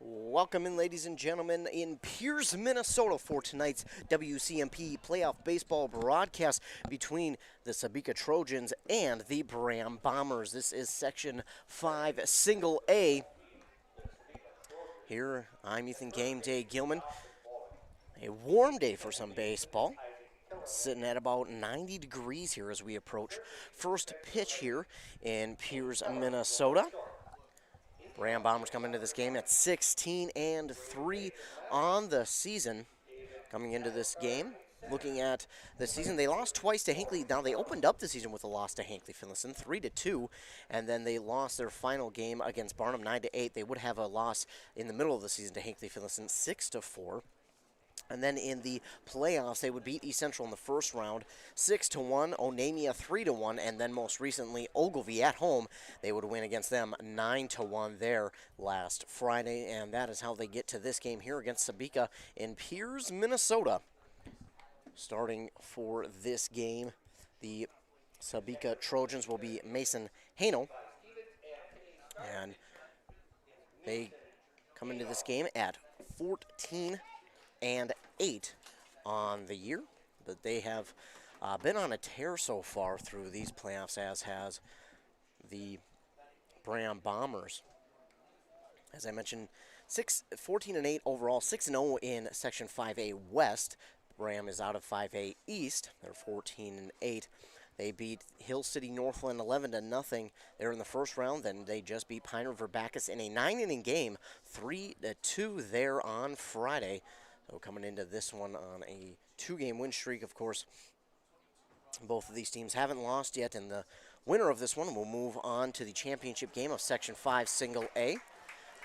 Welcome in, ladies and gentlemen, in Pierce, Minnesota for tonight's WCMP playoff baseball broadcast between the Sebeka Trojans and the Braham Bombers. This is Section 5, Single A. Here, I'm Ethan Game Day Gilman. A warm day for some baseball. Sitting at about 90 degrees here as we approach first pitch here in Pierce, Minnesota. Braham Bombers come into this game at 16-3 on the season. Coming into this game, looking at the season, they lost twice to Hinckley. Now they opened up the season with a loss to Hinckley Finlayson, 3-2, and then they lost their final game against Barnum, 9-8. They would have a loss in the middle of the season to Hinckley Finlayson, 6-4. And then in the playoffs, they would beat East Central in the first round, 6-1, Onamia 3-1, and then most recently Ogilvie at home. They would win against them 9-1 there last Friday, and that is how they get to this game here against Sebeka in Pierce, Minnesota. Starting for this game, the Sebeka Trojans will be Mason Hano, and they come into this game at 14-8 on the year, but they have been on a tear so far through these playoffs, as has the Braham Bombers. As I mentioned, 14-8 overall, 6-0 in Section 5A West. Braham is out of 5A East. They're 14-8. They beat Hill City Northland 11-0 there in the first round. Then they just beat Pine River Bacchus in a 9-inning game, 3-2 there on Friday. So coming into this one on a 2-game win streak, of course, both of these teams haven't lost yet, and the winner of this one will move on to the championship game of Section 5 Single A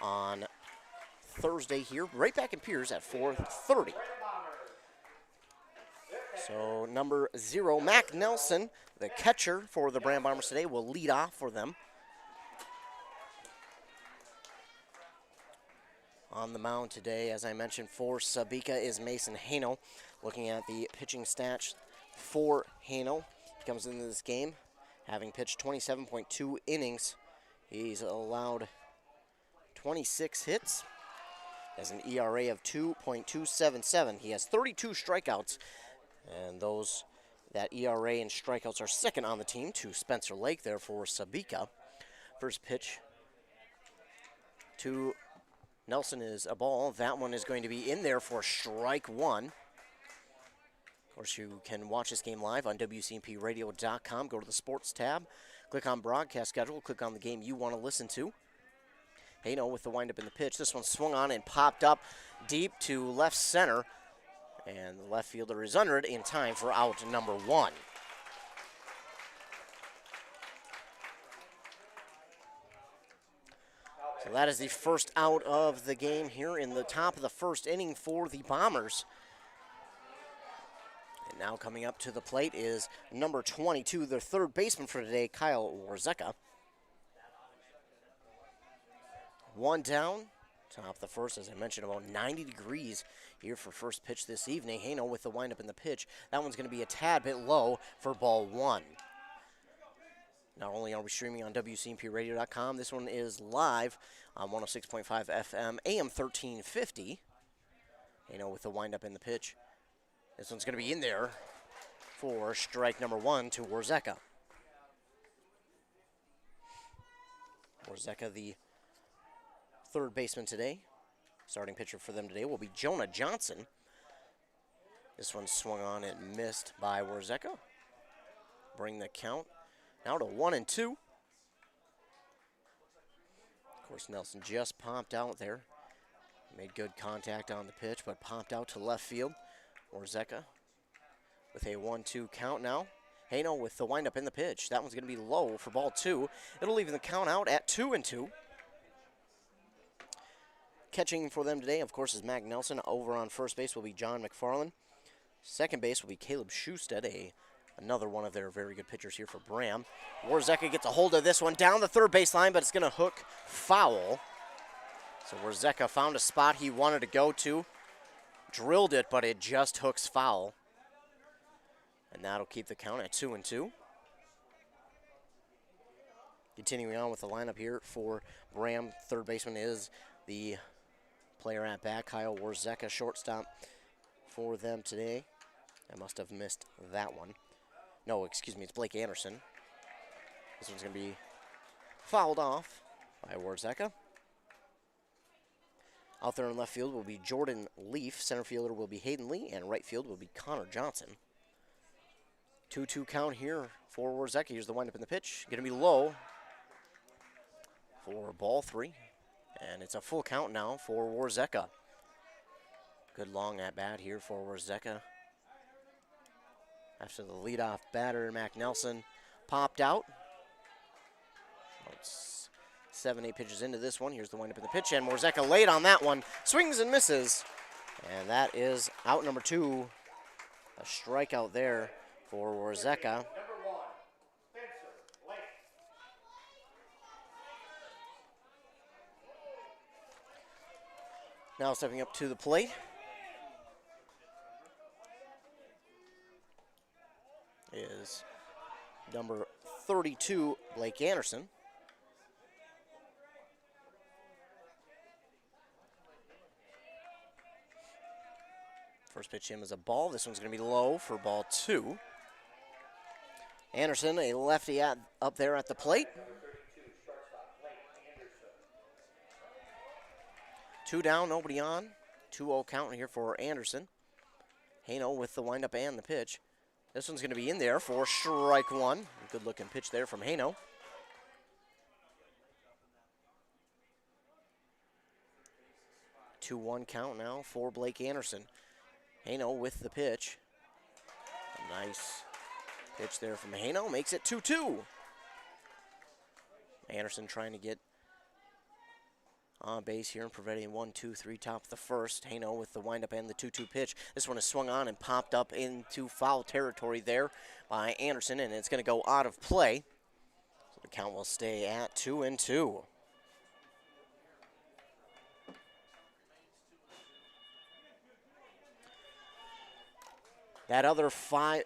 on Thursday here, right back in Pierce at 4:30. So number 0, Mac Nelson, the catcher for the Braham Bombers today, will lead off for them. On the mound today, as I mentioned, for Sebeka is Mason Hano. Looking at the pitching stats for Hano, he comes into this game having pitched 27.2 innings. He's allowed 26 hits, has an ERA of 2.277. He has 32 strikeouts, and that ERA and strikeouts are second on the team to Spencer Lake there for Sebeka. First pitch to Nelson is a ball. That one is going to be in there for strike one. Of course, you can watch this game live on WCMPradio.com. Go to the sports tab, click on broadcast schedule, click on the game you want to listen to. Hano with the windup in the pitch. This one swung on and popped up deep to left center, and the left fielder is under it in time for out number 1. So that is the first out of the game here in the top of the first inning for the Bombers. And now coming up to the plate is number 22, their third baseman for today, Kyle Warzeka. One down, top of the first, as I mentioned, about 90 degrees here for first pitch this evening. Hano with the windup in the pitch. That one's going to be a tad bit low for ball 1. Not only are we streaming on WCMPradio.com, this one is live on 106.5 FM, AM 1350. Hano with the windup in the pitch. This one's going to be in there for strike number 1 to Warzeka. Warzeka, the third baseman today. Starting pitcher for them today will be Jonah Johnson. This one swung on and missed by Warzeka. Bring the count now to 1-2. Of course, Nelson just popped out there. Made good contact on the pitch, but popped out to left field. Warzeka with a 1-2 count now. Hano with the windup in the pitch. That one's going to be low for ball 2. It'll leave the count out at 2-2. Catching for them today, of course, is Mac Nelson. Over on first base will be John McFarland. Second base will be Caleb Schusted, another one of their very good pitchers here for Braham. Warzeka gets a hold of this one down the third base line, but it's going to hook foul. So Warzeka found a spot he wanted to go to, drilled it, but it just hooks foul. And that'll keep the count at 2-2. Continuing on with the lineup here for Braham, third baseman is the player at bat, Kyle Warzeka, shortstop for them today. I must have missed that one. No, excuse me, it's Blake Anderson. This one's going to be fouled off by Warzeka. Out there in left field will be Jordan Leaf. Center fielder will be Hayden Lee, and right field will be Connor Johnson. 2-2 count here for Warzeka. Here's the windup in the pitch. Going to be low for ball 3. And it's a full count now for Warzeka. Good long at bat here for Warzeka. After the leadoff batter, Mac Nelson popped out. About 7-8 pitches into this one. Here's the windup in the pitch, and Warzeka late on that one. Swings and misses. And that is out number 2. A strikeout there for Warzeka. Now stepping up to the plate is number 32, Blake Anderson. First pitch in is a ball. This one's going to be low for ball 2. Anderson, a lefty up there at the plate. 2 down, nobody on. 2-0 count here for Anderson. Hano with the windup and the pitch. This one's going to be in there for strike 1. Good looking pitch there from Hano. 2-1 count now for Blake Anderson. Hano with the pitch. A nice pitch there from Hano. Makes it 2-2. Anderson trying to get on base here and preventing 1-2-3 top of the first. Hano with the windup and the 2-2 pitch. This one is swung on and popped up into foul territory there by Anderson, and it's going to go out of play. So the count will stay at 2-2. That other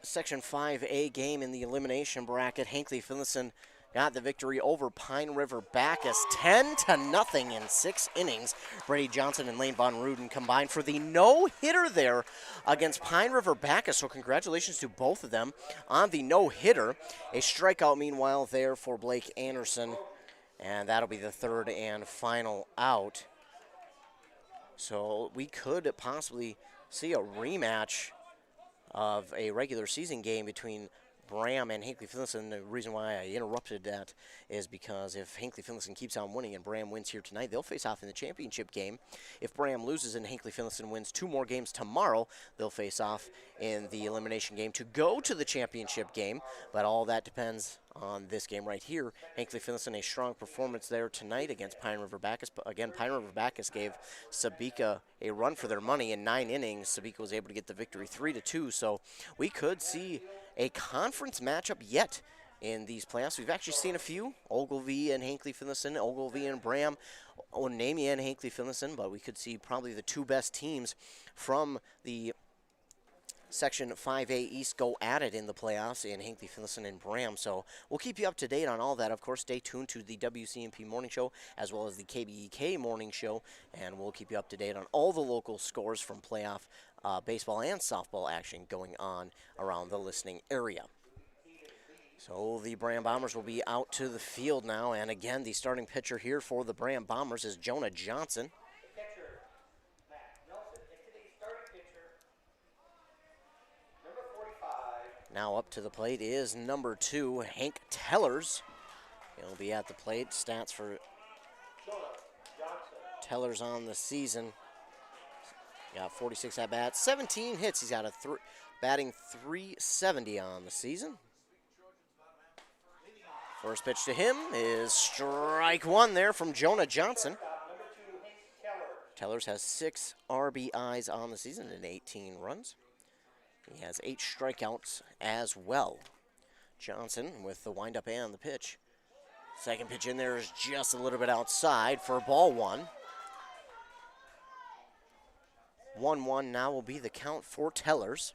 Section 5A game in the elimination bracket, Hinckley Finlayson got the victory over Pine River Bacchus 10-0 in 6 innings. Brady Johnson and Lane Von Ruden combined for the no-hitter there against Pine River Bacchus. So congratulations to both of them on the no-hitter. A strikeout, meanwhile, there for Blake Anderson. And that'll be the third and final out. So we could possibly see a rematch of a regular season game between Braham and Hinckley Finlayson. The reason why I interrupted that is because if Hinckley Finlayson keeps on winning and Braham wins here tonight, they'll face off in the championship game. If Braham loses and Hinckley Finlayson wins 2 more games tomorrow, they'll face off in the elimination game to go to the championship game. But all that depends on this game right here. Hinckley Finlayson, a strong performance there tonight against Pine River Bacchus. But again, Pine River Bacchus gave Sebeka a run for their money in 9 innings. Sebeka was able to get the victory 3-2. So we could see a conference matchup yet in these playoffs. We've actually seen a few, Ogilvie and Hinckley Finlayson, Ogilvie and Braham, Onamia and Hinckley Finlayson, but we could see probably the 2 best teams from the Section 5A East go at it in the playoffs in Hinckley Finlayson and Braham. So we'll keep you up to date on all that. Of course, stay tuned to the WCMP Morning Show as well as the KBEK Morning Show, and we'll keep you up to date on all the local scores from playoff baseball and softball action going on around the listening area. So the Braham Bombers will be out to the field now, and again, the starting pitcher here for the Braham Bombers is Jonah Johnson. Now up to the plate is number 2, Hank Tellers. He'll be at the plate. Stats for Tellers on the season. Got 46 at-bats, 17 hits. He's got a batting .370 on the season. First pitch to him is strike 1 there from Jonah Johnson. Tellers has 6 RBIs on the season and 18 runs. He has 8 strikeouts as well. Johnson with the windup and the pitch. Second pitch in there is just a little bit outside for ball 1. 1-1 now will be the count for Tellers.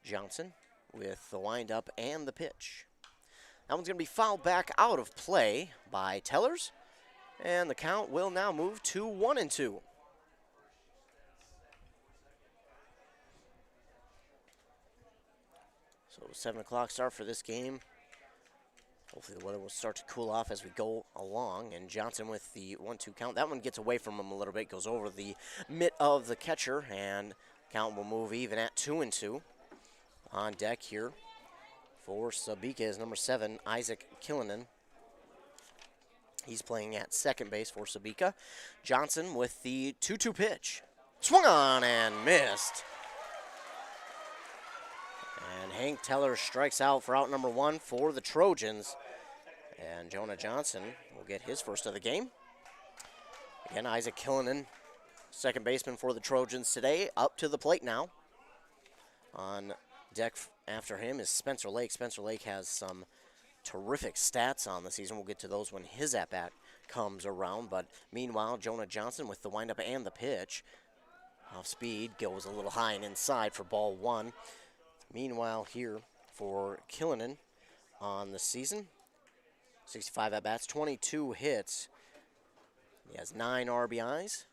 Johnson with the windup and the pitch. That one's going to be fouled back out of play by Tellers. And the count will now move to 1-2. So 7 o'clock start for this game. Hopefully the weather will start to cool off as we go along. And Johnson with the 1-2 count. That one gets away from him a little bit, goes over the mitt of the catcher, and count will move even at 2-2. On deck here for Sebeka is number 7, Isaac Killinen. He's playing at second base for Sebeka. Johnson with the 2-2 pitch. Swung on and missed. And Hank Teller strikes out for out number 1 for the Trojans. And Jonah Johnson will get his first of the game. Again, Isaac Killinen, second baseman for the Trojans today, up to the plate now. On deck after him is Spencer Lake. Spencer Lake has some terrific stats on the season. We'll get to those when his at-bat comes around. But meanwhile, Jonah Johnson with the windup and the pitch. Off speed, goes a little high and inside for ball 1. Meanwhile here for Killinen on the season, 65 at-bats, 22 hits. He has 9 RBIs.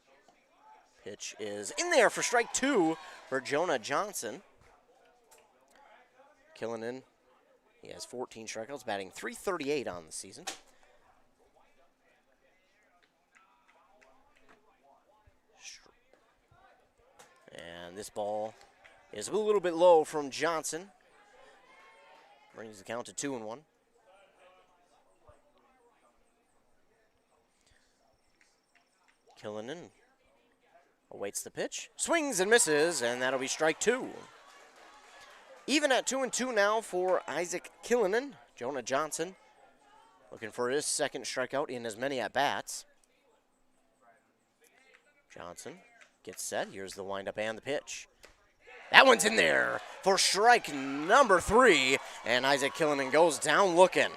Pitch is in there for strike 2 for Jonah Johnson. Killinen, he has 14 strikeouts, batting .338 on the season. And this ball is a little bit low from Johnson. Brings the count to 2-1. Killinen awaits the pitch, swings and misses, and that'll be strike 2. Even at 2-2 now for Isaac Killinen. Jonah Johnson looking for his second strikeout in as many at-bats. Johnson gets set. Here's the windup and the pitch. That one's in there for strike number 3, and Isaac Killinen goes down looking.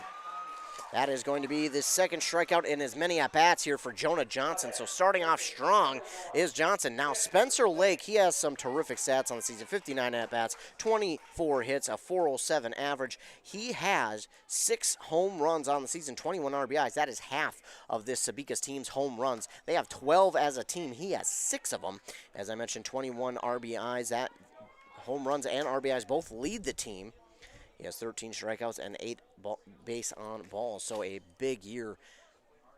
That is going to be the second strikeout in as many at-bats here for Jonah Johnson. So starting off strong is Johnson. Now Spencer Lake, he has some terrific stats on the season. 59 at-bats, 24 hits, a .407 average. He has 6 home runs on the season, 21 RBIs. That is half of this Sebeka's team's home runs. They have 12 as a team. He has 6 of them. As I mentioned, 21 RBIs. That home runs and RBIs both lead the team. He has 13 strikeouts and 8 base on balls, so a big year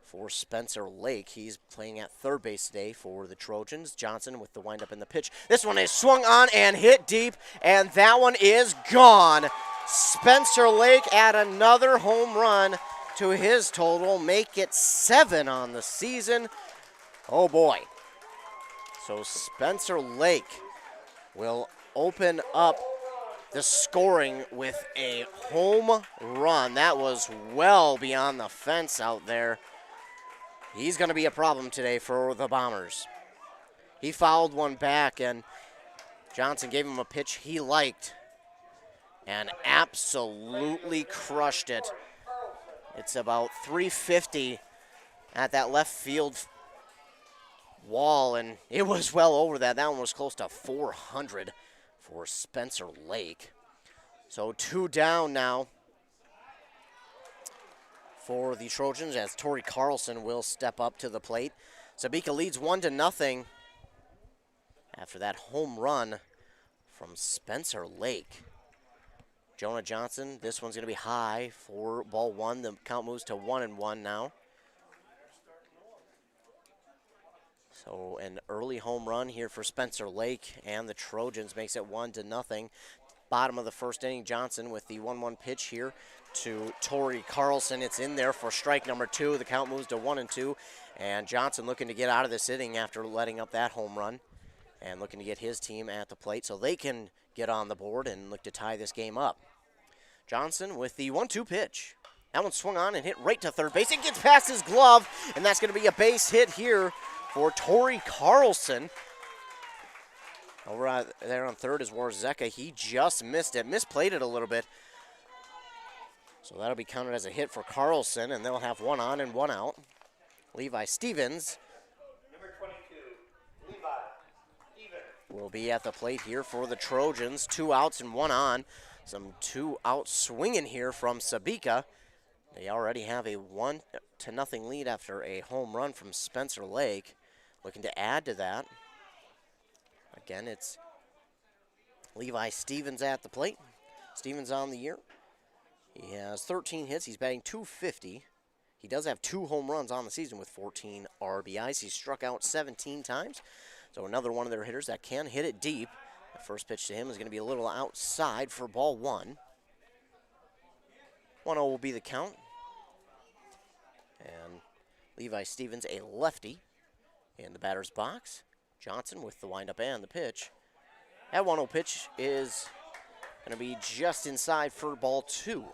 for Spencer Lake. He's playing at third base today for the Trojans. Johnson with the windup and the pitch. This one is swung on and hit deep, and that one is gone. Spencer Lake add another home run to his total, make it 7 on the season. Oh boy. So Spencer Lake will open up the scoring with a home run. That was well beyond the fence out there. He's going to be a problem today for the Bombers. He fouled one back, and Johnson gave him a pitch he liked and absolutely crushed it. It's about 350 at that left field wall, and it was well over that. That one was close to 400. For Spencer Lake. So 2 down now for the Trojans as Torrey Carlson will step up to the plate. Sebeka leads 1-0 after that home run from Spencer Lake. Jonah Johnson, this one's going to be high for ball 1. The count moves to 1-1 now. So an early home run here for Spencer Lake, and the Trojans makes it 1-0. Bottom of the first inning, Johnson with the 1-1 pitch here to Torrey Carlson. It's in there for strike number 2. The count moves to 1-2, and Johnson looking to get out of this inning after letting up that home run and looking to get his team at the plate so they can get on the board and look to tie this game up. Johnson with the 1-2 pitch. That one swung on and hit right to third base. It gets past his glove, and that's going to be a base hit here for Torrey Carlson. Over there on third is Warzeka. He just missed it, misplayed it a little bit. So that'll be counted as a hit for Carlson, and they'll have 1 on and 1 out. Levi Stevens Number 22, Levi Stevens will be at the plate here for the Trojans. 2 outs and 1 on. Some 2 out swinging here from Sebeka. They already have a 1-0 lead after a home run from Spencer Lake. Looking to add to that. Again, it's Levi Stevens at the plate. Stevens on the year. He has 13 hits. He's batting .250. He does have 2 home runs on the season with 14 RBIs. He's struck out 17 times. So another one of their hitters that can hit it deep. The first pitch to him is going to be a little outside for ball 1. 1-0 will be the count. And Levi Stevens, a lefty, in the batter's box. Johnson with the windup and the pitch. That 1-0 pitch is going to be just inside for ball 2.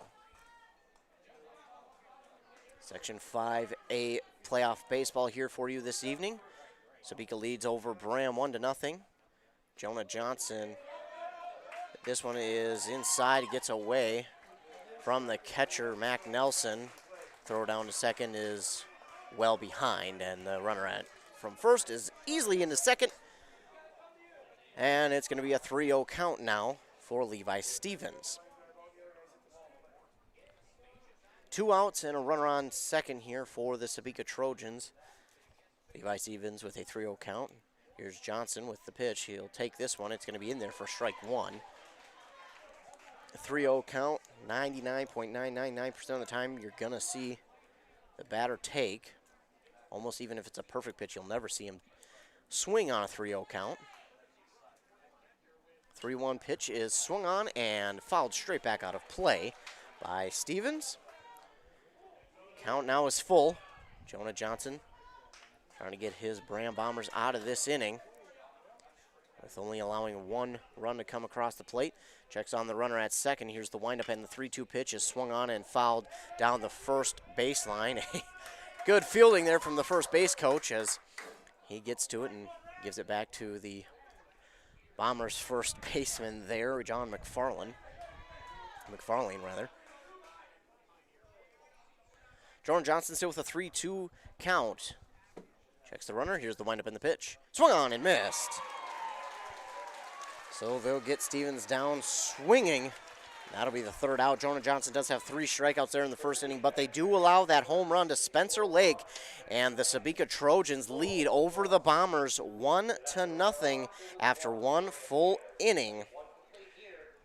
Section 5A playoff baseball here for you this evening. Sebeka leads over Braham 1-0. Jonah Johnson, this one is inside. He gets away from the catcher, Mac Nelson. Throw down to second is well behind, and the runner from first is easily into second. And it's going to be a 3-0 count now for Levi Stevens. 2 outs and a runner on second here for the Sebeka Trojans. Levi Stevens with a 3-0 count. Here's Johnson with the pitch. He'll take this one. It's going to be in there for strike 1. A 3-0 count, 99.999% of the time you're going to see the batter take. Almost even if it's a perfect pitch, you'll never see him swing on a 3-0 count. 3-1 pitch is swung on and fouled straight back out of play by Stevens. Count now is full. Jonah Johnson trying to get his Braham Bombers out of this inning with only allowing 1 run to come across the plate. Checks on the runner at second. Here's the windup, and the 3-2 pitch is swung on and fouled down the first baseline. Good fielding there from the first base coach as he gets to it and gives it back to the Bombers' first baseman there, John McFarlane. Jordan Johnson still with a 3-2 count. Checks the runner. Here's the windup and the pitch. Swung on and missed. So they'll get Stevens down swinging. That'll be the 3rd out. Jonah Johnson does have 3 strikeouts there in the first inning, but they do allow that home run to Spencer Lake, and the Sebeka Trojans lead over the Bombers 1-0 after 1 full inning.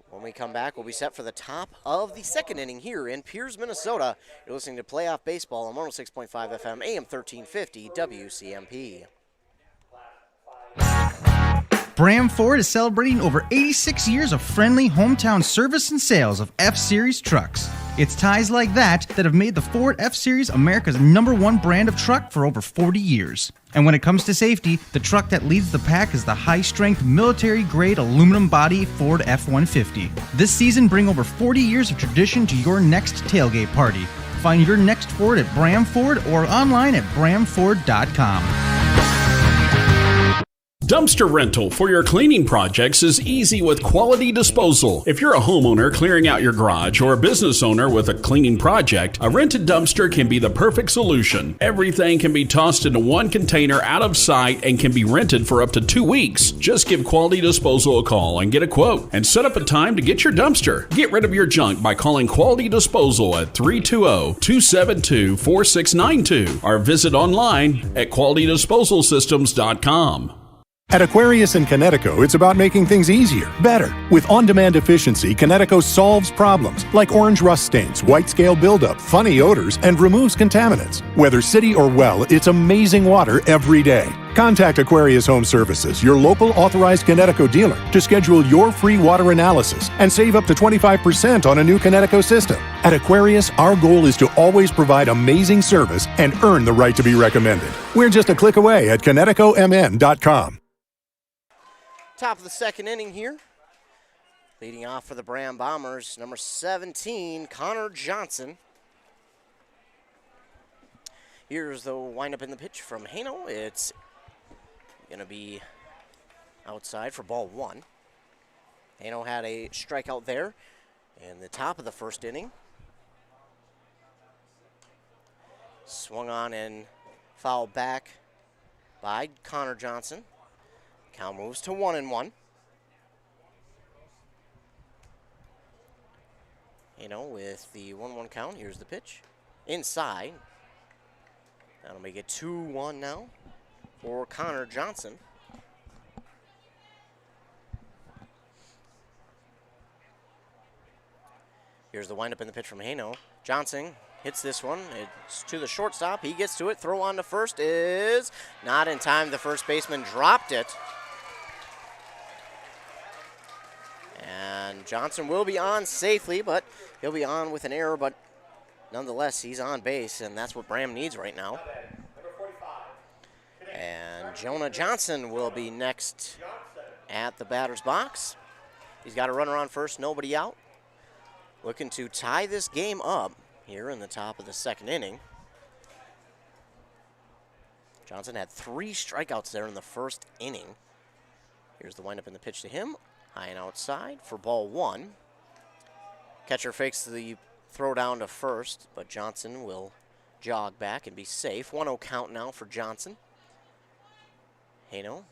When we come back, we'll be set for the top of the 2nd inning here in Pierce, Minnesota. You're listening to Playoff Baseball on 106.5 FM, AM 1350, WCMP. Braham Ford is celebrating over 86 years of friendly hometown service and sales of F-Series trucks. It's ties like that that have made the Ford F-Series America's #1 brand of truck for over 40 years. And when it comes to safety, the truck that leads the pack is the high-strength, military-grade aluminum body Ford F-150. This season, bring over 40 years of tradition to your next tailgate party. Find your next Ford at Braham Ford or online at BrahamFord.com. Dumpster rental for your cleaning projects is easy with Quality Disposal. If you're a homeowner clearing out your garage or a business owner with a cleaning project, a rented dumpster can be the perfect solution. Everything can be tossed into one container out of sight and can be rented for up to 2 weeks. Just give Quality Disposal a call and get a quote and set up a time to get your dumpster. Get rid of your junk by calling Quality Disposal at 320-272-4692 or visit online at qualitydisposalsystems.com. At Aquarius in Connecticut, it's about making things easier, better. With on-demand efficiency, Connecticut solves problems like orange rust stains, white scale buildup, funny odors, and removes contaminants. Whether city or well, it's amazing water every day. Contact Aquarius Home Services, your local authorized Connecticut dealer, to schedule your free water analysis and save up to 25% on a new Connecticut system. At Aquarius, our goal is to always provide amazing service and earn the right to be recommended. We're just a click away at ConnecticutMN.com. Top of the 2nd inning here. Leading off for the Braham Bombers, number 17, Connor Johnson. Here's the windup in the pitch from Hano. It's going to be outside for ball 1. Hano had a strikeout there in the top of the 1st inning. Swung on and fouled back by Connor Johnson. Count moves to 1-1. With the 1-1 count, here's the pitch. inside. That'll make it 2-1 now for Connor Johnson. Here's the windup in the pitch from Haino. Johnson hits this one. It's to the shortstop. He gets to it. Throw on to first is not in time. The first baseman dropped it. And Johnson will be on safely, but he'll be on with an error. But nonetheless, he's on base, and that's what Braham needs right now. And Jonah Johnson will be next at the batter's box. He's got a runner on first, nobody out. Looking to tie this game up here in the top of the second inning. Johnson had 3 strikeouts there in the first inning. Here's the windup in the pitch to him. High and outside for ball 1. Catcher fakes the throw down to first, but Johnson will jog back and be safe. 1-0 count now for Johnson. Haino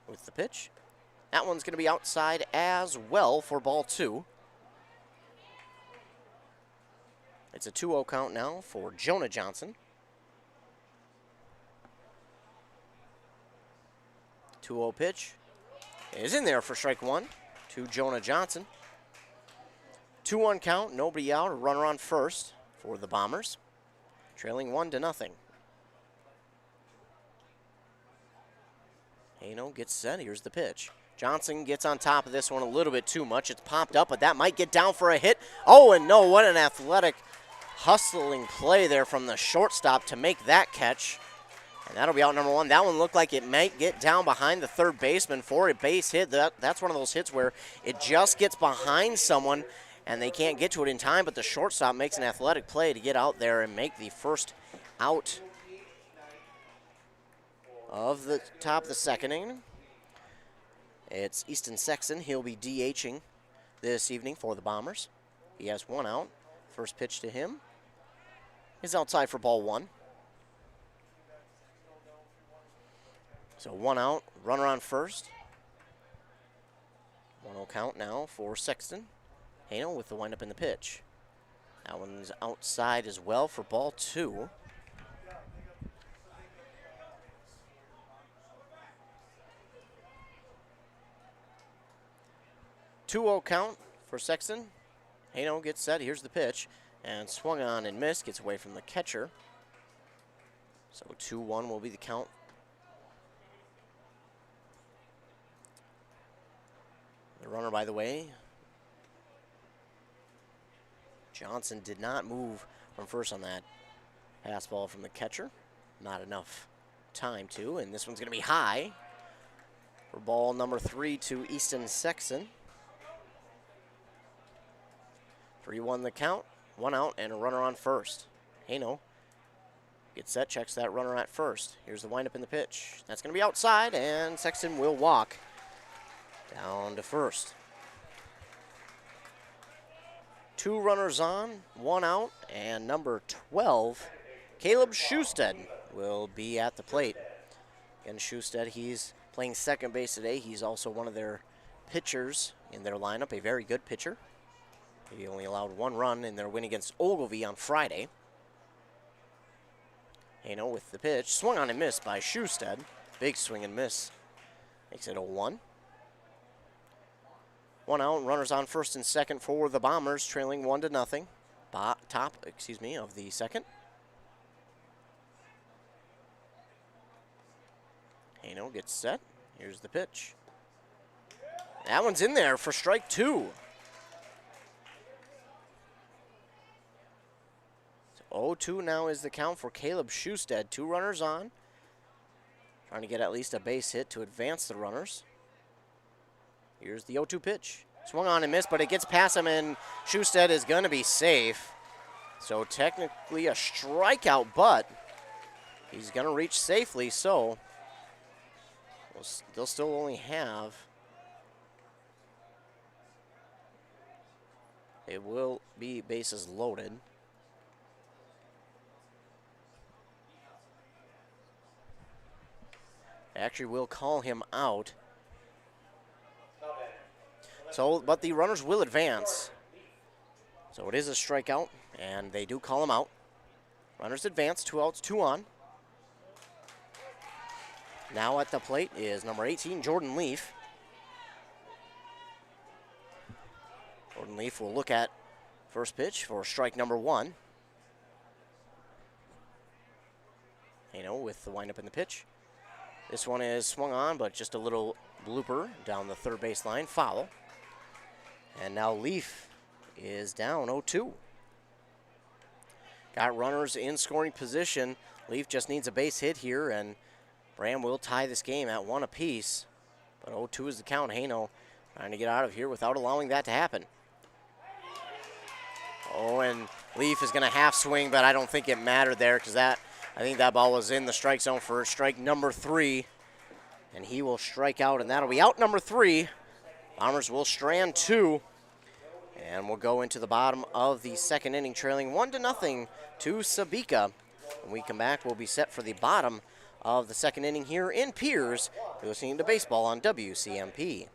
with the pitch. That one's going to be outside as well for ball 2. It's a 2-0 count now for Jonah Johnson. 2-0 pitch is in there for strike 1 to Jonah Johnson. 2-1 count, nobody out, a runner on first for the Bombers. Trailing 1-0. Haino gets set, here's the pitch. Johnson gets on top of this one a little bit too much. It's popped up, but that might get down for a hit. Oh, and no, what an athletic hustling play there from the shortstop to make that catch. And that'll be out number 1. That one looked like it might get down behind the third baseman for a base hit. That's one of those hits where it just gets behind someone and they can't get to it in time, but the shortstop makes an athletic play to get out there and make the first out of the top of the second inning. It's Easton Sexton. He'll be DHing this evening for the Bombers. He has 1 out. First pitch to him is outside for ball 1. So 1 out, runner on first. 1-0 count now for Sexton. Haino with the windup in the pitch. That one's outside as well for ball 2. Two-0 count for Sexton. Haino gets set, here's the pitch, and swung on and missed, gets away from the catcher. So 2-1 will be the count. The runner, by the way, Johnson did not move from first on that pass ball from the catcher. Not enough time to, and this one's going to be high for ball number 3 to Easton Sexton. 3-1 the count, 1 out, and a runner on first. Haino gets set, checks that runner at first. Here's the windup in the pitch. That's going to be outside, and Sexton will walk down to first. 2 runners on, 1 out, and number 12, Caleb Schusted, will be at the plate. Again, Schusted, he's playing second base today. He's also one of their pitchers in their lineup, a very good pitcher. He only allowed 1 run in their win against Ogilvie on Friday. Haino with the pitch. Swung on and missed by Schusted. Big swing and miss. Makes it 0-1. 1 out, runners on first and second for the Bombers, trailing 1-0. Top of the second. Haino gets set. Here's the pitch. That one's in there for strike 2. 0-2 now is the count for Caleb Schusted. 2 runners on. Trying to get at least a base hit to advance the runners. Here's the 0-2 pitch. Swung on and missed, but it gets past him, and Schusted is going to be safe. So technically a strikeout, but he's going to reach safely, so they'll still only have. It will be bases loaded. Actually will call him out. So, but the runners will advance. So it is a strikeout, and they do call him out. Runners advance, 2 outs, 2 on. Now at the plate is number 18, Jordan Leaf. Jordan Leaf will look at first pitch for strike number 1. With the windup in the pitch. This one is swung on, but just a little blooper down the third base line, foul. And now Leaf is down 0-2. Got runners in scoring position. Leaf just needs a base hit here, and Braham will tie this game at 1 apiece. But 0-2 is the count. Haino trying to get out of here without allowing that to happen. Oh, and Leaf is going to half swing, but I don't think it mattered there because I think that ball was in the strike zone for strike number 3. And he will strike out, and that'll be out number 3. Bombers will strand 2. And we'll go into the bottom of the second inning, trailing 1-0 to Sebeka. When we come back, we'll be set for the bottom of the second inning here in Piers. You're listening to Baseball on WCMP.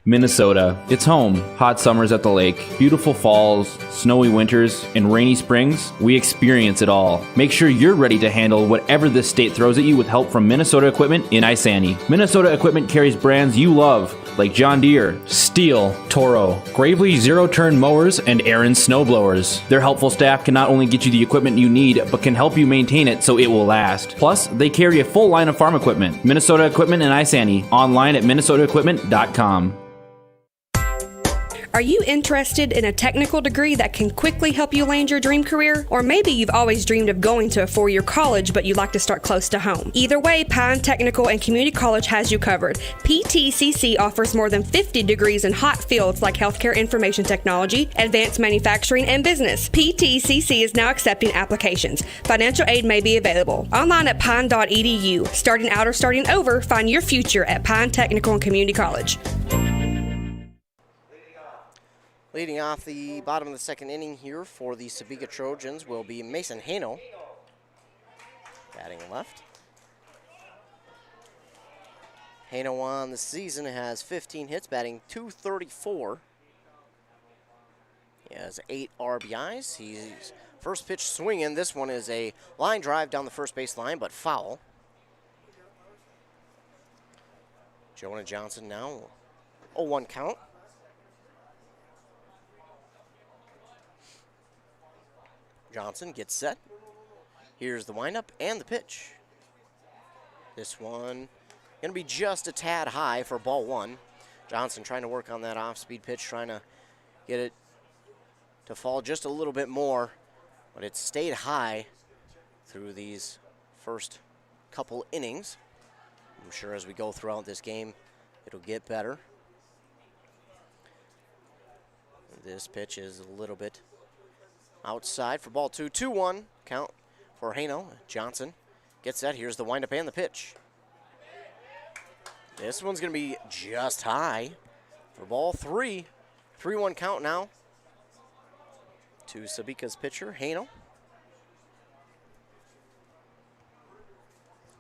Minnesota. It's home. Hot summers at the lake, beautiful falls, snowy winters, and rainy springs. We experience it all. Make sure you're ready to handle whatever this state throws at you with help from Minnesota Equipment in Isani. Minnesota Equipment carries brands you love, like John Deere, Steel, Toro, Gravely zero-turn mowers, and Aaron snowblowers. Their helpful staff can not only get you the equipment you need, but can help you maintain it so it will last. Plus, they carry a full line of farm equipment. Minnesota Equipment in Isani. Online at minnesotaequipment.com. Are you interested in a technical degree that can quickly help you land your dream career? Or maybe you've always dreamed of going to a 4-year college, but you'd like to start close to home. Either way, Pine Technical and Community College has you covered. PTCC offers more than 50 degrees in hot fields like healthcare information technology, advanced manufacturing, and business. PTCC is now accepting applications. Financial aid may be available. Online at pine.edu. Starting out or starting over, find your future at Pine Technical and Community College. Leading off the bottom of the second inning here for the Sebeka Trojans will be Mason Haino, batting left. Haino on the season has 15 hits, batting .234. He has 8 RBIs. He's first pitch swinging. This one is a line drive down the first base line, but foul. Jonah Johnson now 0-1 count. Johnson gets set. Here's the windup and the pitch. This one going to be just a tad high for ball 1. Johnson trying to work on that off-speed pitch, trying to get it to fall just a little bit more, but it stayed high through these first couple innings. I'm sure as we go throughout this game, it'll get better. This pitch is a little bit outside for ball 2. 2-1 count for Haino. Johnson gets that. Here's the windup and the pitch. This one's going to be just high for ball 3. 3-1 count now to Sebeka's pitcher, Haino.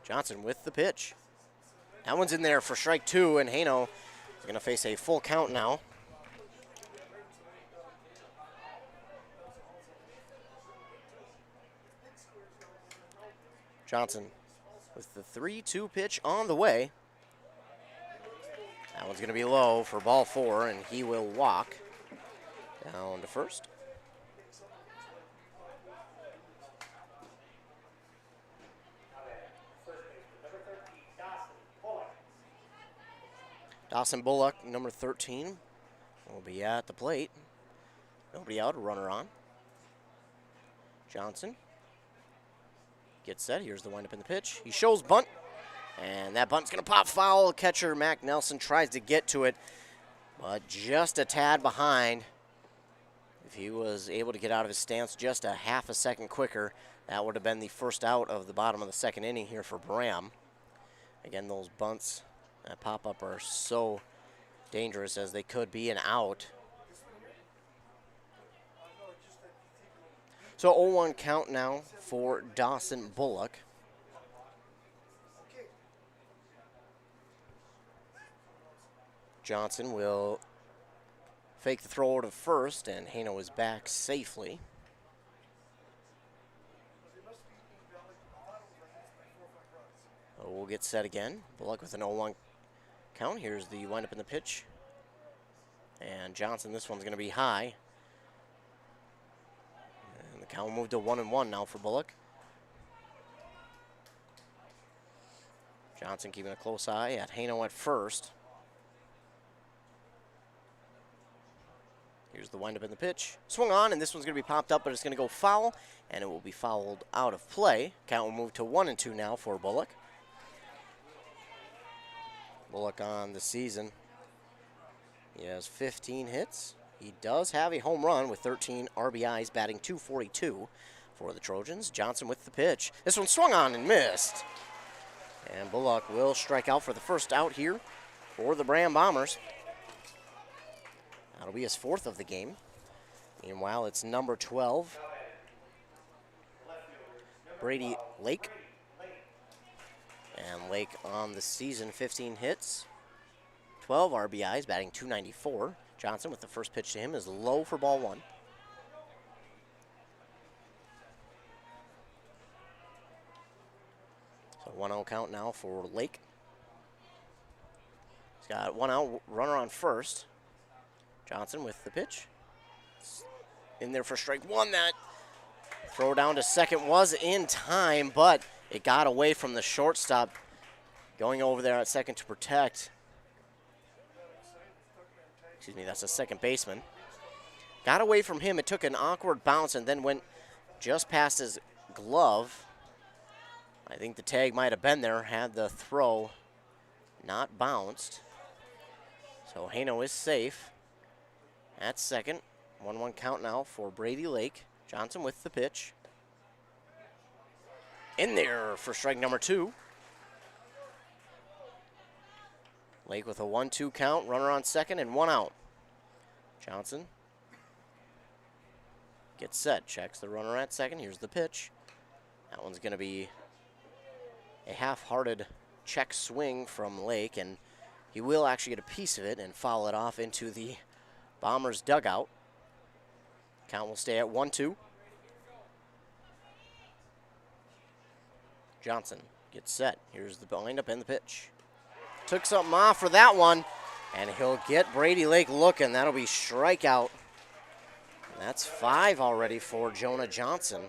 Johnson with the pitch. That one's in there for strike 2, and Haino is going to face a full count now. Johnson with the 3-2 pitch on the way. That one's going to be low for ball 4, and he will walk down to first. Dawson Bullock, number 13, will be at the plate. Nobody out, a runner on. Johnson gets set. Here's the windup in the pitch. He shows bunt, and that bunt's going to pop foul. Catcher Mac Nelson tries to get to it, but just a tad behind. If he was able to get out of his stance just a half a second quicker, that would have been the first out of the bottom of the second inning here for Braham. Again, those bunts that pop up are so dangerous as they could be an out. So 0-1 count now for Dawson Bullock. Johnson will fake the throw to first, and Haino is back safely. We'll get set again. Bullock with an 0-1 count. Here's the windup in the pitch. And Johnson, this one's going to be high. And the count will move to 1-1 now for Bullock. Johnson keeping a close eye at Hano at first. Here's the windup in the pitch. Swung on, and this one's going to be popped up, but it's going to go foul, and it will be fouled out of play. Count will move to 1-2 now for Bullock. Bullock on the season. He has 15 hits. He does have a home run with 13 RBIs, batting .242 for the Trojans. Johnson with the pitch. This one swung on and missed. And Bullock will strike out for the first out here for the Braham Bombers. That'll be his 4th of the game. Meanwhile, it's number 12, Brady Lake. And Lake on the season, 15 hits, 12 RBIs, batting .294. Johnson with the first pitch to him is low for ball 1. So 1-0 count now for Lake. He's got 1 out, runner on first. Johnson with the pitch. In there for strike 1. That throw down to second was in time, but it got away from the shortstop. Going over there at second to protect. Excuse me, that's a second baseman. Got away from him. It took an awkward bounce and then went just past his glove. I think the tag might have been there had the throw not bounced. So Hano is safe at second. 1-1 count now for Brady Lake. Johnson with the pitch. In there for strike number 2. Lake with a 1-2 count, runner on second and 1 out. Johnson gets set, checks the runner at second. Here's the pitch. That one's going to be a half-hearted check swing from Lake, and he will actually get a piece of it and foul it off into the Bombers' dugout. Count will stay at 1-2. Johnson gets set. Here's the windup and the pitch. Took something off for that one, and he'll get Brady Lake looking. That'll be strikeout. And that's 5 already for Jonah Johnson.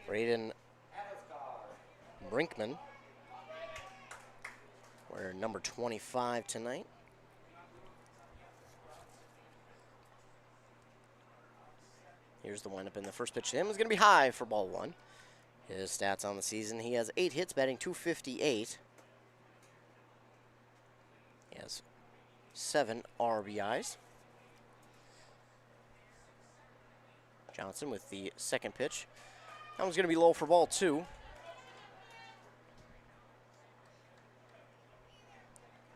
Braden Brinkman, we're number 25 tonight. Here's the windup in the first pitch to him. Is going to be high for ball 1. His stats on the season, he has 8 hits, batting .258. He has 7 RBIs. Johnson with the second pitch. That one's going to be low for ball 2.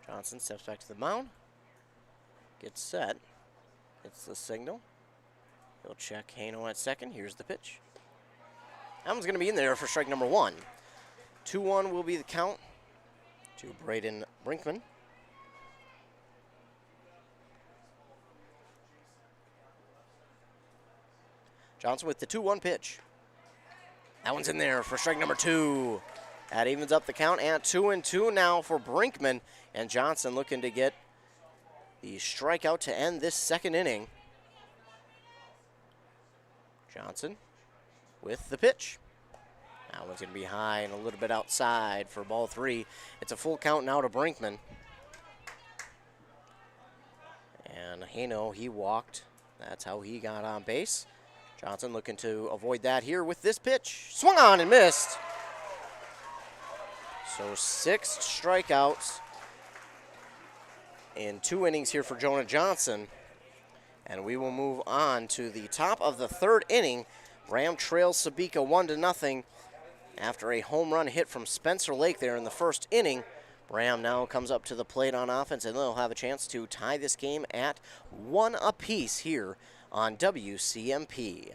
Johnson steps back to the mound. Gets set. It's the signal. He'll check Hano at second. Here's the pitch. That one's going to be in there for strike number 1. 2-1 will be the count to Braden Brinkman. Johnson with the 2-1 pitch. That one's in there for strike number 2. That evens up the count at 2-2 now for Brinkman. And Johnson looking to get the strikeout to end this second inning. Johnson with the pitch. That one's going to be high and a little bit outside for ball 3. It's a full count now to Brinkman. And Hano, he walked. That's how he got on base. Johnson looking to avoid that here with this pitch. Swung on and missed. So 6 strikeouts in 2 innings here for Jonah Johnson. And we will move on to the top of the 3rd inning. Braham trails Sebeka 1-0 after a home run hit from Spencer Lake there in the first inning. Braham now comes up to the plate on offense, and they'll have a chance to tie this game at 1 apiece here on WCMP.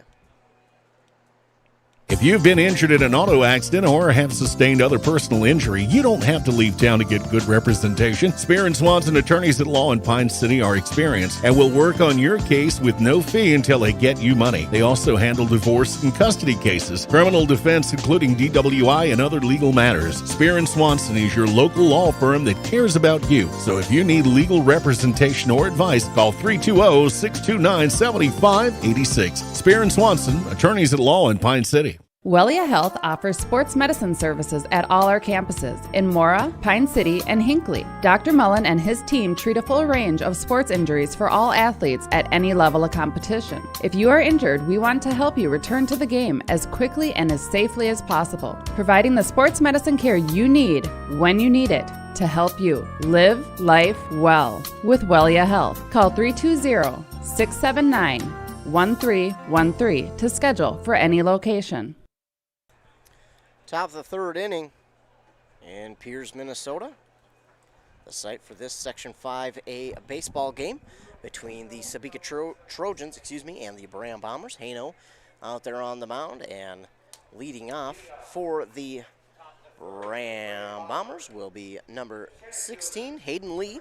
If you've been injured in an auto accident or have sustained other personal injury, you don't have to leave town to get good representation. Spear and Swanson attorneys at law in Pine City are experienced and will work on your case with no fee until they get you money. They also handle divorce and custody cases, criminal defense, including DWI and other legal matters. Spear and Swanson is your local law firm that cares about you. So if you need legal representation or advice, call 320-629-7586. Spear and Swanson, attorneys at law in Pine City. Wellia Health offers sports medicine services at all our campuses in Mora, Pine City, and Hinckley. Dr. Mullen and his team treat a full range of sports injuries for all athletes at any level of competition. If you are injured, we want to help you return to the game as quickly and as safely as possible, providing the sports medicine care you need when you need it to help you live life well with Wellia Health. Call 320-679-1313 to schedule for any location. Top of the third inning in Piers, Minnesota. The site for this Section 5A baseball game between the Sebeka Trojans, and the Braham Bombers. Haino out there on the mound, and leading off for the Braham Bombers will be number 16, Hayden Lee.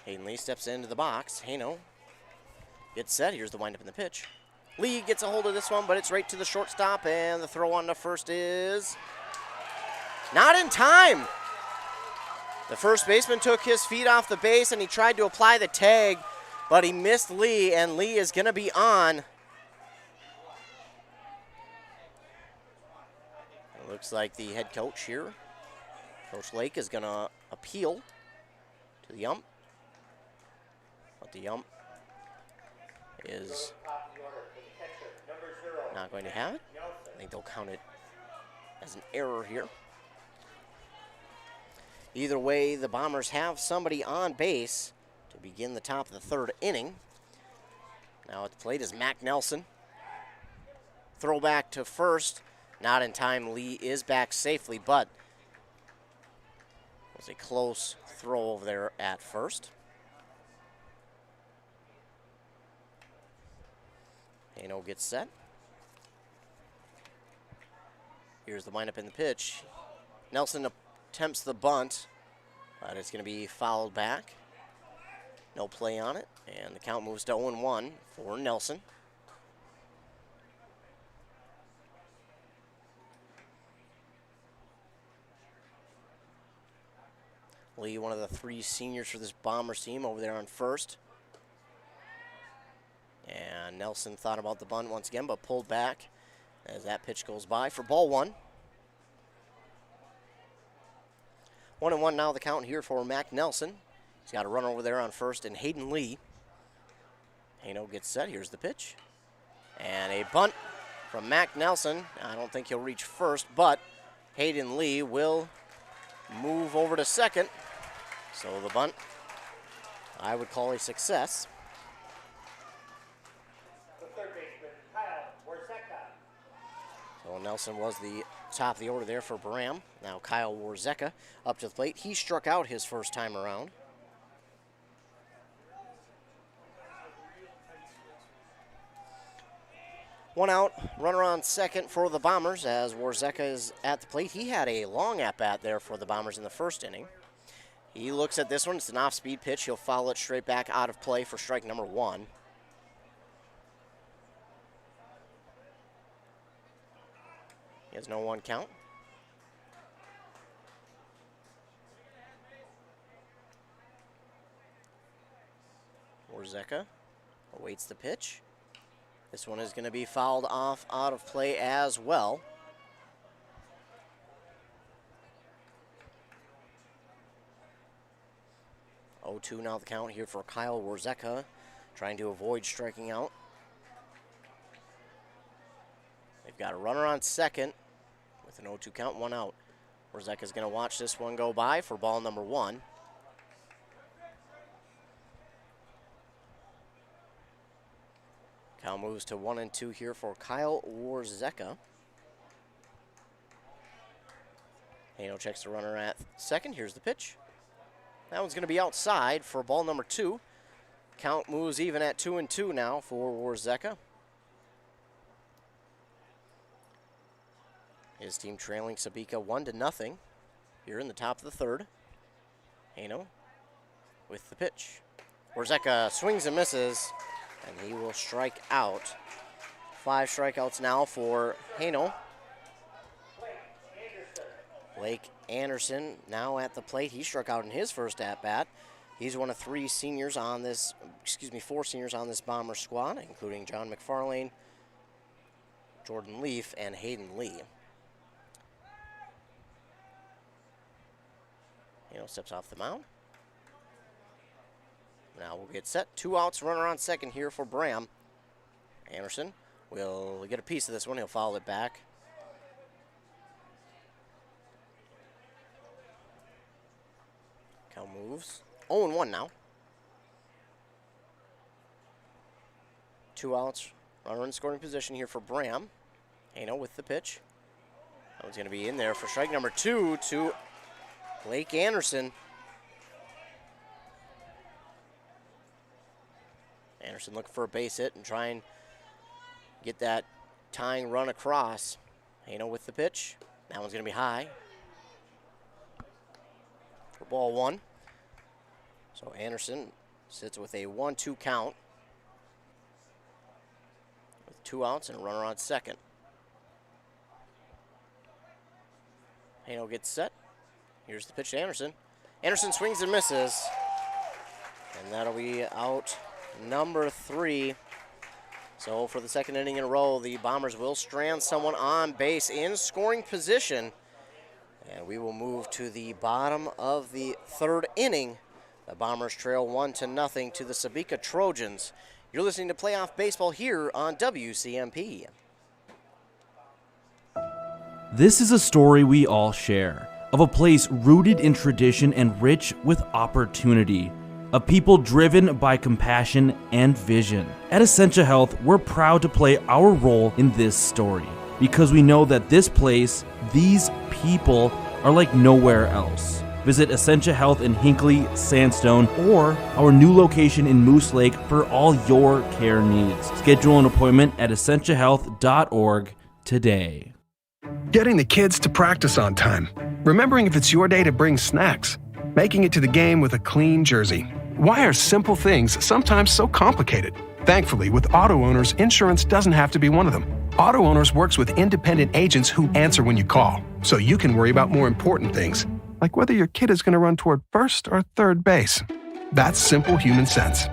Hayden Lee steps into the box. Haino gets set. Here's the windup in the pitch. Lee gets a hold of this one, but it's right to the shortstop, and the throw on to first is not in time. The first baseman took his feet off the base, and he tried to apply the tag, but he missed Lee, and Lee is going to be on. It looks like the head coach here, Coach Lake, is going to appeal to the ump. But the ump is not going to have it. I think they'll count it as an error here. Either way, the Bombers have somebody on base to begin the top of the third inning. Now at the plate is Mac Nelson. Throw back to first. Not in time. Lee is back safely, but it was a close throw over there at first. Haino gets set. Here's the windup in the pitch. Nelson attempts the bunt, but it's going to be fouled back. No play on it, and the count moves to 0-1 for Nelson. Lee, one of the three seniors for this Bombers team, over there on first. And Nelson thought about the bunt once again, but pulled back as that pitch goes by for ball one. 1-1 now the count here for Mac Nelson. He's got a runner over there on first, and Hayden Lee. Haino gets set. Here's the pitch. And a bunt from Mac Nelson. I don't think he'll reach first, but Hayden Lee will move over to second. So the bunt, I would call a success. So Nelson was the top of the order there for Braham. Now Kyle Warzeka up to the plate. He struck out his first time around. One out, runner on second for the Bombers as Warzeka is at the plate. He had a long at-bat there for the Bombers in the first inning. He looks at this one. It's an off-speed pitch. He'll foul it straight back out of play for strike number one. He has no one count. Warzeka awaits the pitch. This one is going to be fouled off out of play as well. Oh, 2 now the count here for Kyle Warzeka, trying to avoid striking out. They've got a runner on second with an 0-2 count, 1 out. Warzeka's going to watch this one go by for ball number one. Count moves to 1-2 here for Kyle Warzeka. Hano checks the runner at second. Here's the pitch. That one's going to be outside for ball number 2. Count moves even at 2-2 now for Warzeka. His team trailing Sebeka 1-0 here in the top of the third. Hano with the pitch. Warzeka swings and misses, and he will strike out. 5 strikeouts now for Hano. Blake Anderson now at the plate. He struck out in his first at-bat. He's one of 4 seniors on this Bomber squad, including John McFarlane, Jordan Leaf, and Hayden Lee. Steps off the mound. Now we'll get set. 2 outs, runner on second here for Braham. Anderson will get a piece of this one. He'll foul it back. Count moves. 0-1 now. 2 outs, runner in scoring position here for Braham. Hano with the pitch. That one's going to be in there for strike number 2 to Blake Anderson. Anderson looking for a base hit and try and get that tying run across. Hano with the pitch. That one's going to be high for ball 1. So Anderson sits with a 1-2 count with 2 outs and a runner on second. Hano gets set. Here's the pitch to Anderson. Anderson swings and misses. And that'll be out number 3. So for the second inning in a row, the Bombers will strand someone on base in scoring position. And we will move to the bottom of the 3rd inning. The Bombers trail 1-0 to the Sebeka Trojans. You're listening to Playoff Baseball here on WCMP. This is a story we all share, of a place rooted in tradition and rich with opportunity, of people driven by compassion and vision. At Essentia Health, we're proud to play our role in this story because we know that this place, these people, are like nowhere else. Visit Essentia Health in Hinckley, Sandstone, or our new location in Moose Lake for all your care needs. Schedule an appointment at essentiahealth.org today. Getting the kids to practice on time. Remembering if it's your day to bring snacks. Making it to the game with a clean jersey. Why are simple things sometimes so complicated? Thankfully, with Auto Owners, insurance doesn't have to be one of them. Auto Owners works with independent agents who answer when you call, so you can worry about more important things, like whether your kid is going to run toward first or third base. That's simple human sense.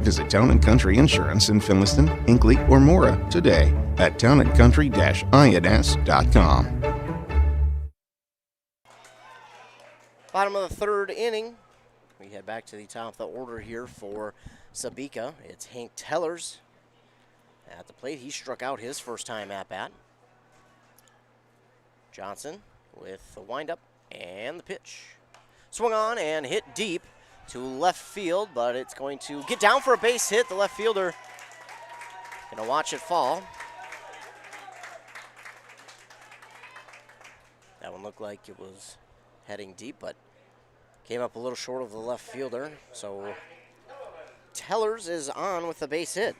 Visit Town & Country Insurance in Finliston, Hinckley, or Mora today at townandcountry-ins.com. Bottom of the 3rd inning. We head back to the top of the order here for Sebeka. It's Hank Tellers at the plate. He struck out his first time at bat. Johnson with the windup and the pitch. Swung on and hit deep to left field, but it's going to get down for a base hit. The left fielder going to watch it fall. That one looked like it was heading deep, but came up a little short of the left fielder. So Tellers is on with the base hit.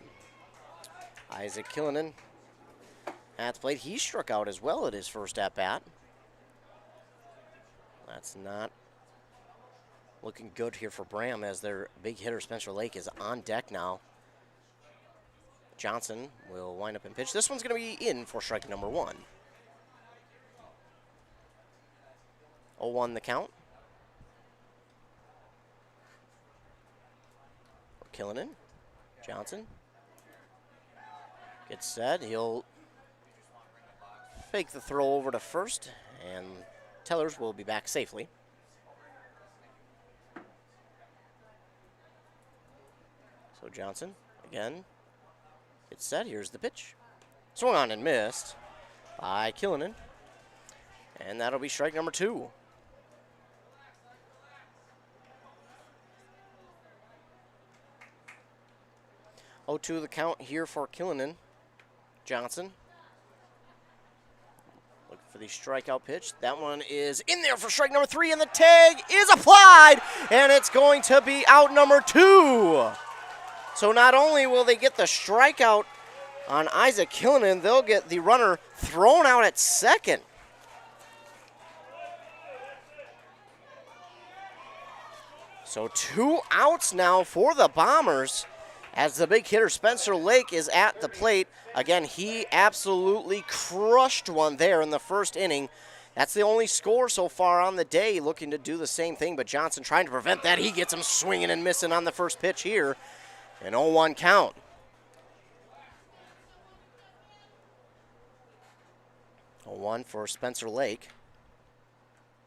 Isaac Killinen at the plate. He struck out as well at his first at-bat. That's not looking good here for Braham as their big hitter Spencer Lake is on deck now. Johnson will wind up and pitch. This one's going to be in for strike number 1. 0-1 the count. Killinen. Johnson gets set. He'll fake the throw over to first, and Tellers will be back safely. So Johnson, again, gets set. Here's the pitch. Swung on and missed by Killinen. And that'll be strike number 2. Oh, 0-2 the count here for Killinen. Johnson looking for the strikeout pitch. That one is in there for strike number 3, and the tag is applied, and it's going to be out number 2. So not only will they get the strikeout on Isaac Killinan, they'll get the runner thrown out at second. So 2 outs now for the Bombers as the big hitter Spencer Lake is at the plate. Again, he absolutely crushed one there in the first inning. That's the only score so far on the day, looking to do the same thing, but Johnson trying to prevent that. He gets him swinging and missing on the first pitch here. An 0-1 count. One for Spencer Lake.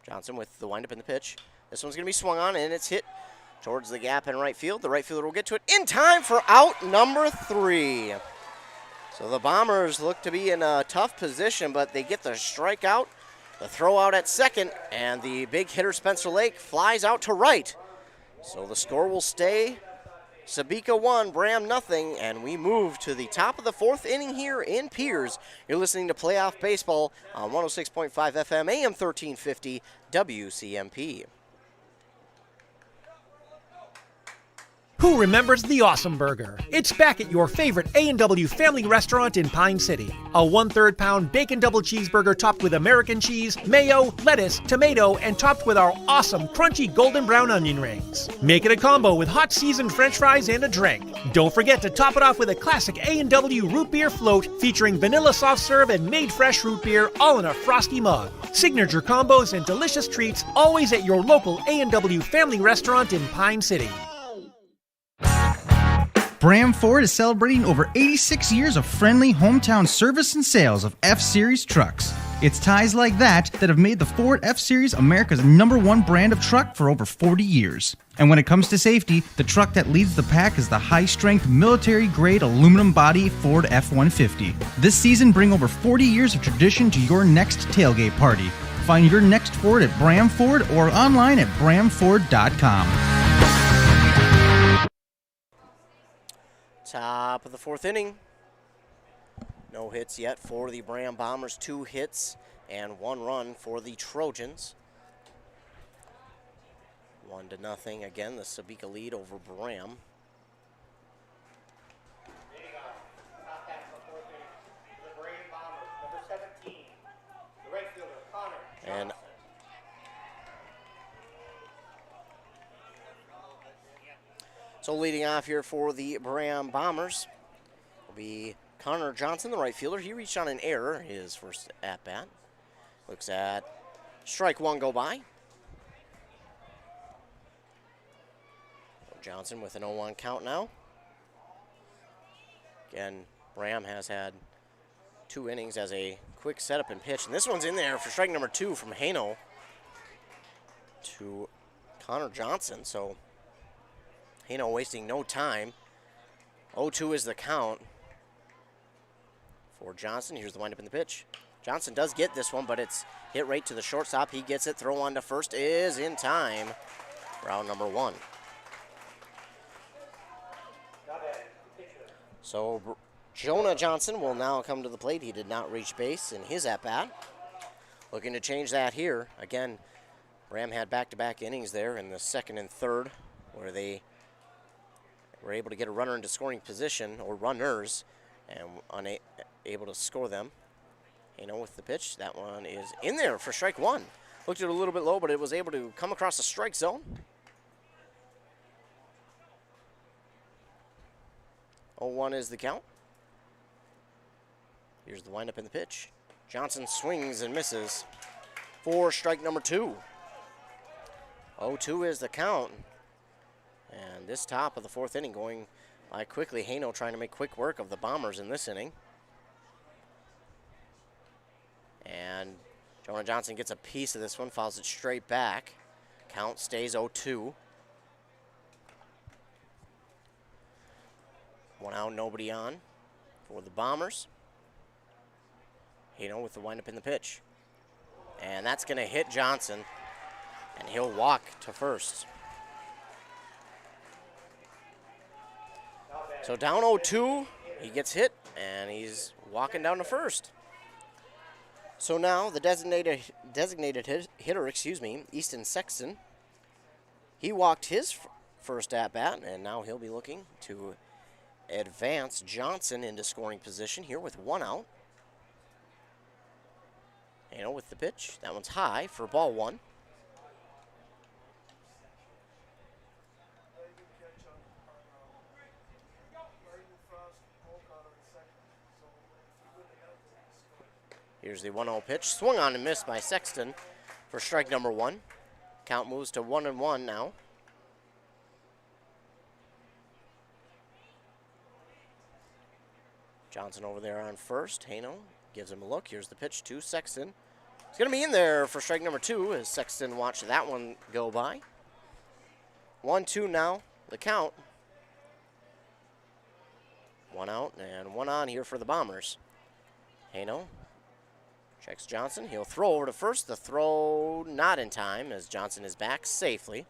Johnson with the windup in the pitch. This one's going to be swung on, and it's hit towards the gap in right field. The right fielder will get to it in time for out number 3. So the Bombers look to be in a tough position, but they get the strikeout, the throw out at second, and the big hitter Spencer Lake flies out to right. So the score will stay Sebeka 1, Braham nothing, and we move to the top of the 4th inning here in Piers. You're listening to Playoff Baseball on 106.5 FM, AM 1350, WCMP. Who remembers the Awesome Burger? It's back at your favorite A&W family restaurant in Pine City. A 1/3 pound bacon double cheeseburger topped with American cheese, mayo, lettuce, tomato, and topped with our awesome crunchy golden brown onion rings. Make it a combo with hot seasoned french fries and a drink. Don't forget to top it off with a classic A&W root beer float featuring vanilla soft serve and made fresh root beer, all in a frosty mug. Signature combos and delicious treats always at your local A&W family restaurant in Pine City. Braham Ford is celebrating over 86 years of friendly hometown service and sales of F-Series trucks. It's ties like that that have made the Ford F-Series America's #1 brand of truck for over 40 years. And when it comes to safety, the truck that leads the pack is the high-strength, military-grade aluminum body Ford F-150. This season, bring over 40 years of tradition to your next tailgate party. Find your next Ford at Braham Ford or online at BrahamFord.com. Top of the 4th inning. No hits yet for the Braham Bombers. 2 hits and 1 run for the Trojans. 1-0 again, the Sebeka lead over Braham. And so leading off here for the Braham Bombers will be Connor Johnson, the right fielder. He reached on an error his first at-bat. Looks at strike 1 go by. Johnson with an 0-1 count now. Again, Braham has had 2 innings as a quick setup and pitch. And this one's in there for strike number 2 from Hano to Connor Johnson. So Hano wasting no time. 0-2 is the count for Johnson. Here's the windup in the pitch. Johnson does get this one, but it's hit right to the shortstop. He gets it. Throw on to first is in time for out number 1. So Jonah Johnson will now come to the plate. He did not reach base in his at-bat. Looking to change that here. Again, Braham had back-to-back innings there in the 2nd and 3rd where they were able to get a runner into scoring position, or runners, and unable to score them. With the pitch, that one is in there for strike 1. Looked at it a little bit low, but it was able to come across the strike zone. 0-1 is the count. Here's the windup in the pitch. Johnson swings and misses for strike number 2. 0-2 is the count. And this top of the 4th inning going by quickly. Hano trying to make quick work of the Bombers in this inning. And Jonah Johnson gets a piece of this one, fouls it straight back. Count stays 0-2. 1 out, nobody on for the Bombers. Hano with the windup in the pitch. And that's going to hit Johnson, and he'll walk to first. So down 0-2, he gets hit, and he's walking down to first. So now the designated hitter, Easton Sexton, he walked his first at-bat, and now he'll be looking to advance Johnson into scoring position here with 1 out. With the pitch. That one's high for ball 1. Here's the 1-0 pitch. Swung on and missed by Sexton for strike number 1. Count moves to 1-1 now. Johnson over there on first. Hano gives him a look. Here's the pitch to Sexton. He's going to be in there for strike number 2 as Sexton watched that one go by. 1-2 now, the count. 1 out and 1 on here for the Bombers. Hano checks Johnson. He'll throw over to first. The throw not in time as Johnson is back safely.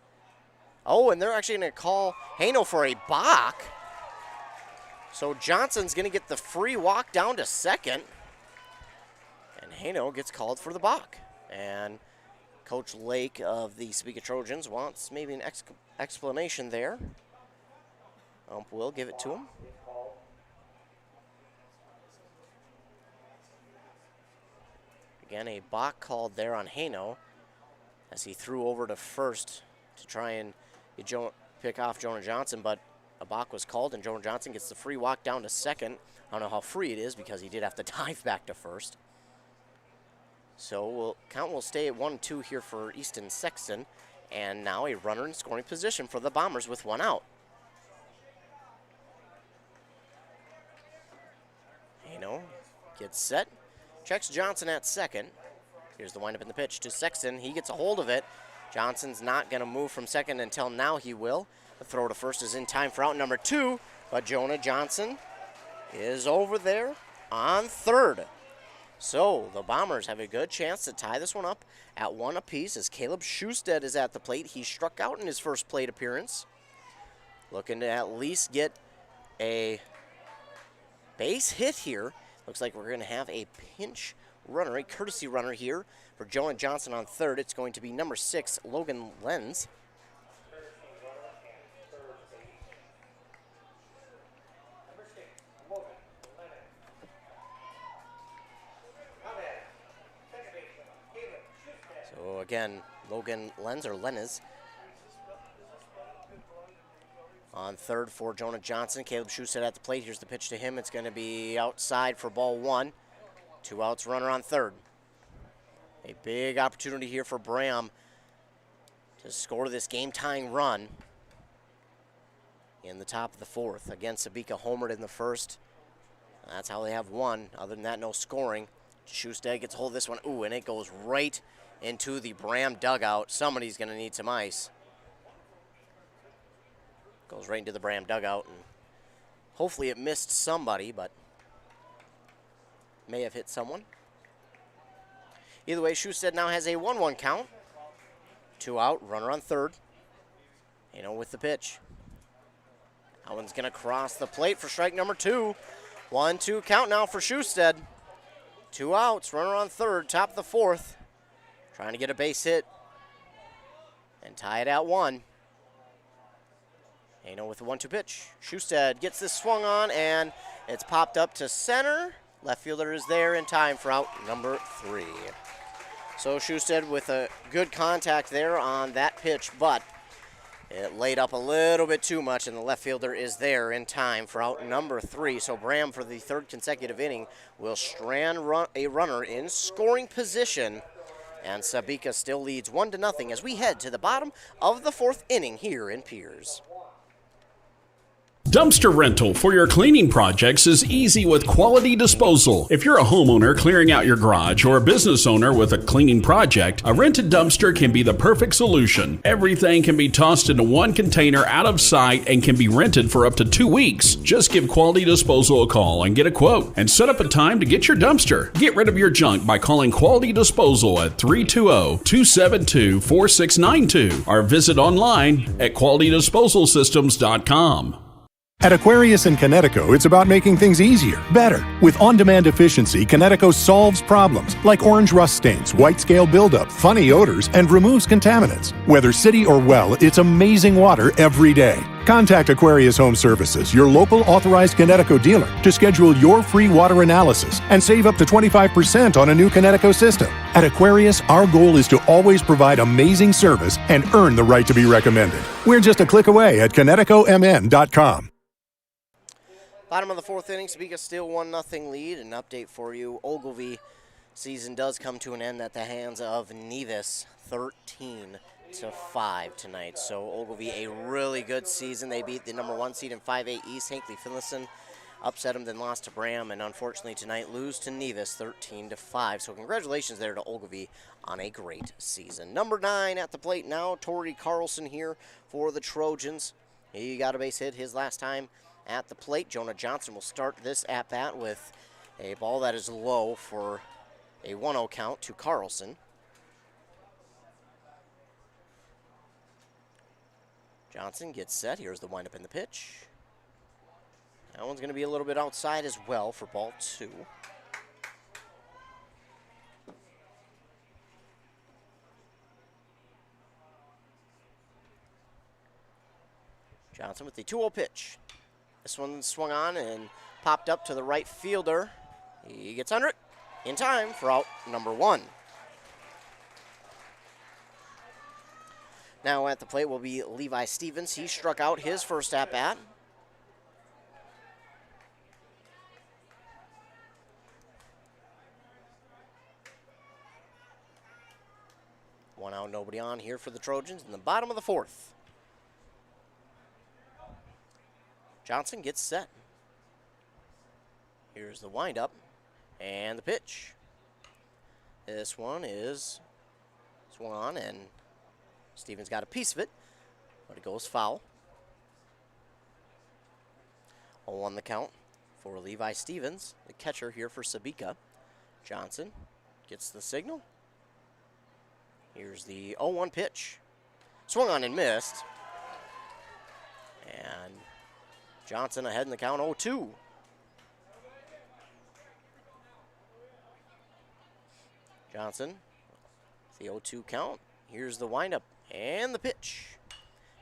Oh, and they're actually going to call Hano for a balk. So Johnson's going to get the free walk down to second. And Hano gets called for the balk. And Coach Lake of the Sebeka Trojans wants maybe an explanation there. Ump will give it to him. Again, a balk called there on Hano as he threw over to first to try and pick off Jonah Johnson, but a balk was called and Jonah Johnson gets the free walk down to second. I don't know how free it is because he did have to dive back to first. So count will stay at 1-2 here for Easton Sexton, and now a runner in scoring position for the Bombers with 1 out. Hano gets set. Checks Johnson at second. Here's the windup in the pitch to Sexton. He gets a hold of it. Johnson's not going to move from second until now he will. The throw to first is in time for out number 2, but Jonah Johnson is over there on third. So the Bombers have a good chance to tie this one up at 1 apiece as Caleb Schusted is at the plate. He struck out in his first plate appearance. Looking to at least get a base hit here. Looks like we're going to have a pinch runner, a courtesy runner here for Jonah Johnson on third. It's going to be number 6, Logan Lenz. So again, Logan Lenz or Lenez on third for Jonah Johnson. Caleb Schusted at the plate. Here's the pitch to him. It's going to be outside for ball 1. 2 outs, runner on third. A big opportunity here for Braham to score this game-tying run in the top of the 4th. Again, Sebeka homered in the first. That's how they have won. Other than that, no scoring. Schusted gets hold of this one. Ooh, and it goes right into the Braham dugout. Somebody's going to need some ice. Goes right into the Braham dugout, and hopefully it missed somebody, but may have hit someone. Either way, Schusted now has a 1-1 count. 2 out, runner on third. With the pitch. That one's going to cross the plate for strike number 2. 1-2 count now for Schusted. 2 outs, runner on third, top of the 4th. Trying to get a base hit and tie it at 1. With the 1-2 pitch. Schusted gets this swung on, and it's popped up to center. Left fielder is there in time for out number 3. So Schusted with a good contact there on that pitch, but it laid up a little bit too much, and the left fielder is there in time for out number 3. So Braham, for the 3rd consecutive inning, will strand a runner in scoring position, and Sebeka still leads 1-0 as we head to the bottom of the 4th inning here in Piers. Dumpster rental for your cleaning projects is easy with Quality Disposal. If you're a homeowner clearing out your garage or a business owner with a cleaning project, a rented dumpster can be the perfect solution. Everything can be tossed into one container out of sight and can be rented for up to 2 weeks. Just give Quality Disposal a call and get a quote and set up a time to get your dumpster. Get rid of your junk by calling Quality Disposal at 320-272-4692 or visit online at qualitydisposalsystems.com. At Aquarius in Connecticut, it's about making things easier, better. With on-demand efficiency, Connecticut solves problems like orange rust stains, white scale buildup, funny odors, and removes contaminants. Whether city or well, it's amazing water every day. Contact Aquarius Home Services, your local authorized Connecticut dealer, to schedule your free water analysis and save up to 25% on a new Connecticut system. At Aquarius, our goal is to always provide amazing service and earn the right to be recommended. We're just a click away at ConnecticutMN.com. Bottom of the fourth inning, Sebeka still 1-0 lead. An update for you. Ogilvie season does come to an end at the hands of Nevis, 13-5 tonight. So Ogilvie, a really good season. They beat the number 1 seed in 5A East, Hinckley Finlayson, upset them, then lost to Braham, and unfortunately tonight lose to Nevis, 13-5. So congratulations there to Ogilvie on a great season. Number 9 at the plate now, Torrey Carlson here for the Trojans. He got a base hit his last time at the plate. Jonah Johnson will start this at-bat with a ball that is low for a 1-0 count to Carlson. Johnson gets set. Here's the windup in the pitch. That one's going to be a little bit outside as well for ball 2. Johnson with the 2-0 pitch. This one swung on and popped up to the right fielder. He gets under it in time for out number 1. Now at the plate will be Levi Stevens. He struck out his first at-bat. One out, nobody on here for the Trojans in the bottom of the fourth. Johnson gets set. Here's the windup and the pitch. This one is swung on, and Stevens got a piece of it, but it goes foul. 0-1 the count for Levi Stevens, the catcher here for Sebeka. Johnson gets the signal. Here's the 0-1 pitch. Swung on and missed. And Johnson ahead in the count, 0-2. Johnson, the 0-2 count. Here's the windup and the pitch.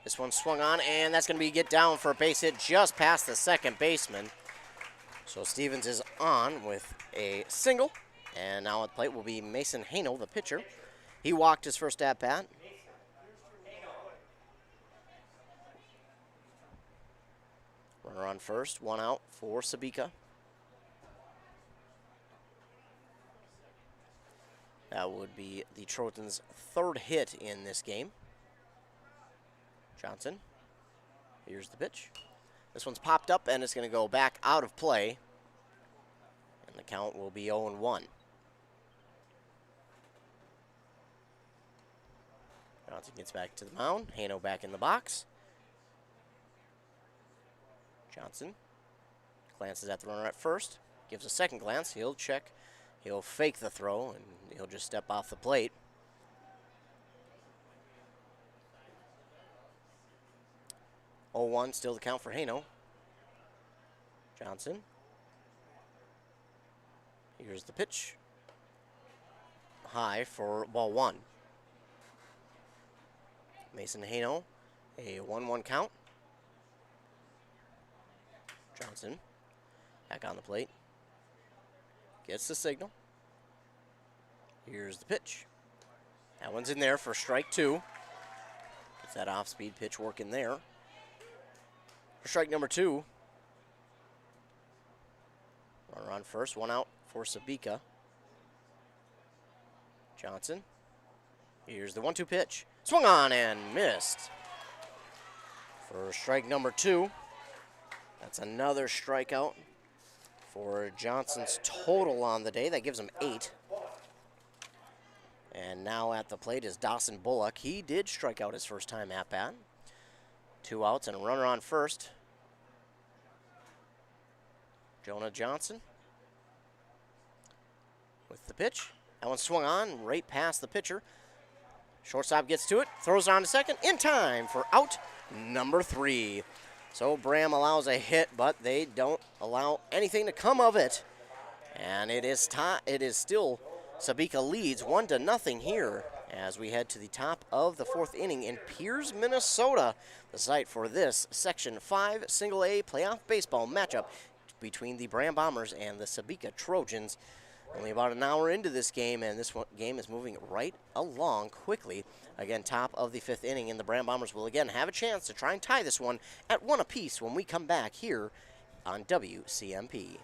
This one swung on, and that's going to be get down for a base hit just past the second baseman. So Stevens is on with a single, and now at the plate will be Mason Hano, the pitcher. He walked his first at-bat. Runner on first, 1 out for Sebeka. That would be the Trojans' 3rd hit in this game. Johnson, here's the pitch. This one's popped up, and it's going to go back out of play. And the count will be 0-1. Johnson gets back to the mound. Hano back in the box. Johnson glances at the runner at first. Gives a second glance. He'll check. He'll fake the throw, and he'll just step off the plate. Oh, 0-1, still the count for Hano. Johnson. Here's the pitch. High for ball 1. Mason Hano, a 1-1 count. Johnson back on the plate. Gets the signal. Here's the pitch. That one's in there for strike 2. Gets that off-speed pitch working there. For strike number 2. Runner on first, 1 out for Sebeka. Johnson. Here's the 1-2 pitch. Swung on and missed. For strike number 2. That's another strikeout for Johnson's total on the day. That gives him 8. And now at the plate is Dawson Bullock. He did strike out his first time at bat. 2 outs and a runner on first. Jonah Johnson with the pitch. That one swung on right past the pitcher. Shortstop gets to it, throws it on to second, in time for out number 3. So Braham allows a hit, but they don't allow anything to come of it. And it is still Sebeka leads 1-0 here as we head to the top of the 4th inning in Piers, Minnesota, the site for this Section 5 Single A playoff baseball matchup between the Braham Bombers and the Sebeka Trojans. Only about an hour into this game, and this game is moving right along quickly. Again, top of the 5th inning, and the Braham Bombers will again have a chance to try and tie this one at 1 apiece when we come back here on WCMP.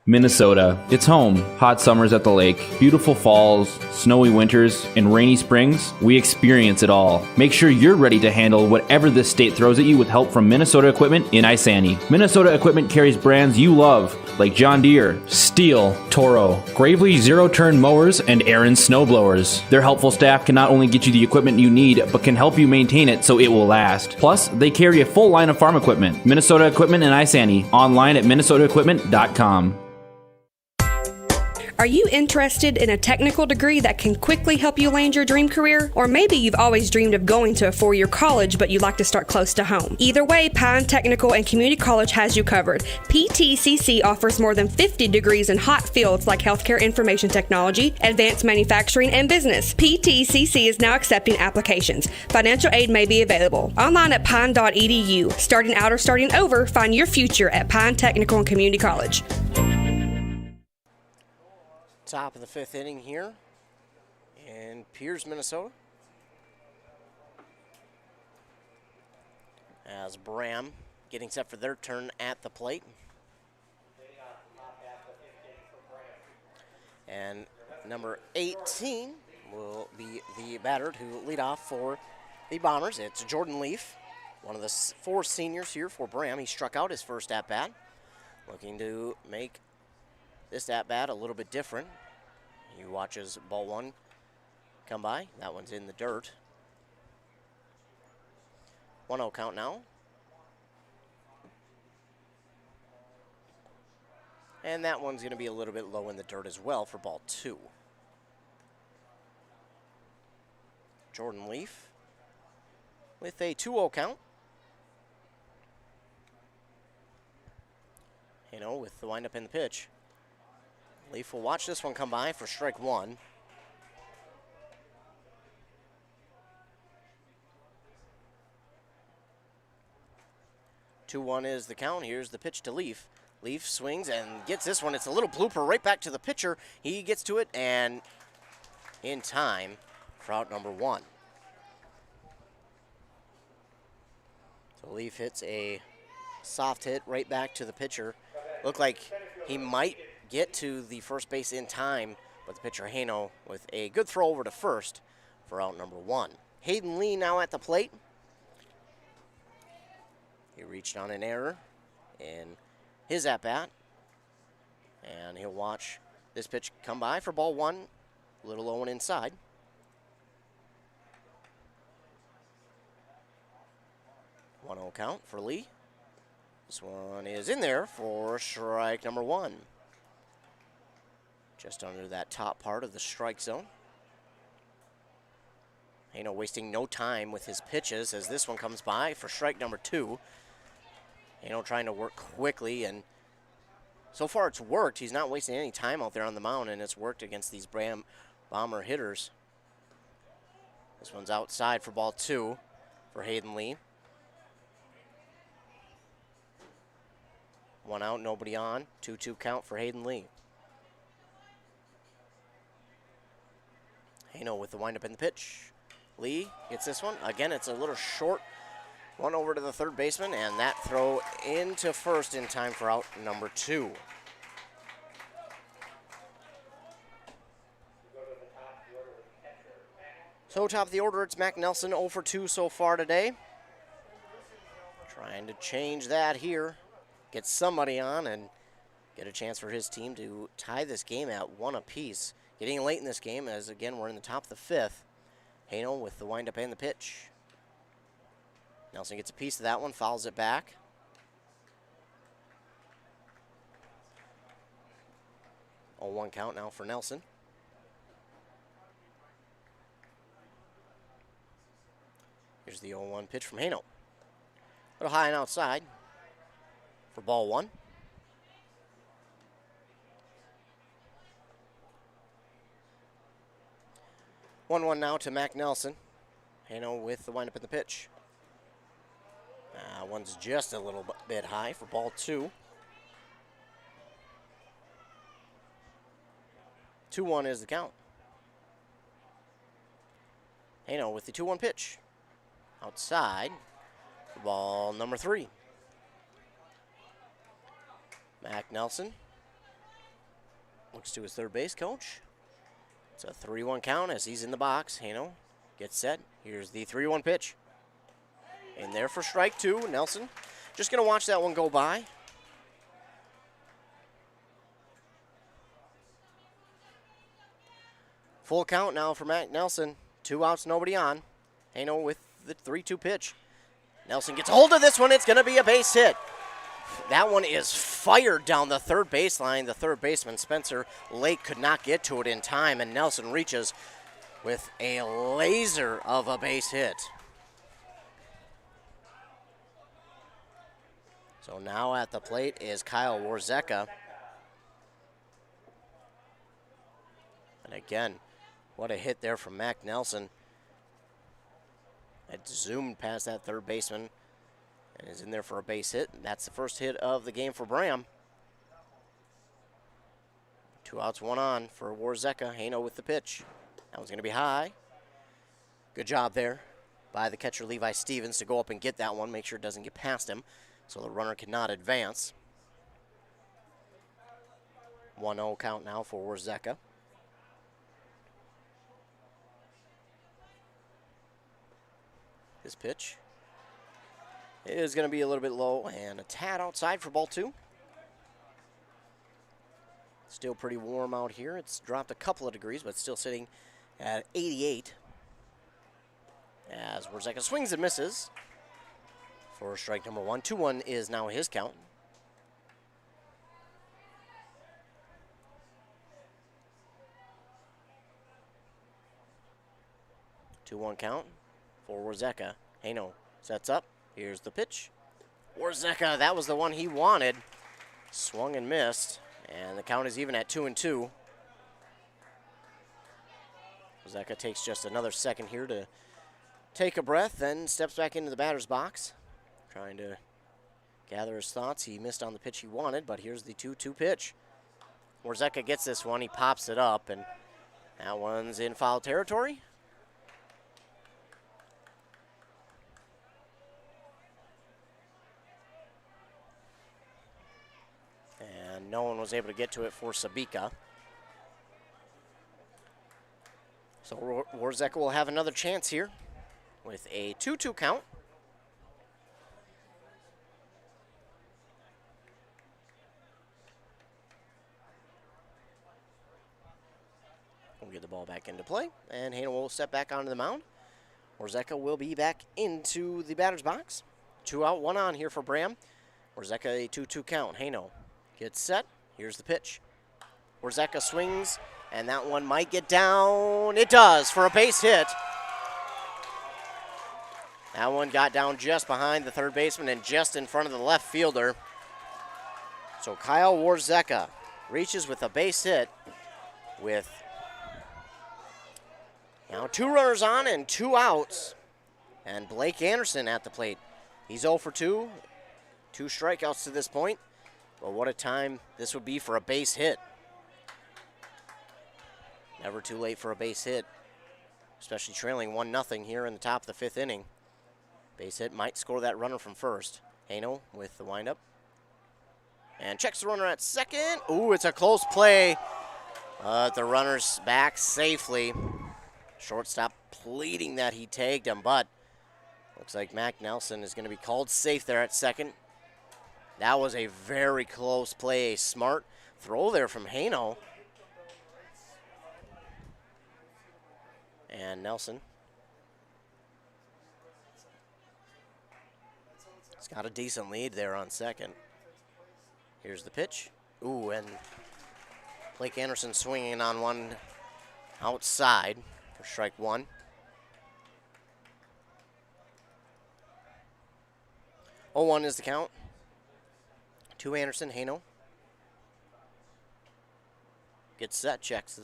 Minnesota. It's home. Hot summers at the lake, beautiful falls, snowy winters, and rainy springs. We experience it all. Make sure you're ready to handle whatever this state throws at you with help from Minnesota Equipment in Isani. Minnesota Equipment carries brands you love, like John Deere, Steel, Toro, Gravely zero-turn mowers, and Aaron snowblowers. Their helpful staff can not only get you the equipment you need, but can help you maintain it so it will last. Plus, they carry a full line of farm equipment. Minnesota Equipment in Isani. Online at minnesotaequipment.com. Are you interested in a technical degree that can quickly help you land your dream career? Or maybe you've always dreamed of going to a four-year college, but you'd like to start close to home. Either way, Pine Technical and Community College has you covered. PTCC offers more than 50 degrees in hot fields like healthcare information technology, advanced manufacturing, and business. PTCC is now accepting applications. Financial aid may be available. Online at pine.edu. Starting out or starting over, find your future at Pine Technical and Community College. Top of the 5th inning here in Piers, Minnesota. As Braham getting set for their turn at the plate. And number 18 will be the batter to lead off for the Bombers. It's Jordan Leaf, one of the 4 seniors here for Braham. He struck out his first at-bat, looking to make this at-bat a little bit different. He watches ball 1 come by. That one's in the dirt. 1-0 count now. And that one's going to be a little bit low in the dirt as well for ball 2. Jordan Leaf with a 2-0 count. With the windup in the pitch. Leaf will watch this one come by for strike 1. Two-one is the count. Here's the pitch to Leaf. Leaf swings and gets this one. It's a little blooper right back to the pitcher. He gets to it and in time for out number 1. So Leaf hits a soft hit right back to the pitcher. Looked like he might get to the first base in time, but the pitcher Hano with a good throw over to first for out number 1. Hayden Lee now at the plate. He reached on an error in his at-bat, and he'll watch this pitch come by for ball 1, a little low and inside. 1-0 count for Lee. This one is in there for strike number 1. Just under that top part of the strike zone. Hano wasting no time with his pitches as this one comes by for strike number 2. Hano trying to work quickly, and so far it's worked. He's not wasting any time out there on the mound, and it's worked against these Braham Bomber hitters. This one's outside for ball 2 for Hayden Lee. 1 out, nobody on. 2-2 count for Hayden Lee. Hano with the windup in the pitch. Lee gets this one. Again, it's a little short. One over to the third baseman, and that throw into first in time for out number 2. So top of the order, it's Mac Nelson, 0 for 2 so far today. Trying to change that here. Get somebody on and get a chance for his team to tie this game at 1 apiece. Getting late in this game as, again, we're in the top of the 5th. Hano with the windup and the pitch. Nelson gets a piece of that one, fouls it back. Oh, 1 count now for Nelson. Here's the 0-1 pitch from Hano. A little high and outside for ball 1. One now to Mac Nelson. Hano with the windup in the pitch. One's just a little bit high for ball 2. 2-1 is the count. Hano with the 2-1 pitch. Outside for ball number 3. Mac Nelson looks to his third base coach. It's a 3-1 count as he's in the box. Hano gets set. Here's the 3-1 pitch. In there for strike 2. Nelson just going to watch that one go by. Full count now for Mac Nelson. 2 outs, nobody on. Hano with the 3-2 pitch. Nelson gets a hold of this one. It's going to be a base hit. That one is fired down the third baseline. The third baseman, Spencer Lake, could not get to it in time, and Nelson reaches with a laser of a base hit. So now at the plate is Kyle Warzeka. And again, what a hit there from Mac Nelson. It zoomed past that third baseman and is in there for a base hit. And that's the first hit of the game for Braham. 2 outs, 1 on for Warzeka. Hano with the pitch. That one's going to be high. Good job there by the catcher Levi Stevens to go up and get that one, make sure it doesn't get past him, so the runner cannot advance. 1-0 count now for Warzeka. His pitch is going to be a little bit low and a tad outside for ball 2. Still pretty warm out here. It's dropped a couple of degrees, but still sitting at 88. As Warzeka swings and misses for strike number 1. 2-1 is now his count. Two-one count for Warzeka. Hano sets up. Here's the pitch. Warzeka, that was the one he wanted. Swung and missed. And the count is even at 2-2. Warzeka takes just another second here to take a breath, then steps back into the batter's box, trying to gather his thoughts. He missed on the pitch he wanted, but here's the 2-2 pitch. Warzeka gets this one. He pops it up, and that one's in foul territory. And no one was able to get to it for Sebeka. So Warzeka will have another chance here with a 2-2 count. We'll get the ball back into play, and Hano will step back onto the mound. Warzeka will be back into the batter's box. 2 out, 1 on here for Braham. Warzeka a 2-2 count. Hano gets set. Here's the pitch. Warzeka swings, and that one might get down. It does for a base hit. That one got down just behind the third baseman and just in front of the left fielder. So Kyle Warzeka reaches with a base hit with now 2 runners on and 2 outs. And Blake Anderson at the plate. He's 0 for 2. 2 strikeouts to this point. But what a time this would be for a base hit. Never too late for a base hit, especially trailing 1-0 here in the top of the 5th inning. Base hit might score that runner from first. Hano with the windup. And checks the runner at second. Ooh, it's a close play. The runner's back safely. Shortstop pleading that he tagged him, but looks like Mac Nelson is going to be called safe there at second. That was a very close play, a smart throw there from Hano. And Nelson has got a decent lead there on second. Here's the pitch. Ooh, and Blake Anderson swinging on one outside for strike 1. 0-1 is the count. To Anderson, Hano. Gets set, checks.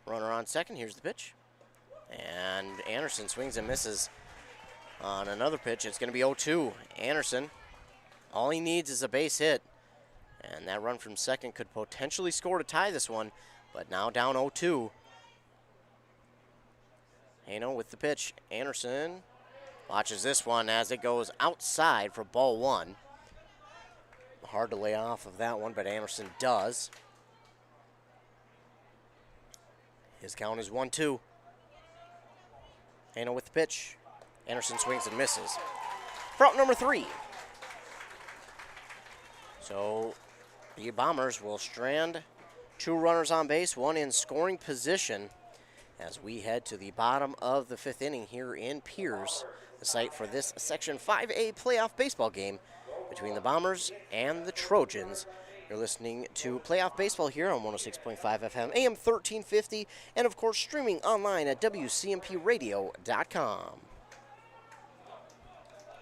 Runner on second, here's the pitch. And Anderson swings and misses on another pitch. It's going to be 0-2. Anderson, all he needs is a base hit. And that run from second could potentially score to tie this one, but now down 0-2. Hano with the pitch. Anderson watches this one as it goes outside for ball one. Hard to lay off of that one, but Anderson does. His count is 1-2. Hano with the pitch. Anderson swings and misses. For out number 3. So the Bombers will strand 2 runners on base, 1 in scoring position, as we head to the bottom of the 5th inning here in Piers, the site for this Section 5A playoff baseball game between the Bombers and the Trojans. You're listening to Playoff Baseball here on 106.5 FM, AM 1350, and of course streaming online at WCMPradio.com.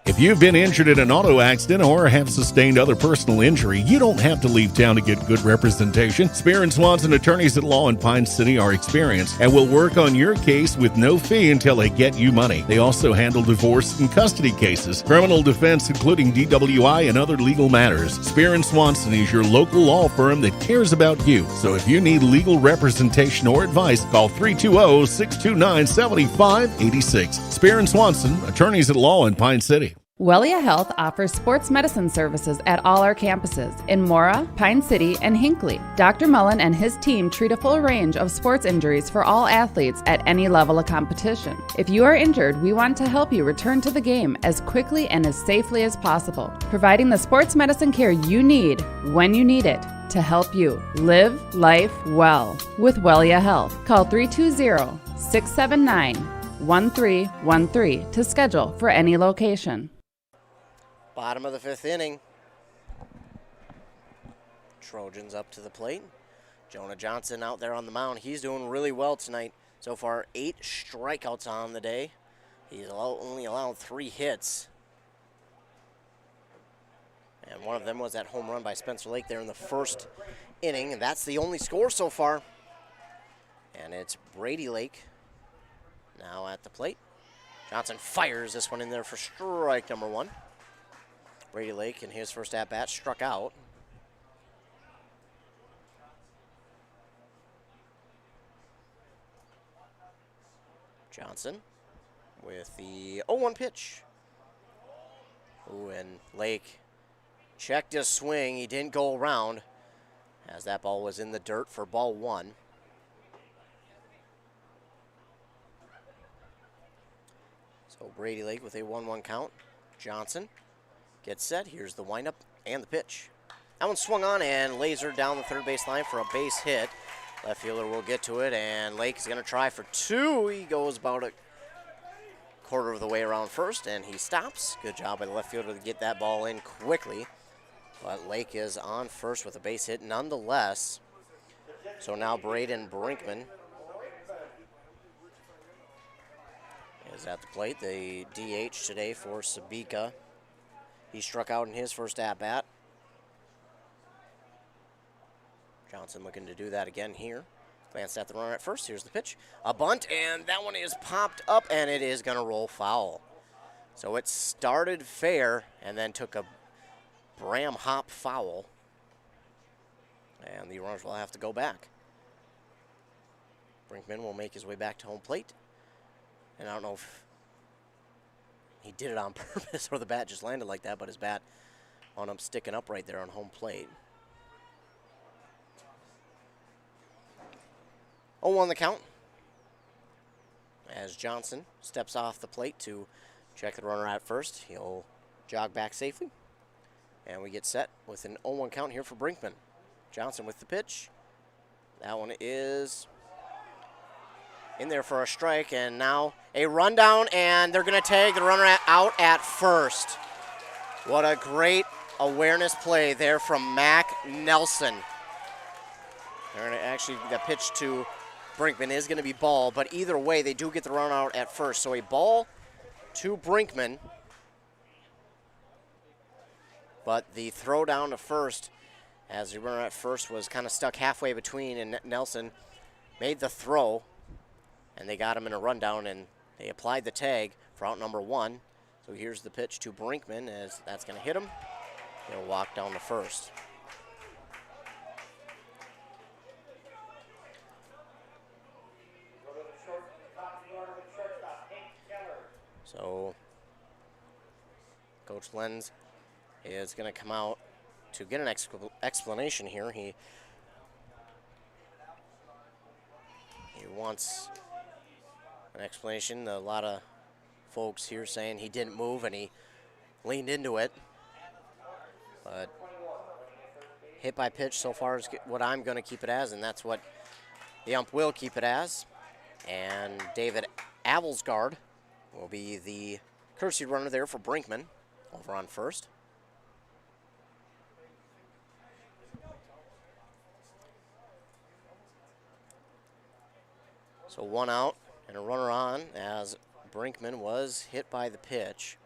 If you've been injured in an auto accident or have sustained other personal injury, you don't have to leave town to get good representation. Spear & Swanson attorneys at law in Pine City are experienced and will work on your case with no fee until they get you money. They also handle divorce and custody cases, criminal defense, including DWI and other legal matters. Spear & Swanson is your local law firm that cares about you. So if you need legal representation or advice, call 320-629-7586. Spear & Swanson, attorneys at law in Pine City. Wellia Health offers sports medicine services at all our campuses in Mora, Pine City, and Hinckley. Dr. Mullen and his team treat a full range of sports injuries for all athletes at any level of competition. If you are injured, we want to help you return to the game as quickly and as safely as possible, providing the sports medicine care you need when you need it to help you live life well with Wellia Health. Call 320-679-1313 to schedule for any location. Bottom of the 5th inning. Trojans up to the plate. Jonah Johnson out there on the mound. He's doing really well tonight. So far, 8 strikeouts on the day. He's only allowed 3 hits. And one of them was that home run by Spencer Lake there in the 1st inning. And that's the only score so far. And it's Brady Lake now at the plate. Johnson fires this one in there for strike number 1. Brady Lake in his first at-bat struck out. Johnson with the 0-1 pitch. Ooh, and Lake checked his swing. He didn't go around as that ball was in the dirt for ball 1. So Brady Lake with a 1-1 count. Johnson gets set. Here's the windup and the pitch. That one swung on and lasered down the third base line for a base hit. Left fielder will get to it, and Lake is going to try for 2. He goes about a quarter of the way around first, and he stops. Good job by the left fielder to get that ball in quickly. But Lake is on first with a base hit nonetheless. So now Braden Brinkman is at the plate. The DH today for Sebeka. He struck out in his first at-bat. Johnson looking to do that again here. Glanced at the runner at first. Here's the pitch. A bunt, and that one is popped up, and it is going to roll foul. So it started fair and then took a Braham hop foul. And the runners will have to go back. Brinkman will make his way back to home plate. And I don't know if he did it on purpose or the bat just landed like that, but his bat on him sticking up right there on home plate. 0-1 the count as Johnson steps off the plate to check the runner out first. He'll jog back safely. And we get set with an 0-1 count here for Brinkman. Johnson with the pitch. That one is in there for a strike, and now a rundown, and they're going to tag the runner out at first. What a great awareness play there from Mac Nelson. They're going to actually, the pitch to Brinkman is going to be ball, but either way, they do get the run out at first. So a ball to Brinkman. But the throw down to first, as the runner at first was kind of stuck halfway between, and Nelson made the throw, and they got him in a rundown, and they applied the tag for out number 1. So here's the pitch to Brinkman, as that's going to hit him. He'll walk down to first. So Coach Lenz is going to come out to get an explanation here. He wants an explanation. A lot of folks here saying he didn't move and he leaned into it. But hit by pitch so far is what I'm going to keep it as, and that's what the ump will keep it as. And David Avelsgaard will be the courtesy runner there for Brinkman over on first. So 1 out and a runner on as Brinkman was hit by the pitch.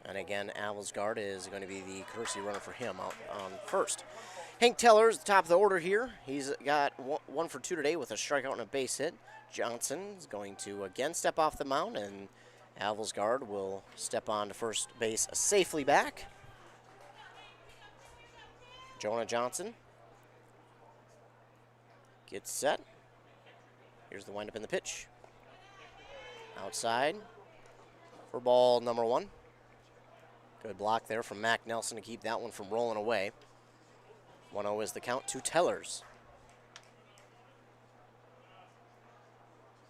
And again, Avelsgaard is going to be the courtesy runner for him out on first. Hank Teller's the top of the order here. He's got 1 for 2 today with a strikeout and a base hit. Johnson's going to again step off the mound, and Avelsgaard will step on to first base safely back. Jonah Johnson gets set. Here's the windup in the pitch. Outside for ball number 1. Good block there from Mac Nelson to keep that one from rolling away. 1-0 is the count to Tellers.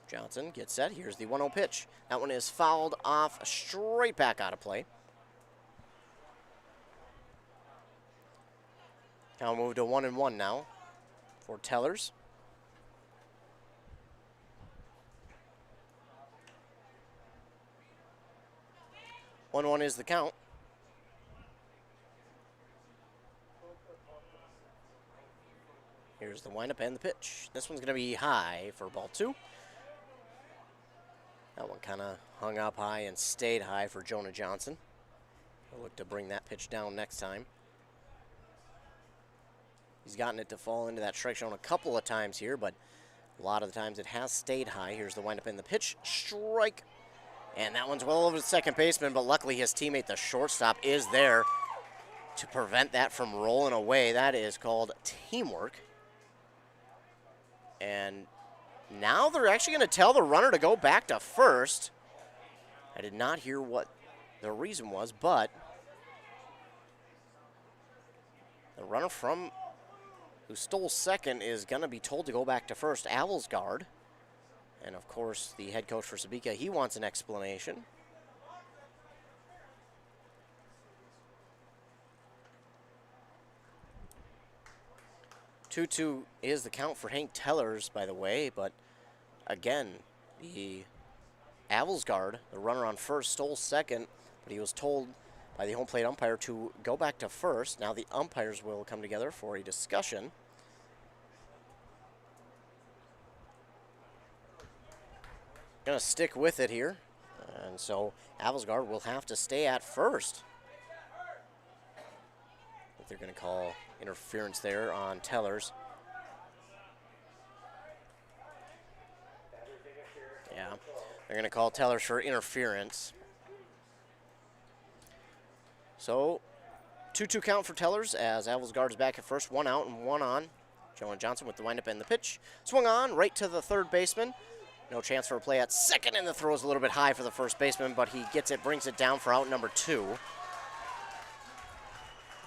Johnson gets set. Here's the 1-0 pitch. That one is fouled off straight back out of play. Count moved to 1-1 now for Tellers. One is the count. Here's the windup and the pitch. This one's going to be high for ball 2. That one kind of hung up high and stayed high for Jonah Johnson. He'll look to bring that pitch down next time. He's gotten it to fall into that strike zone a couple of times here, but a lot of the times it has stayed high. Here's the windup and the pitch. Strike. And that one's well over the second baseman, but luckily his teammate, the shortstop, is there to prevent that from rolling away. That is called teamwork. And now they're actually going to tell the runner to go back to first. I did not hear what the reason was, but the runner who stole second is going to be told to go back to first, Avelsgaard. And of course, the head coach for Sebeka, he wants an explanation. Two is the count for Hank Tellers, by the way, but again, the Avelsgaard, the runner on first, stole second, but he was told by the home plate umpire to go back to first. Now the umpires will come together for a discussion. Going to stick with it here, and so Avelsgaard will have to stay at first. I think they're going to call interference there on Tellers. Yeah, they're going to call Tellers for interference. So 2-2 count for Tellers as Avelsgaard is back at first, 1 out and 1 on. Jonah Johnson with the windup and the pitch. Swung on right to the third baseman. No chance for a play at second, and the throw is a little bit high for the first baseman, but he gets it, brings it down for out number 2.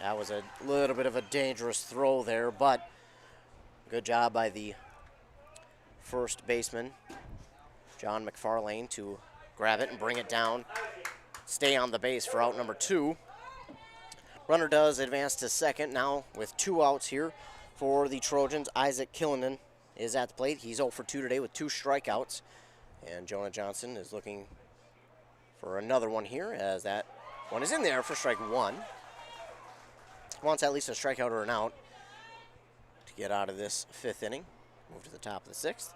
That was a little bit of a dangerous throw there, but good job by the first baseman, John McFarlane, to grab it and bring it down, stay on the base for out number 2. Runner does advance to second now with 2 outs here for the Trojans. Isaac Killinen is at the plate. He's 0 for 2 today with 2 strikeouts. And Jonah Johnson is looking for another one here, as that one is in there for strike 1. Wants at least a strikeout or an out to get out of this 5th inning. Move to the top of the 6th.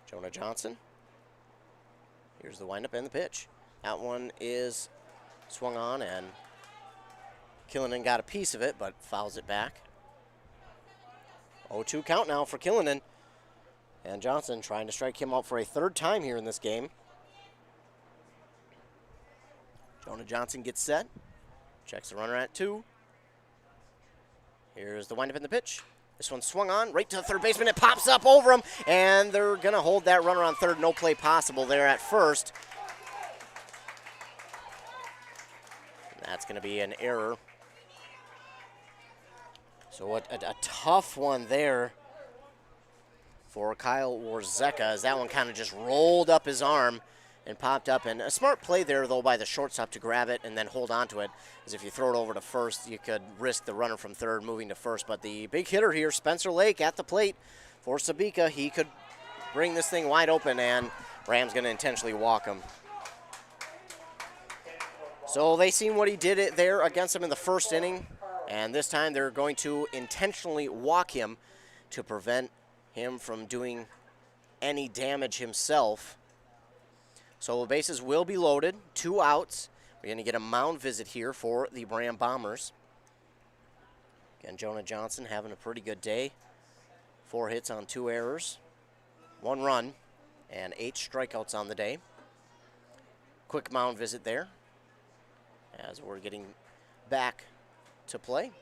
Jonah Johnson. Here's the windup and the pitch. That one is swung on, and Killinan got a piece of it, but fouls it back. 0-2 count now for Killinan. And Johnson trying to strike him out for a third time here in this game. Jonah Johnson gets set. Checks the runner at 2. Here's the windup in the pitch. This one swung on right to the third baseman. It pops up over him, and they're going to hold that runner on third. No play possible there at first. That's going to be an error. So a tough one there for Kyle Warzeka, as that one kind of just rolled up his arm and popped up. And a smart play there, though, by the shortstop to grab it and then hold on to it. As if you throw it over to first, you could risk the runner from third moving to first. But the big hitter here, Spencer Lake, at the plate for Sebeka. He could bring this thing wide open, and Braham's going to intentionally walk him. So they seen what he did it there against him in the first inning, and this time they're going to intentionally walk him to prevent him from doing any damage himself. So the bases will be loaded, 2 outs. We're going to get a mound visit here for the Braham Bombers. Again, Jonah Johnson having a pretty good day. 4 hits on 2 errors, 1 run, and 8 strikeouts on the day. Quick mound visit there as we're getting back to play.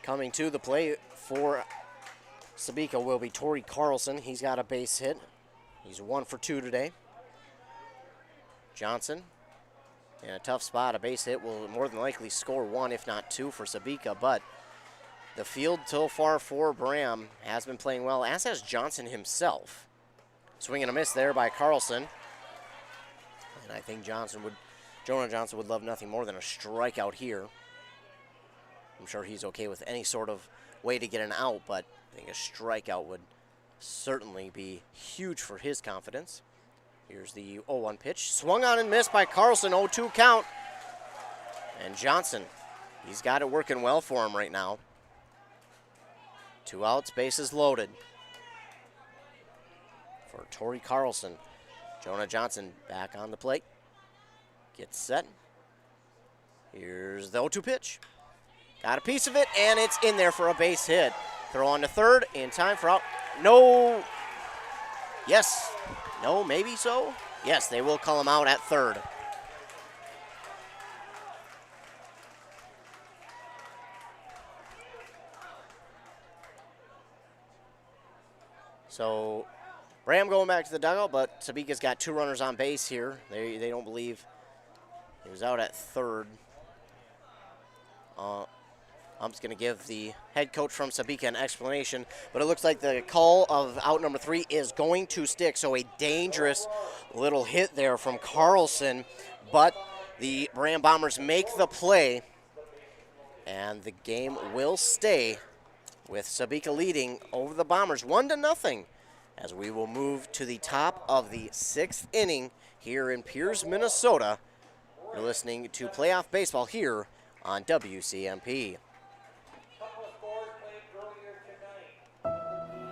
Coming to the play for Sebeka will be Torrey Carlson. He's got a base hit. He's 1 for 2 today. Johnson in a tough spot. A base hit will more than likely score 1, if not 2, for Sebeka, but the field so far for Braham has been playing well, as has Johnson himself. Swing and a miss there by Carlson. And I think Jonah Johnson would love nothing more than a strikeout here. I'm sure he's okay with any sort of way to get an out, but I think a strikeout would certainly be huge for his confidence. Here's the 0-1 pitch. Swung on and missed by Carlson, 0-2 count. And Johnson, he's got it working well for him right now. 2 outs, bases loaded. For Torrey Carlson, Jonah Johnson back on the plate. Gets set. Here's the 0-2 pitch. Got a piece of it, and it's in there for a base hit. Throw on to third, in time for out. No. Yes. No, maybe so. Yes, they will call him out at third. So, Braham going back to the dugout, but Sebeka's got 2 runners on base here. They don't believe he was out at third. I'm just going to give the head coach from Sebeka an explanation, but it looks like the call of out number 3 is going to stick, so a dangerous little hit there from Carlson, but the Braham Bombers make the play, and the game will stay with Sebeka leading over the Bombers 1-0, as we will move to the top of the 6th inning here in Pierce, Minnesota. You're listening to Playoff Baseball here on WCMP.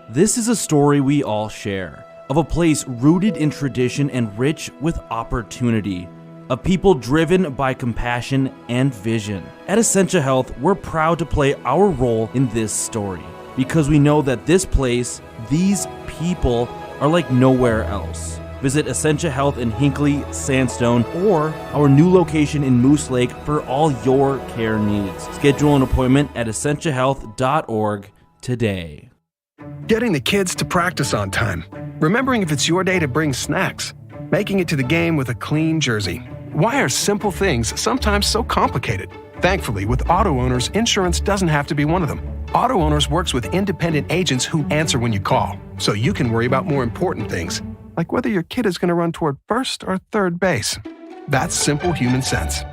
This is a story we all share, of a place rooted in tradition and rich with opportunity, of people driven by compassion and vision. At Essentia Health, we're proud to play our role in this story, because we know that this place, these people, are like nowhere else. Visit Essentia Health in Hinckley, Sandstone, or our new location in Moose Lake for all your care needs. Schedule an appointment at essentiahealth.org today. Getting the kids to practice on time. Remembering if it's your day to bring snacks. Making it to the game with a clean jersey. Why are simple things sometimes so complicated? Thankfully, with auto owners, insurance doesn't have to be one of them. Auto Owners works with independent agents who answer when you call, so you can worry about more important things, like whether your kid is going to run toward first or third base. That's simple human sense.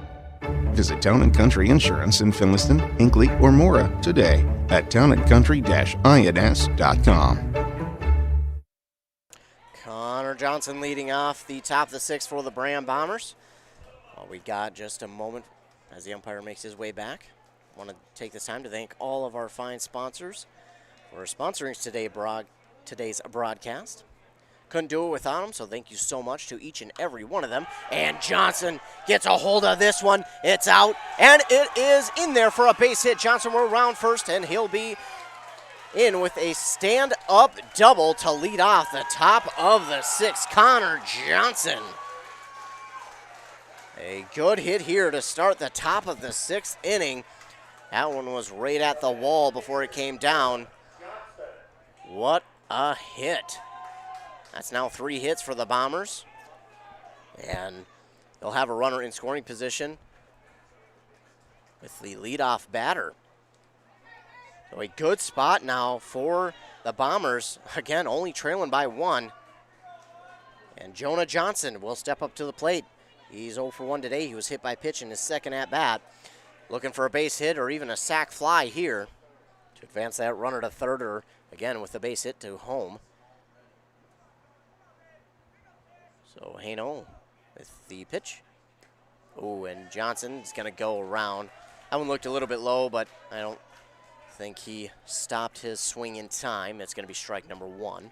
Visit Town & Country Insurance in Finliston, Hinckley, or Mora today at townandcountry-ins.com. Connor Johnson leading off the top of the 6th for the Braham Bombers. Well, we got just a moment as the umpire makes his way back. I want to take this time to thank all of our fine sponsors for sponsoring today's broadcast. couldn't do it without him, so thank you so much to each and every one of them. And Johnson gets a hold of this one. It's out, and it is in there for a base hit. Johnson will round first, and he'll be in with a stand-up double to lead off the top of the sixth. Connor Johnson. A good hit here to start the top of the sixth inning. That one was right at the wall before it came down. What a hit. That's now 3 hits for the Bombers. And they'll have a runner in scoring position with the leadoff batter. So a good spot now for the Bombers. Again, only trailing by 1. And Jonah Johnson will step up to the plate. He's 0 for 1 today. He was hit by pitch in his second at-bat. Looking for a base hit or even a sac fly here to advance that runner to third, or again with the base hit to home. So Haino with the pitch. Oh, and Johnson's going to go around. That one looked a little bit low, but I don't think he stopped his swing in time. It's going to be strike number 1.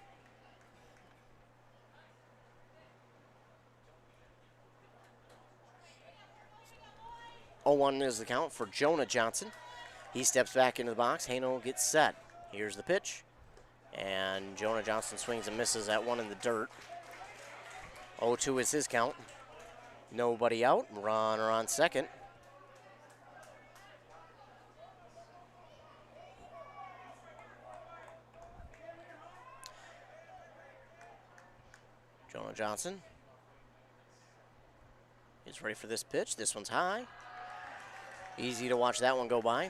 Oh, 1 is the count for Jonah Johnson. He steps back into the box. Haino gets set. Here's the pitch. And Jonah Johnson swings and misses that one in the dirt. 0-2 is his count. Nobody out. Runner on second. Jonah Johnson is ready for this pitch. This one's high. Easy to watch that one go by.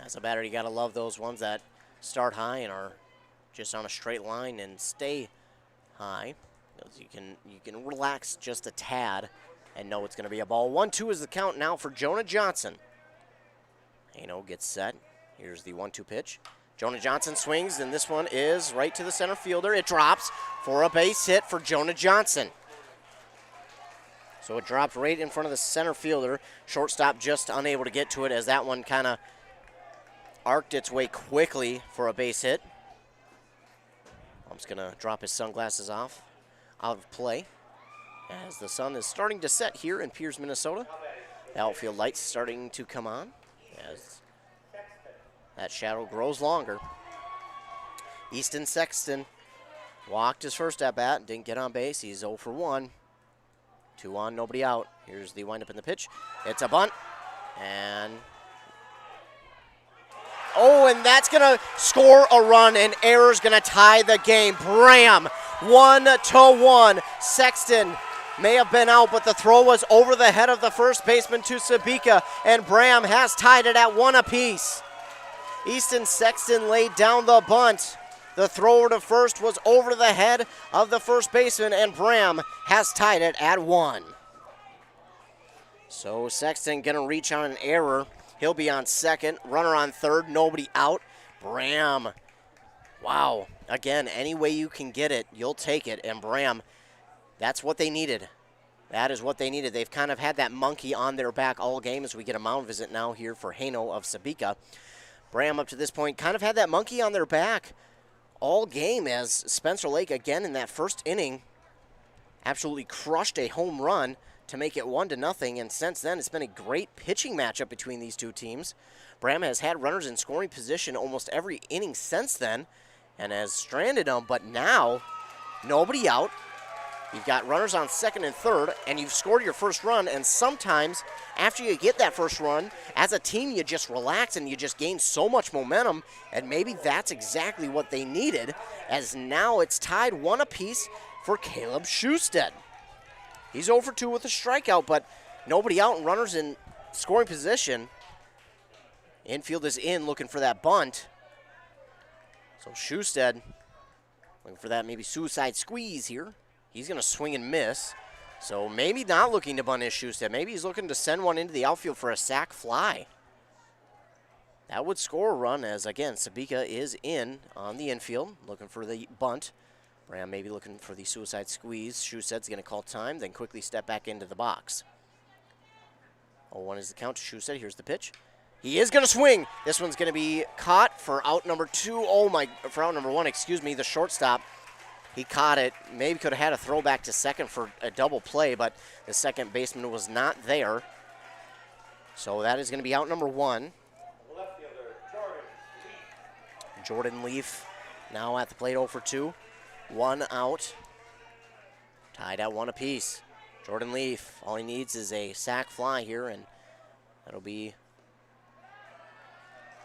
As a batter, you got to love those ones that start high and are just on a straight line and stay high. You can relax just a tad and know it's going to be a ball. 1-2 is the count now for Jonah Johnson. Haino gets set. Here's the 1-2 pitch. Jonah Johnson swings, and this one is right to the center fielder. It drops for a base hit for Jonah Johnson. So it dropped right in front of the center fielder. Shortstop just unable to get to it as that one kind of arced its way quickly for a base hit. I'm just going to drop his sunglasses off out of play as the sun is starting to set here in Pierce, Minnesota. The outfield lights starting to come on as that shadow grows longer. Easton Sexton walked his first at-bat, didn't get on base. He's 0 for 1. 2 on, nobody out. Here's the windup in the pitch. It's a bunt. And and that's going to score a run, and error's going to tie the game. Braham, 1-1. Sexton may have been out, but the throw was over the head of the first baseman to Sebeka, and Braham has tied it at 1 apiece. Easton Sexton laid down the bunt. The throw to first was over the head of the first baseman, and Braham has tied it at 1. So Sexton going to reach on an error. He'll be on second. Runner on third. Nobody out. Braham. Wow. Again, any way you can get it, you'll take it. And Braham, that's what they needed. That is what they needed. They've kind of had that monkey on their back all game as we get a mound visit now here for Haino of Sebeka. Braham up to this point kind of had that monkey on their back all game as Spencer Lake, again in that first inning, absolutely crushed a home run to make it 1-0, and since then it's been a great pitching matchup between these two teams. Braham has had runners in scoring position almost every inning since then and has stranded them, but now nobody out. You've got runners on second and third, and you've scored your first run, and sometimes after you get that first run, as a team you just relax and you just gain so much momentum, and maybe that's exactly what they needed, as now it's tied 1 apiece for Caleb Schusted. He's 0 for 2 with a strikeout, but nobody out and runners in scoring position. Infield is in looking for that bunt. So Schusted looking for that maybe suicide squeeze here. He's going to swing and miss. So maybe not looking to bunt his Schusted. Maybe he's looking to send one into the outfield for a sac fly. That would score a run as, again, Sebeka is in on the infield looking for the bunt. Braham maybe looking for the suicide squeeze. Schusted's going to call time, then quickly step back into the box. 0-1 is the count to Schusted. Here's the pitch. He is going to swing. This one's going to be caught for out number 2. For out number 1, excuse me, the shortstop. He caught it, maybe could have had a throwback to second for a double play, but the second baseman was not there. So that is going to be out number 1. Jordan Leaf now at the plate 0 for 2. 1 out. Tied at 1 apiece. Jordan Leaf, all he needs is a sac fly here, and that'll be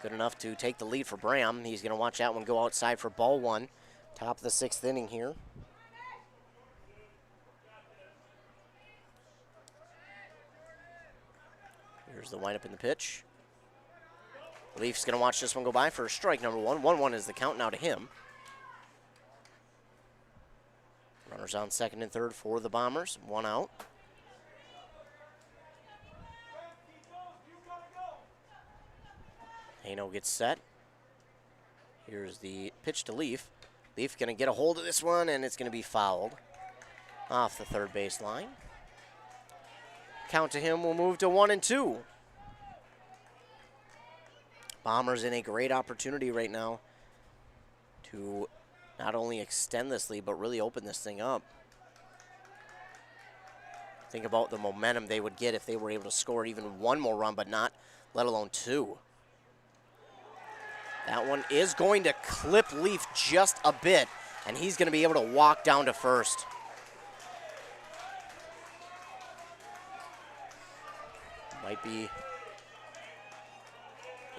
good enough to take the lead for Braham. He's going to watch that one go outside for ball 1. Top of the 6th inning here. Here's the windup in the pitch. Leaf's going to watch this one go by for strike number 1. 1-1 is the count now to him. Runners on second and third for the Bombers. 1 out. Hano gets set. Here's the pitch to Leaf. Leaf going to get a hold of this one, and it's going to be fouled off the third base line. Count to him will move to 1-2. Bombers in a great opportunity right now to not only extend this lead, but really open this thing up. Think about the momentum they would get if they were able to score even 1 more run, but not, let alone 2. That one is going to clip Leaf just a bit, and he's going to be able to walk down to first. Might be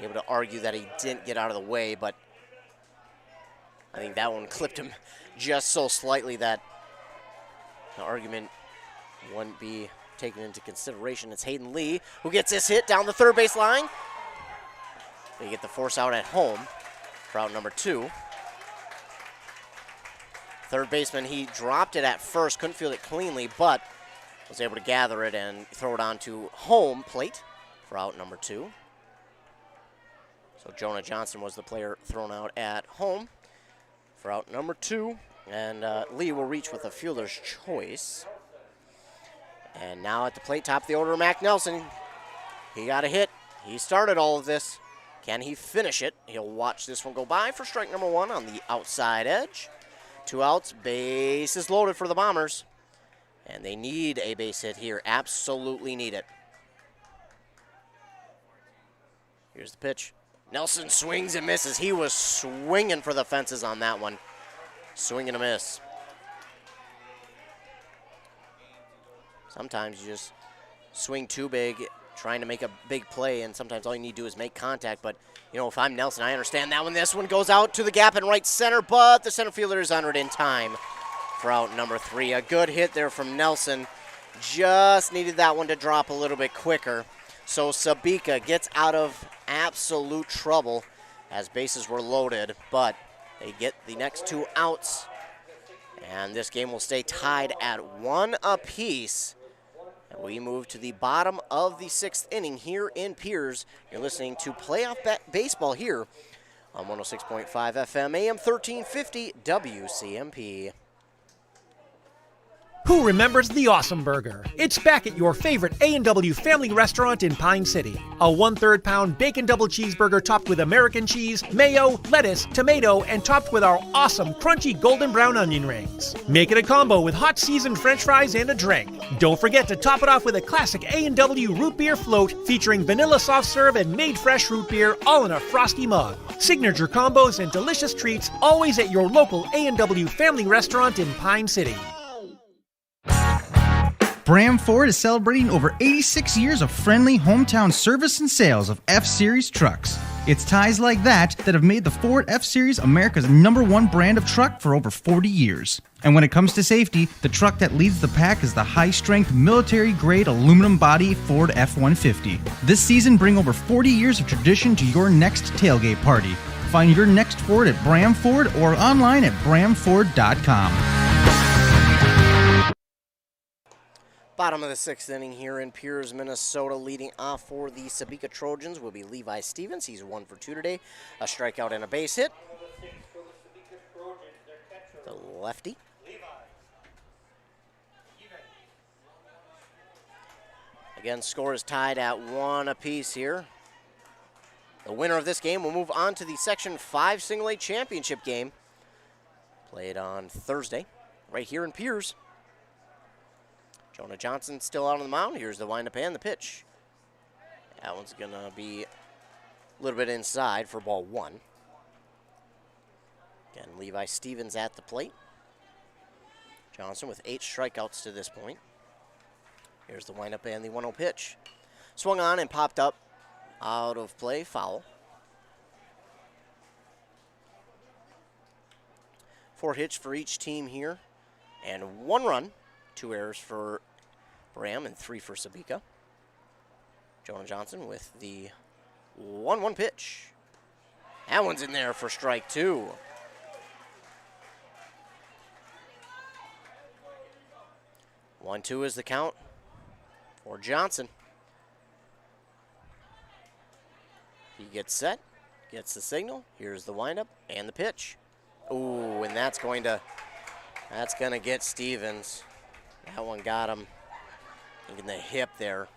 able to argue that he didn't get out of the way, but I think that one clipped him just so slightly that the argument wouldn't be taken into consideration. It's Hayden Lee who gets this hit down the third base line. They get the force out at home for out number 2. Third baseman, he dropped it at first, couldn't field it cleanly, but was able to gather it and throw it onto home plate for out number 2. So Jonah Johnson was the player thrown out at home for out number 2. And Lee will reach with a fielder's choice. And now at the plate, top of the order, Mac Nelson. He got a hit. He started all of this. Can he finish it? He'll watch this one go by for strike number 1 on the outside edge. 2 outs, bases loaded for the Bombers. And they need a base hit here. Absolutely need it. Here's the pitch. Nelson swings and misses. He was swinging for the fences on that one. Swing and a miss. Sometimes you just swing too big, trying to make a big play, and sometimes all you need to do is make contact. But, you know, if I'm Nelson, I understand that one. This one goes out to the gap in right center, but the center fielder is under it in time for out number 3. A good hit there from Nelson. Just needed that one to drop a little bit quicker. So Sebeka gets out of absolute trouble as bases were loaded, but they get the next 2 outs, and this game will stay tied at 1 apiece. And we move to the bottom of the 6th inning here in Piers. You're listening to Playoff Baseball here on 106.5 FM, AM 1350 WCMP. Who remembers the Awesome Burger? It's back at your favorite A&W family restaurant in Pine City. A 1/3 pound bacon double cheeseburger topped with American cheese, mayo, lettuce, tomato, and topped with our awesome crunchy golden brown onion rings. Make it a combo with hot seasoned french fries and a drink. Don't forget to top it off with a classic A&W root beer float featuring vanilla soft serve and made fresh root beer all in a frosty mug. Signature combos and delicious treats always at your local A&W family restaurant in Pine City. Braham Ford is celebrating over 86 years of friendly hometown service and sales of F-Series trucks. It's ties like that that have made the Ford F-Series America's #1 brand of truck for over 40 years. And when it comes to safety, the truck that leads the pack is the high-strength, military-grade aluminum body Ford F-150. This season, bring over 40 years of tradition to your next tailgate party. Find your next Ford at Braham Ford or online at BrahamFord.com. Bottom of the 6th inning here in Piers, Minnesota. Leading off for the Sebeka Trojans will be Levi Stevens. He's 1 for 2 today. A strikeout and a base hit. The lefty. Again, score is tied at 1 apiece here. The winner of this game will move on to the Section 5 Single A Championship game. Played on Thursday, right here in Piers. Jonah Johnson still out on the mound. Here's the windup and the pitch. That one's going to be a little bit inside for ball 1. Again, Levi Stevens at the plate. Johnson with 8 strikeouts to this point. Here's the windup and the 1-0 pitch. Swung on and popped up. Out of play, foul. 4 hits for each team here, and 1 run. 2 errors for Braham and 3 for Sebeka. Jonah Johnson with the 1-1 pitch. That one's in there for strike 2. 1-2 is the count for Johnson. He gets set, gets the signal. Here's the windup and the pitch. Ooh, and that's gonna get Stevens. That one got him in the hip there.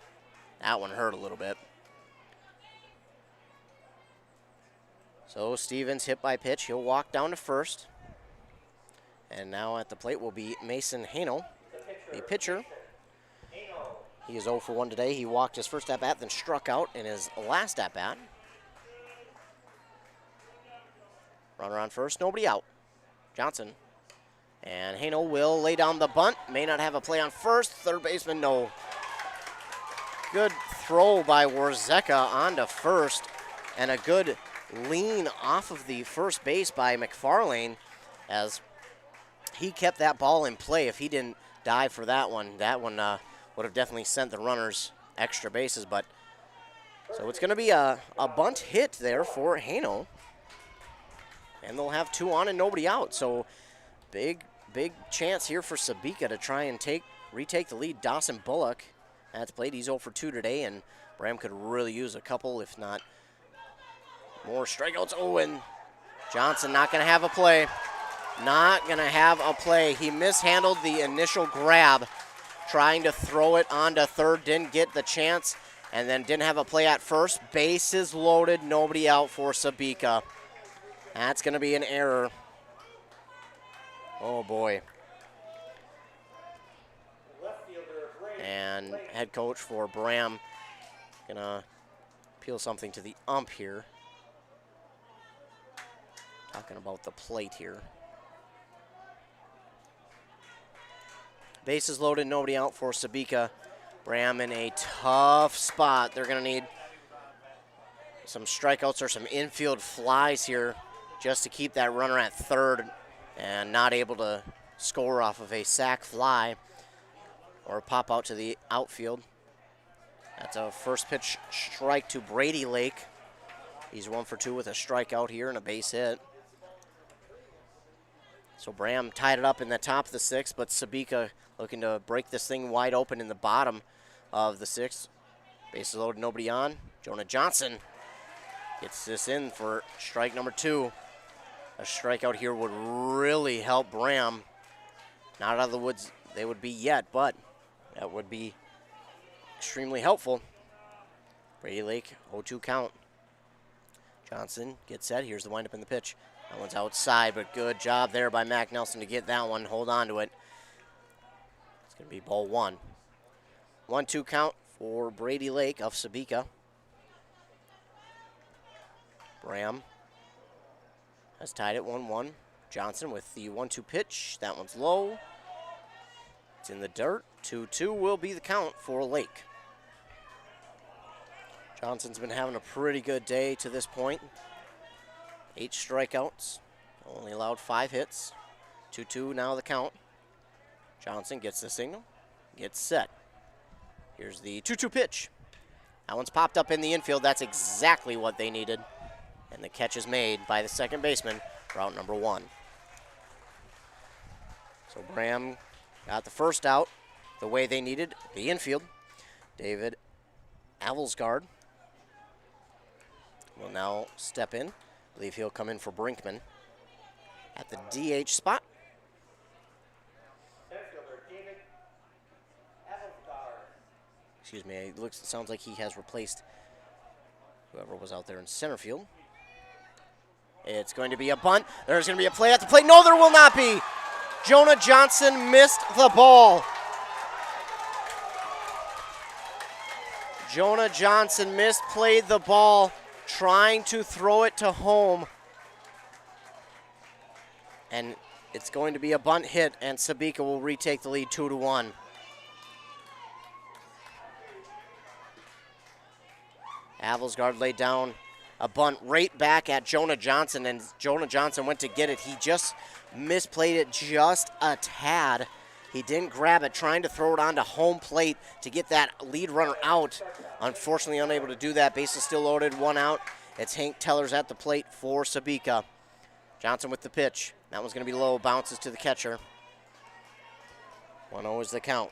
That one hurt a little bit. So Stevens hit by pitch. He'll walk down to first. And now at the plate will be Mason Hano, the pitcher. He is 0 for 1 today. He walked his first at-bat, then struck out in his last at-bat. Runner on first, nobody out. Johnson. And Hano will lay down the bunt. May not have a play on first. Third baseman, no. Good throw by Warzeka onto first. And a good lean off of the first base by McFarlane as he kept that ball in play. If he didn't dive for that one would have definitely sent the runners extra bases. But so it's going to be a bunt hit there for Hano. And they'll have 2 on and nobody out. So big chance here for Sebeka to try and retake the lead. Dawson Bullock at the plate. He's 0 for 2 today, and Braham could really use a couple, if not more strikeouts. Oh, and Johnson not going to have a play. Not going to have a play. He mishandled the initial grab, trying to throw it onto third. Didn't get the chance, and then didn't have a play at first. Bases loaded, nobody out for Sebeka. That's going to be an error. Oh, boy. And head coach for Braham going to appeal something to the ump here. Talking about the plate here. Bases loaded, nobody out for Sebeka. Braham in a tough spot. They're going to need some strikeouts or some infield flies here just to keep that runner at third and not able to score off of a sac fly or pop out to the outfield. That's a first pitch strike to Brady Lake. He's 1 for 2 with a strikeout here and a base hit. So Braham tied it up in the top of the 6th, but Sebeka looking to break this thing wide open in the bottom of the 6th. Bases loaded, nobody on. Jonah Johnson gets this in for strike number 2. A strikeout here would really help Braham. Not out of the woods they would be yet, but that would be extremely helpful. Brady Lake, 0-2 count. Johnson gets set. Here's the windup in the pitch. That one's outside, but good job there by Mac Nelson to get that one. Hold on to it. It's going to be ball 1. 1-2 count for Brady Lake of Sebeka. Braham has tied it 1-1. Johnson with the 1-2 pitch. That one's low. It's in the dirt. 2-2 will be the count for Lake. Johnson's been having a pretty good day to this point. 8 strikeouts. Only allowed 5 hits. 2-2 now the count. Johnson gets the signal. Gets set. Here's the 2-2 pitch. That one's popped up in the infield. That's exactly what they needed. And the catch is made by the second baseman, route number 1. So Braham got the first out the way they needed. The infield, David Avelsgaard will now step in. I believe he'll come in for Brinkman at the DH spot. Excuse me, it sounds like he has replaced whoever was out there in center field. It's going to be a bunt. There's going to be a play at the plate. No, there will not be. Jonah Johnson missed the ball. Jonah Johnson misplayed the ball, trying to throw it to home. And it's going to be a bunt hit, and Sebeka will retake the lead 2-1. Avelsgaard laid down a bunt right back at Jonah Johnson, and Jonah Johnson went to get it. He just misplayed it just a tad. He didn't grab it, trying to throw it onto home plate to get that lead runner out. Unfortunately, unable to do that. Base is still loaded, 1 out. It's Hank Tellers at the plate for Sebeka. Johnson with the pitch. That one's going to be low, bounces to the catcher. 1-0 is the count.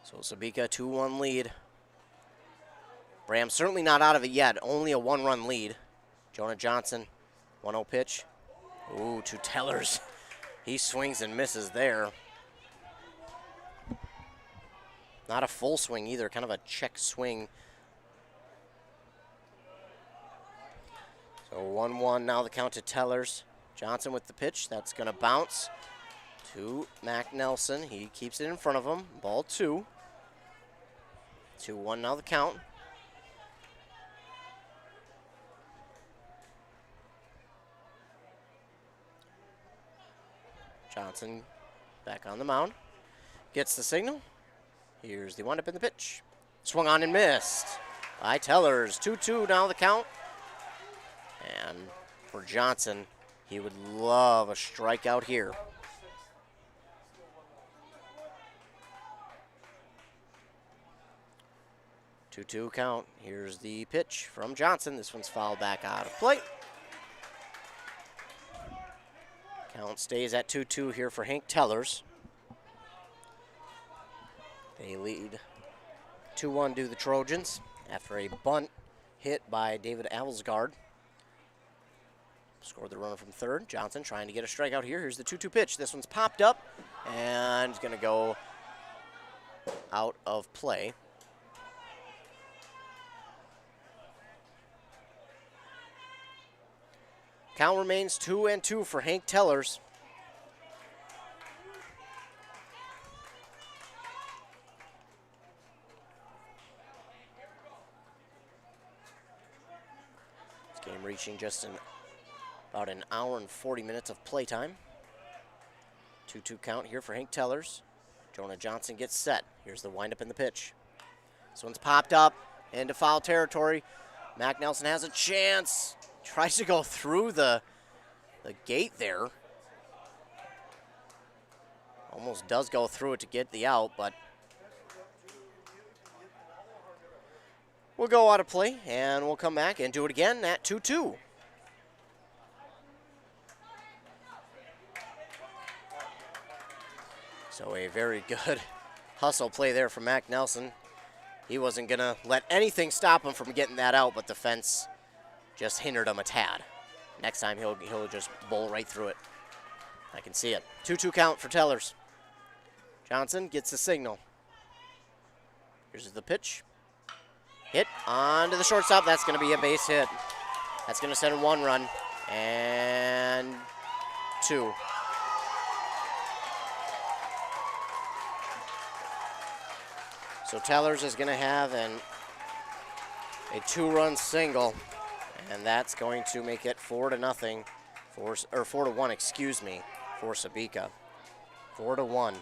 So Sebeka, 2-1 lead. Braham certainly not out of it yet, only a 1-run lead. Jonah Johnson, 1-0 pitch. Ooh, to Tellers. He swings and misses there. Not a full swing either, kind of a check swing. So 1-1 now the count to Tellers. Johnson with the pitch, that's gonna bounce to Mac Nelson. He keeps it in front of him, ball 2. 2-1 now the count. Johnson back on the mound. Gets the signal. Here's the windup in the pitch. Swung on and missed by Tellers. 2-2 now the count. And for Johnson, he would love a strikeout here. Two-two count. Here's the pitch from Johnson. This one's fouled back out of play. Count stays at 2-2 here for Hank Tellers. They lead 2-1 to the Trojans after a bunt hit by David Avelsgaard. Scored the runner from third. Johnson trying to get a strikeout here. Here's the 2-2 pitch. This one's popped up and it's going to go out of play. Count remains 2-2 for Hank Tellers. This game reaching just about an hour and 40 minutes of playtime. 2-2 count here for Hank Tellers. Jonah Johnson gets set. Here's the windup in the pitch. This one's popped up into foul territory. Mac Nelson has a chance. Tries to go through the gate there. Almost does go through it to get the out, but we'll go out of play and we'll come back and do it again at 2-2. So a very good hustle play there from Mac Nelson. He wasn't going to let anything stop him from getting that out, but the fence just hindered him a tad. Next time he'll just bowl right through it. I can see it. 2-2 count for Tellers. Johnson gets the signal. Here's the pitch. Hit onto the shortstop. That's going to be a base hit. That's going to send 1 run and 2. So Tellers is going to have a 2-run single. And that's going to make it 4-0 or 4-1, excuse me, for Sebeka. 4-1.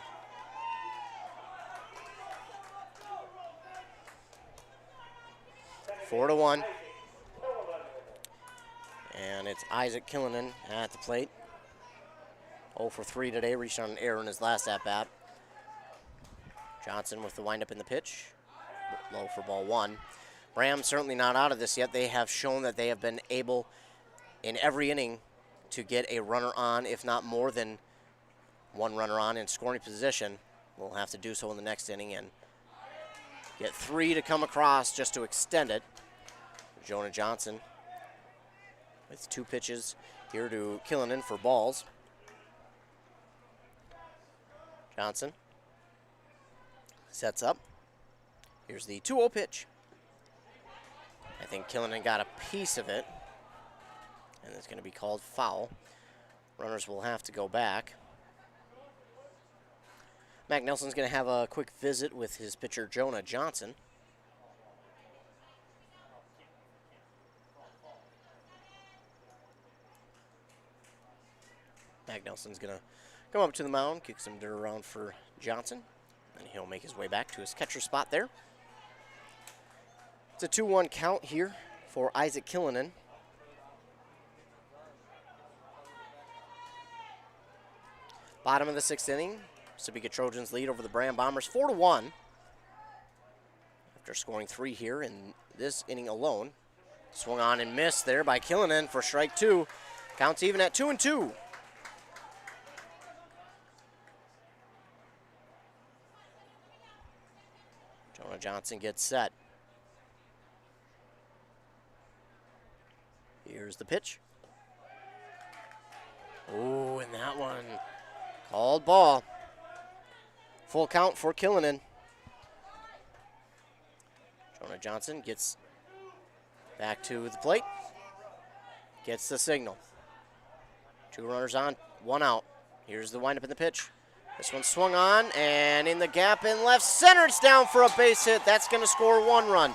And it's Isaac Killinen at the plate. 0 for 3 today, reached on an error in his last at-bat. Johnson with the windup in the pitch. Low for ball 1. Braham certainly not out of this yet. They have shown that they have been able in every inning to get a runner on, if not more than 1 runner on in scoring position. We'll have to do so in the next inning and get 3 to come across just to extend it. Jonah Johnson with 2 pitches here to Killinen for balls. Johnson sets up. Here's the 2-0 pitch. I think Killinan got a piece of it, and it's going to be called foul. Runners will have to go back. Mac Nelson's going to have a quick visit with his pitcher, Jonah Johnson. Mac Nelson's going to come up to the mound, kick some dirt around for Johnson, and he'll make his way back to his catcher spot there. It's a 2-1 count here for Isaac Killinan. Bottom of the 6th inning, Sebeka Trojans lead over the Braham Bombers 4-1. After scoring 3 here in this inning alone. Swung on and missed there by Killinan for strike 2. Counts even at 2-2. Jonah Johnson gets set. Here's the pitch. Oh, and that one called ball. Full count for Killinan. Jonah Johnson gets back to the plate. Gets the signal. 2 runners on, 1 out. Here's the windup in the pitch. This one swung on, and in the gap in left center, it's down for a base hit. That's going to score 1 run.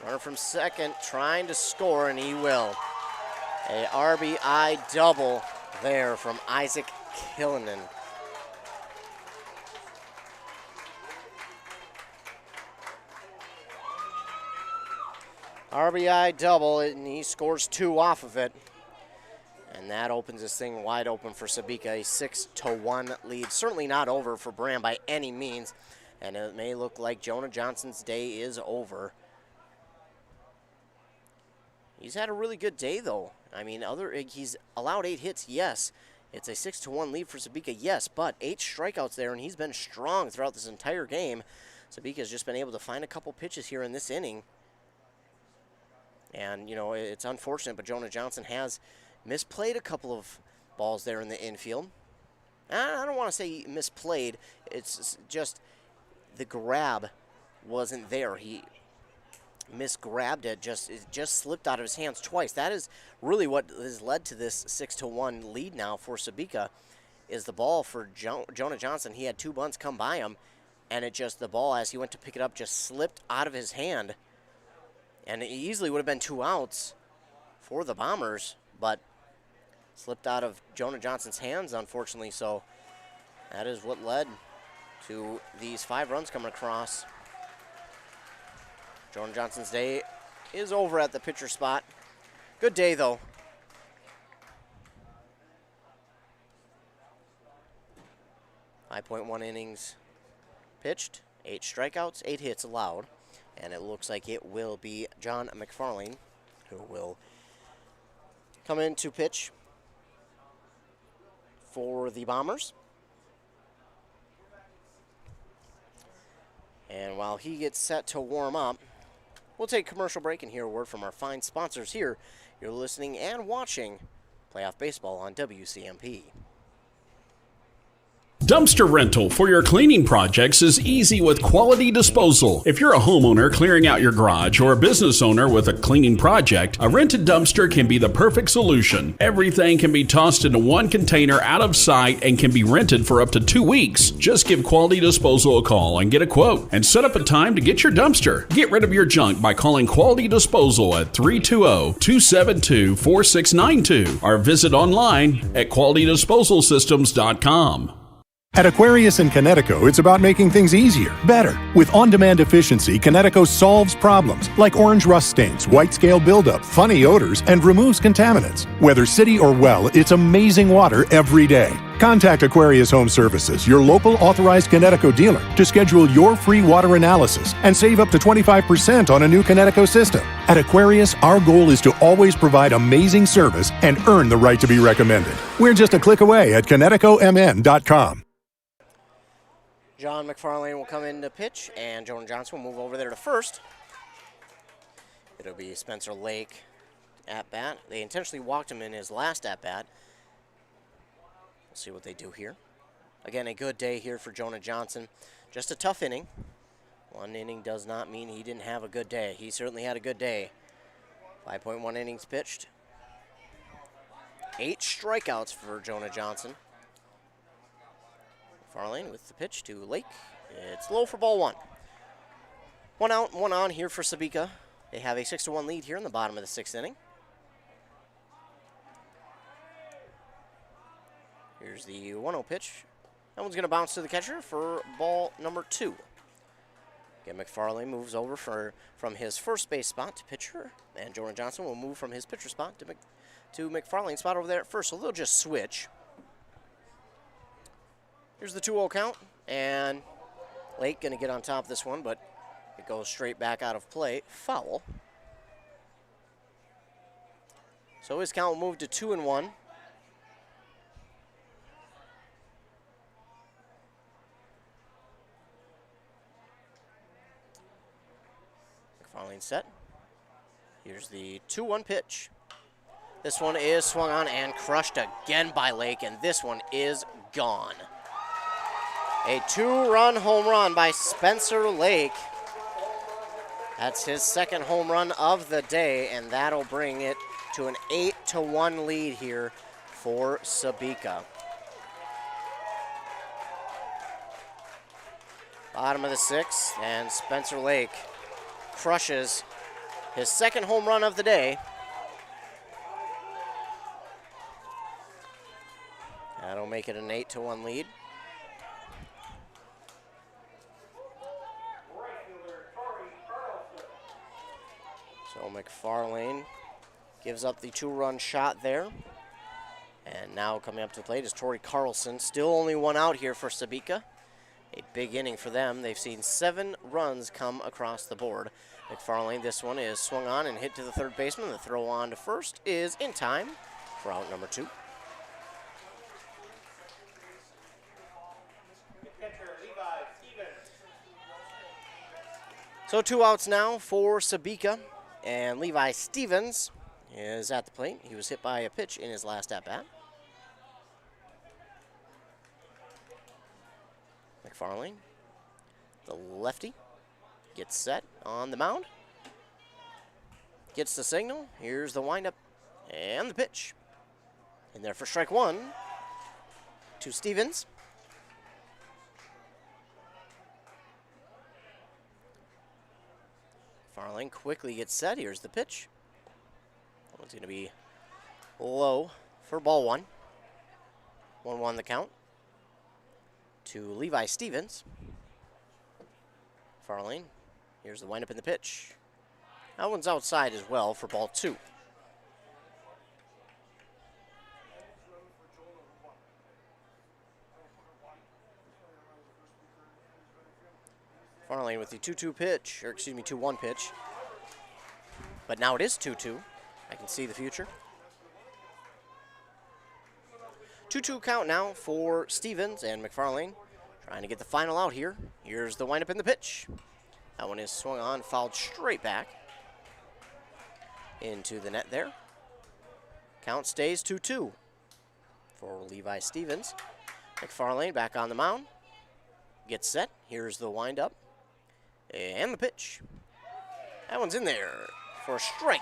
Runner from second trying to score, and he will. A RBI double there from Isaac Killinan. RBI double, and he scores 2 off of it. And that opens this thing wide open for Sebeka, a 6-1 lead. Certainly not over for Braham by any means, and it may look like Jonah Johnson's day is over. He's had a really good day, though. I mean, he's allowed 8 hits, yes. It's a 6-1 lead for Sebeka, yes, but 8 strikeouts there, and he's been strong throughout this entire game. Sebeka's just been able to find a couple pitches here in this inning. And, you know, it's unfortunate, but Jonah Johnson has misplayed a couple of balls there in the infield. I don't want to say misplayed. It's just the grab wasn't there. He misgrabbed it. It just slipped out of his hands twice. That is really what has led to this 6-1 lead now for Sebeka, is the ball for Jonah Johnson. He had 2 bunts come by him, and the ball, as he went to pick it up, just slipped out of his hand. And it easily would have been 2 outs for the Bombers, but slipped out of Jonah Johnson's hands, unfortunately. So that is what led to these 5 runs coming across. Jonah Johnson's day is over at the pitcher spot. Good day, though. .1 innings pitched, 8 strikeouts, 8 hits allowed. And it looks like it will be John McFarlane who will come in to pitch for the Bombers. And while he gets set to warm up, we'll take a commercial break and hear a word from our fine sponsors here. You're listening and watching Playoff Baseball on WCMP. Dumpster rental for your cleaning projects is easy with Quality Disposal. If you're a homeowner clearing out your garage or a business owner with a cleaning project, a rented dumpster can be the perfect solution. Everything can be tossed into one container out of sight and can be rented for up to 2 weeks. Just give Quality Disposal a call and get a quote and set up a time to get your dumpster. Get rid of your junk by calling Quality Disposal at 320-272-4692 or visit online at qualitydisposalsystems.com. At Aquarius in Connecticut, it's about making things easier, better. With on-demand efficiency, Connecticut solves problems like orange rust stains, white scale buildup, funny odors, and removes contaminants. Whether city or well, it's amazing water every day. Contact Aquarius Home Services, your local authorized Connecticut dealer, to schedule your free water analysis and save up to 25% on a new Connecticut system. At Aquarius, our goal is to always provide amazing service and earn the right to be recommended. We're just a click away at ConnecticutMN.com. John McFarlane will come in to pitch, and Jonah Johnson will move over there to first. It'll be Spencer Lake at bat. They intentionally walked him in his last at bat. We'll see what they do here. Again, a good day here for Jonah Johnson. Just a tough inning. One inning does not mean he didn't have a good day. He certainly had a good day. 5.1 innings pitched. 8 strikeouts for Jonah Johnson. Farlane with the pitch to Lake. It's low for ball 1. 1 out, 1 on here for Sebeka. They have a 6-1 lead here in the bottom of the 6th inning. Here's the 1-0 pitch. That one's going to bounce to the catcher for ball number 2. Again, McFarlane moves over from his first base spot to pitcher, and Jonah Johnson will move from his pitcher spot to McFarlane's spot over there at first, so they'll just switch. Here's the 2-0 count, and Lake going to get on top of this one, but it goes straight back out of play. Foul. So his count will move to 2-1. McFarlane set. Here's the 2-1 pitch. This one is swung on and crushed again by Lake, and this one is gone. A 2-run home run by Spencer Lake. That's his 2nd home run of the day, and that'll bring it to an 8-1 lead here for Sebeka. Bottom of the 6th, and Spencer Lake crushes his 2nd home run of the day. That'll make it an 8-1 lead. So McFarlane gives up the 2-run shot there. And now coming up to the plate is Torrey Carlson. Still only 1 out here for Sebeka. A big inning for them. They've seen 7 runs come across the board. McFarlane, this one is swung on and hit to the 3rd baseman. The throw on to first is in time for out number 2. So 2 outs now for Sebeka, and Levi Stevens is at the plate. He was hit by a pitch in his last at-bat. McFarlane, the lefty, gets set on the mound. Gets the signal. Here's the windup and the pitch. In there for strike 1 to Stevens. McFarlane quickly gets set. Here's the pitch. That one's going to be low for ball 1. 1-1 the count to Levi Stevens. McFarlane, here's the windup in the pitch. That one's outside as well for ball 2. McFarlane with the 2-2 pitch, or excuse me, 2-1 pitch. But now it is 2-2. I can see the future. 2-2 count now for Stevens and McFarlane. Trying to get the final out here. Here's the windup in the pitch. That one is swung on, fouled straight back into the net there. Count stays 2-2 for Levi Stevens. McFarlane back on the mound. Gets set. Here's the windup and the pitch. That one's in there for strike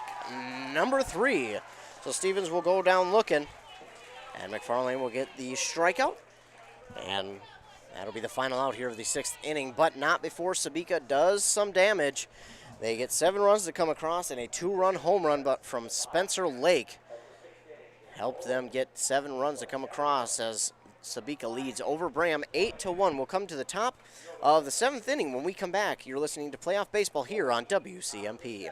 number 3. So Stevens will go down looking, and McFarlane will get the strikeout, and that'll be the final out here of the 6th inning, but not before Sebeka does some damage. They get 7 runs to come across and a 2-run home run, but from Spencer Lake helped them get 7 runs to come across as Sebeka leads over Braham 8-1. We'll come to the top of the 7th inning when we come back. You're listening to Playoff Baseball here on WCMP.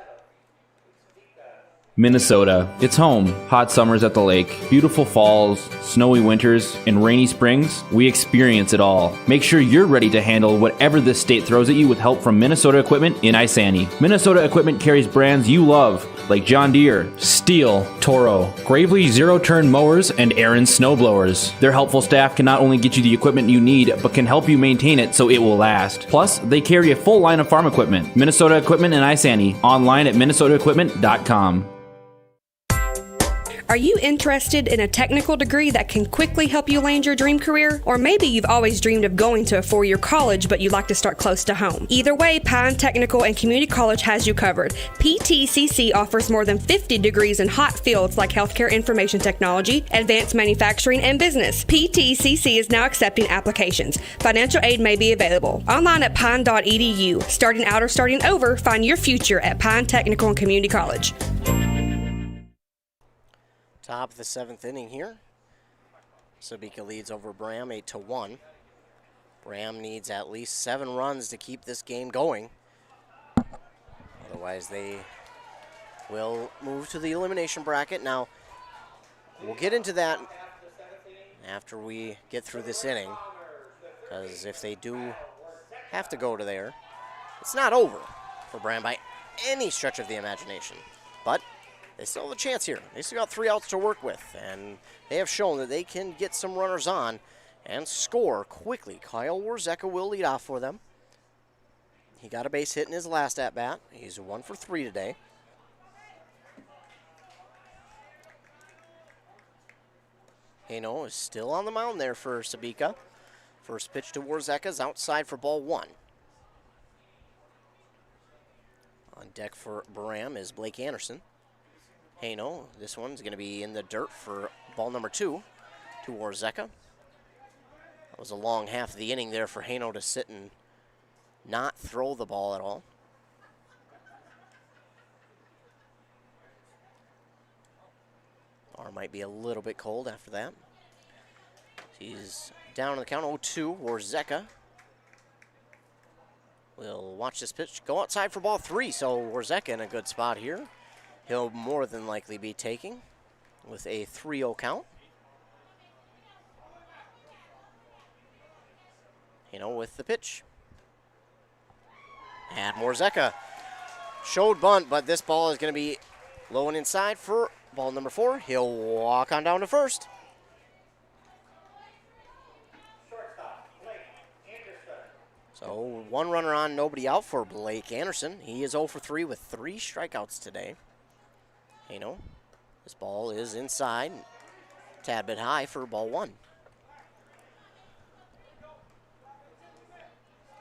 Minnesota. It's home. Hot summers at the lake, beautiful falls, snowy winters, and rainy springs. We experience it all. Make sure you're ready to handle whatever this state throws at you with help from Minnesota Equipment in Isani. Minnesota Equipment carries brands you love, like John Deere, Steel, Toro, Gravely zero-turn mowers, and Aaron snowblowers. Their helpful staff can not only get you the equipment you need, but can help you maintain it so it will last. Plus, they carry a full line of farm equipment. Minnesota Equipment in Isani. Online at minnesotaequipment.com. Are you interested in a technical degree that can quickly help you land your dream career? Or maybe you've always dreamed of going to a four-year college, but you'd like to start close to home. Either way, Pine Technical and Community College has you covered. PTCC offers more than 50 degrees in hot fields like healthcare information technology, advanced manufacturing, and business. PTCC is now accepting applications. Financial aid may be available. Online at pine.edu. Starting out or starting over, find your future at Pine Technical and Community College. Top of the 7th inning here. Sebeka leads over Braham 8-1. Braham needs at least 7 runs to keep this game going. Otherwise, they will move to the elimination bracket. Now, we'll get into that after we get through this inning, because if they do have to go to there, it's not over for Braham by any stretch of the imagination. But they still have a chance here. They still got 3 outs to work with, and they have shown that they can get some runners on and score quickly. Kyle Warzeka will lead off for them. He got a base hit in his last at-bat. He's 1 for 3 today. Haino is still on the mound there for Sebeka. First pitch to Warzeka is outside for ball 1. On deck for Braham is Blake Anderson. Haino, this one's going to be in the dirt for ball number 2 to Warzeka. That was a long half of the inning there for Haino to sit and not throw the ball at all. Bar might be a little bit cold after that. He's down on the count, 0-2. Warzeka will watch this pitch go outside for ball 3, so Warzeka in a good spot here. He'll more than likely be taking with a 3-0 count. With the pitch. And Warzeka showed bunt, but this ball is going to be low and inside for ball number 4. He'll walk on down to first. So 1 runner on, nobody out for Blake Anderson. He is 0 for 3 with 3 strikeouts today. This ball is inside, tad bit high for ball 1.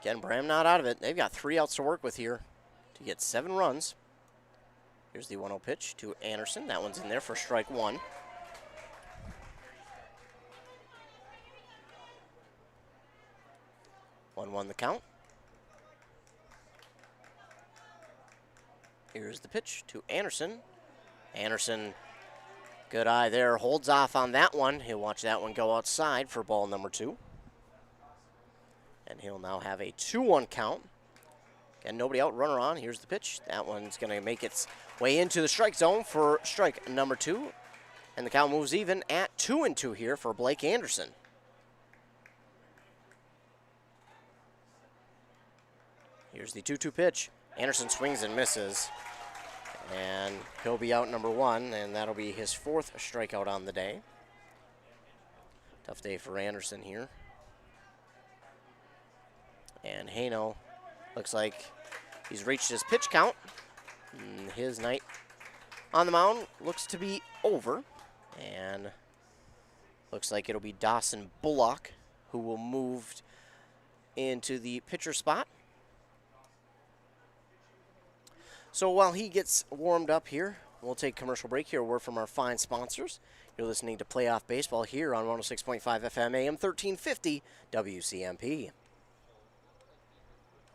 Again, Braham not out of it. They've got 3 outs to work with here to get 7 runs. Here's the 1-0 pitch to Anderson. That one's in there for strike 1. One the count. Here's the pitch to Anderson. Anderson, good eye there, holds off on that one. He'll watch that one go outside for ball number 2. And he'll now have a 2-1 count. Again, nobody out, runner on. Here's the pitch. That one's going to make its way into the strike zone for strike number 2. And the count moves even at 2-2 here for Blake Anderson. Here's the 2-2 pitch. Anderson swings and misses. And he'll be out number 1, and that'll be his 4th strikeout on the day. Tough day for Anderson here. And Haino looks like he's reached his pitch count. And his night on the mound looks to be over. And looks like it'll be Dawson Bullock who will move into the pitcher spot. So while he gets warmed up here, we'll take a commercial break here. A word from our fine sponsors. You're listening to Playoff Baseball here on 106.5 FM AM 1350 WCMP.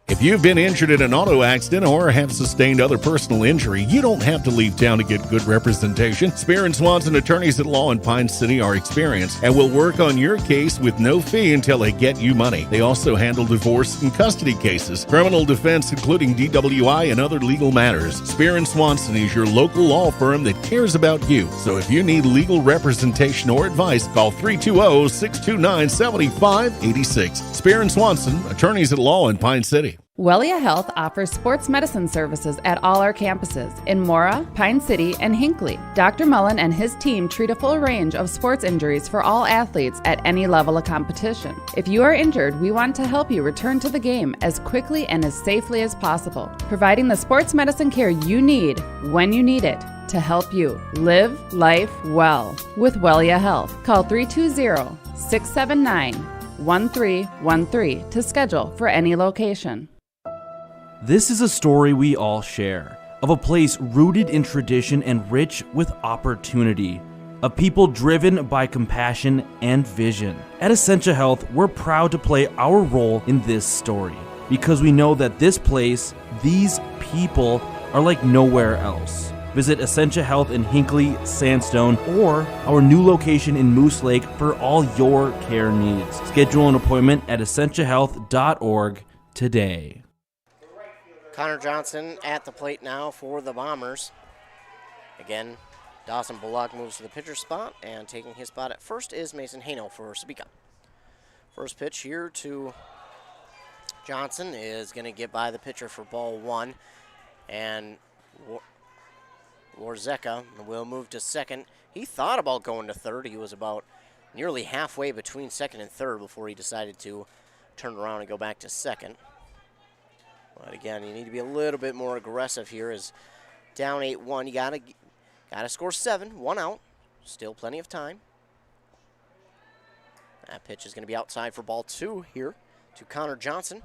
If you've been injured in an auto accident or have sustained other personal injury, you don't have to leave town to get good representation. Spear and Swanson attorneys at law in Pine City are experienced and will work on your case with no fee until they get you money. They also handle divorce and custody cases, criminal defense, including DWI and other legal matters. Spear and Swanson is your local law firm that cares about you. So if you need legal representation or advice, call 320-629-7586. Spear and Swanson, attorneys at law in Pine City. Wellia Health offers sports medicine services at all our campuses in Mora, Pine City, and Hinckley. Dr. Mullen and his team treat a full range of sports injuries for all athletes at any level of competition. If you are injured, we want to help you return to the game as quickly and as safely as possible, providing the sports medicine care you need when you need it. to help you live life well with Wellia Health. Call 320-679-1313 to schedule for any location. This is a story we all share, of a place rooted in tradition and rich with opportunity, of people driven by compassion and vision. At Essentia Health, we're proud to play our role in this story because we know that this place, these people, are like nowhere else. Visit Essentia Health in Hinckley, Sandstone, or our new location in Moose Lake for all your care needs. Schedule an appointment at essentiahealth.org today. Connor Johnson at the plate now for the Bombers. Again, Dawson Bullock moves to the pitcher spot, and taking his spot at first is Mason Hano for Sebeka. First pitch here to Johnson is going to get by the pitcher for ball one, and Warzeka will move to second. He thought about going to third. He was about nearly halfway between second and third before he decided to turn around and go back to second. But again, you need to be a little bit more aggressive here. As down 8-1, you gotta score 7, 1 out. Still plenty of time. That pitch is going to be outside for ball 2 here to Connor Johnson.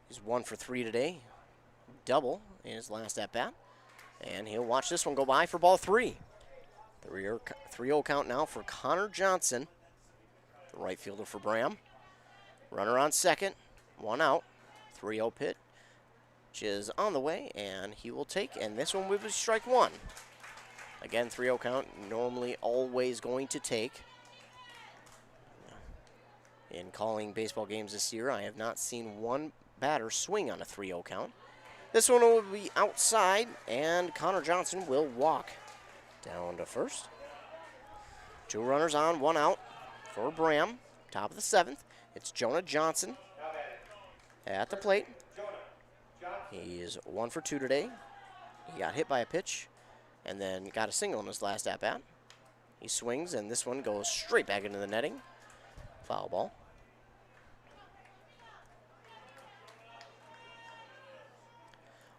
He's 1 for 3 today. Double in his last at bat. And he'll watch this one go by for ball 3. 3-0 count now for Connor Johnson, the right fielder for Braham. Runner on second, 1 out, 3-0 pitch is on the way, and he will take, and this one will be strike 1. Again, 3-0 count, normally always going to take. In calling baseball games this year, I have not seen one batter swing on a 3-0 count. This one will be outside, and Connor Johnson will walk down to first. 2 runners on, 1 out for Braham, top of the 7th. It's Jonah Johnson at the plate. He is 1 for 2 today. He got hit by a pitch and then got a single in his last at-bat. He swings, and this one goes straight back into the netting. Foul ball.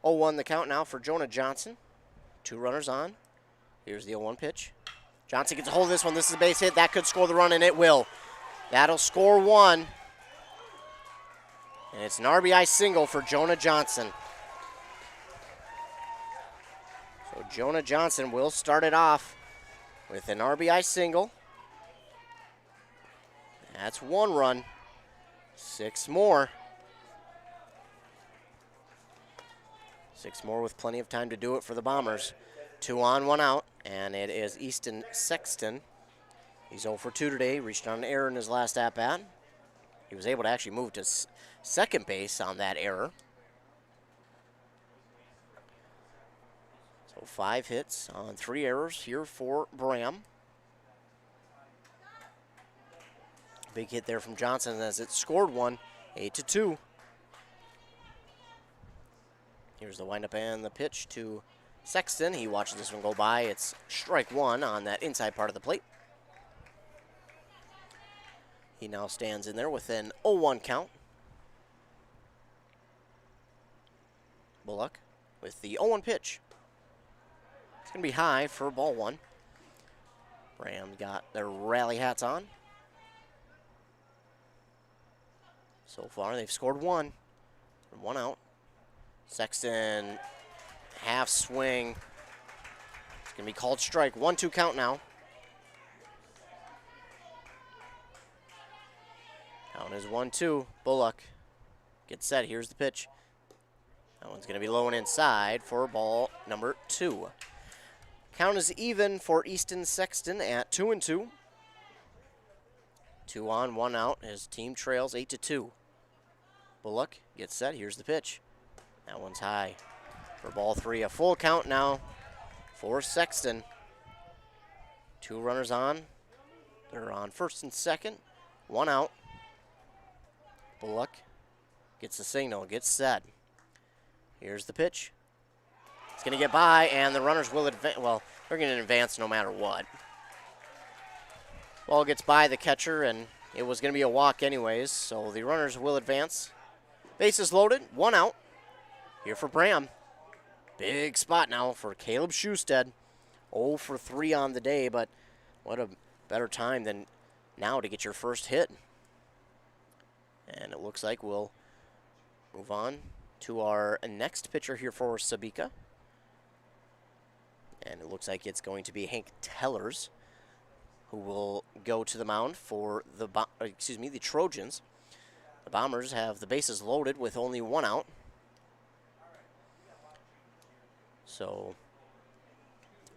Oh, 0-1 the count now for Jonah Johnson. 2 runners on. Here's the 0-1 pitch. Johnson gets a hold of this one. This is a base hit. That could score the run, and it will. That'll score 1. And it's an RBI single for Jonah Johnson. So Jonah Johnson will start it off with an RBI single. That's 1 run. 6 more. 6 more with plenty of time to do it for the Bombers. 2 on, 1 out, and it is Easton Sexton. He's 0 for 2 today, reached on an error in his last at-bat. He was able to actually move to second base on that error. So 5 hits on 3 errors here for Braham. Big hit there from Johnson as it scored 1, 8-2. Here's the windup and the pitch to Sexton. He watches this one go by. It's strike 1 on that inside part of the plate. He now stands in there with an 0-1 count. Bullock with the 0-1 pitch. It's going to be high for ball 1. Braham got their rally hats on. So far, they've scored 1 from 1 out. Sexton, half swing. It's going to be called strike. 1-2 count now. Count is 1-2. Bullock gets set. Here's the pitch. That one's going to be low and inside for ball number 2. Count is even for Easton Sexton at 2-2. 2 on, 1 out. His team trails 8-2. Bullock gets set. Here's the pitch. That one's high for ball 3. A full count now for Sexton. 2 runners on. They're on first and second. 1 out. Bullock gets the signal, gets set. Here's the pitch. It's going to get by, and the runners will advance. Well, they're going to advance no matter what. Ball gets by the catcher, and it was going to be a walk anyways, so the runners will advance. Bases loaded, 1 out. Here for Braham. Big spot now for Caleb Schusted. 0 for 3 on the day, but what a better time than now to get your first hit. And it looks like we'll move on to our next pitcher here for Sebeka. And it looks like it's going to be Hank Tellers, who will go to the mound for the Trojans. The Bombers have the bases loaded with only 1 out. So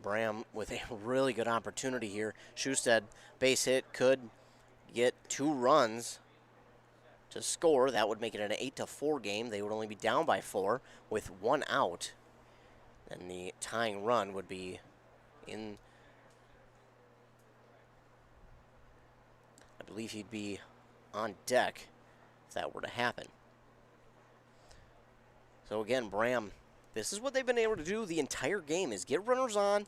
Braham with a really good opportunity here. Schusted, base hit, could get 2 runs to score. That would make it an 8-4 game. They would only be down by 4 with 1 out. And the tying run would be in, I believe he'd be on deck if that were to happen. So again, Braham, this is what they've been able to do the entire game, is get runners on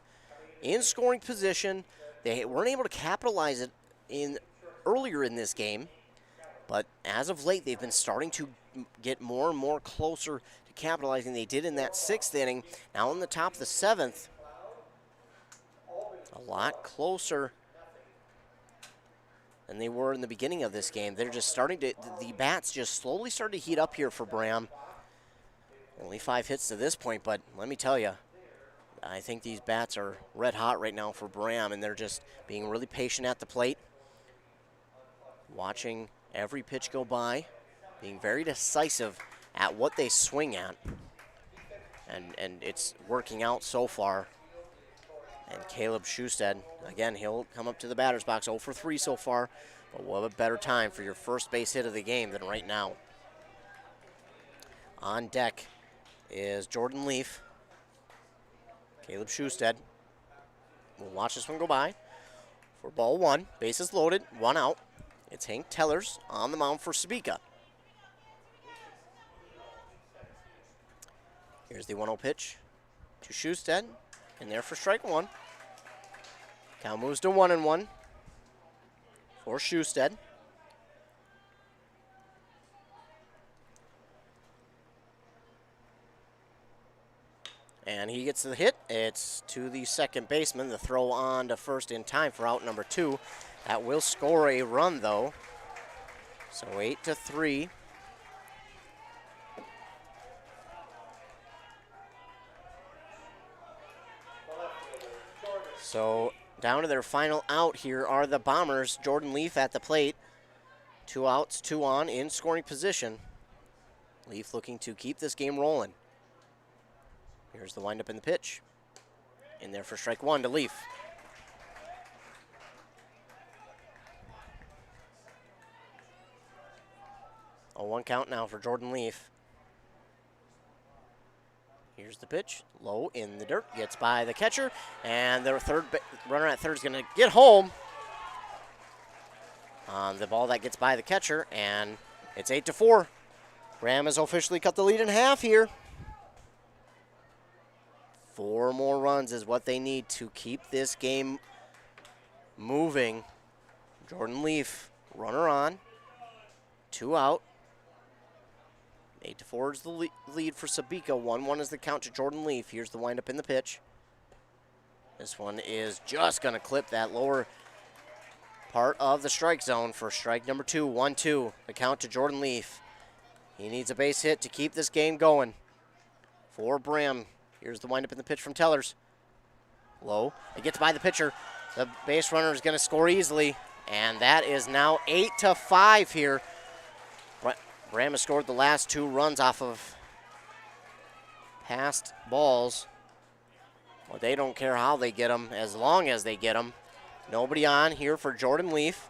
in scoring position. They weren't able to capitalize it earlier in this game, but as of late, they've been starting to get more and more closer to capitalizing. They did in that 6th inning. Now in the top of the 7th, a lot closer than they were in the beginning of this game. They're just starting to, the bats just slowly started to heat up here for Braham. Only 5 hits to this point, but let me tell you, I think these bats are red hot right now for Braham, and they're just being really patient at the plate, watching every pitch go by, being very decisive at what they swing at, and it's working out so far. And Caleb Schusted, again, he'll come up to the batter's box, 0 for 3 so far, but what a better time for your first base hit of the game than right now. On deck is Jordan Leaf. Caleb Schusted will watch this one go by for ball 1. Bases loaded, 1 out. It's Hank Tellers on the mound for Sebeka. Here's the 1-0 pitch to Schusted, in there for strike 1. Count moves to 1-1 for Schusted. And he gets the hit. It's to the second baseman. The throw on to first in time for out number 2. That will score a run, though. So 8-3. So down to their final out here are the Bombers. Jordan Leaf at the plate. 2 outs, 2 on, in scoring position. Leaf looking to keep this game rolling. Here's the windup in the pitch. In there for strike 1 to Leaf. A 1 count now for Jordan Leaf. Here's the pitch, low in the dirt, gets by the catcher, and the runner at third is going to get home on the ball that gets by the catcher, and it's 8-4. Braham has officially cut the lead in half here. 4 more runs is what they need to keep this game moving. Jordan Leaf, runner on, 2 out. 8-4 is the lead for Sebeka. 1-1 is the count to Jordan Leaf. Here's the windup in the pitch. This one is just going to clip that lower part of the strike zone for strike number 2. 1-2, the count to Jordan Leaf. He needs a base hit to keep this game going. For Braham, here's the windup in the pitch from Tellers. Low, it gets by the pitcher. The base runner is going to score easily, and that is now 8-5 here. Braham has scored the last 2 runs off of passed balls. Well, they don't care how they get them, as long as they get them. Nobody on here for Jordan Leaf.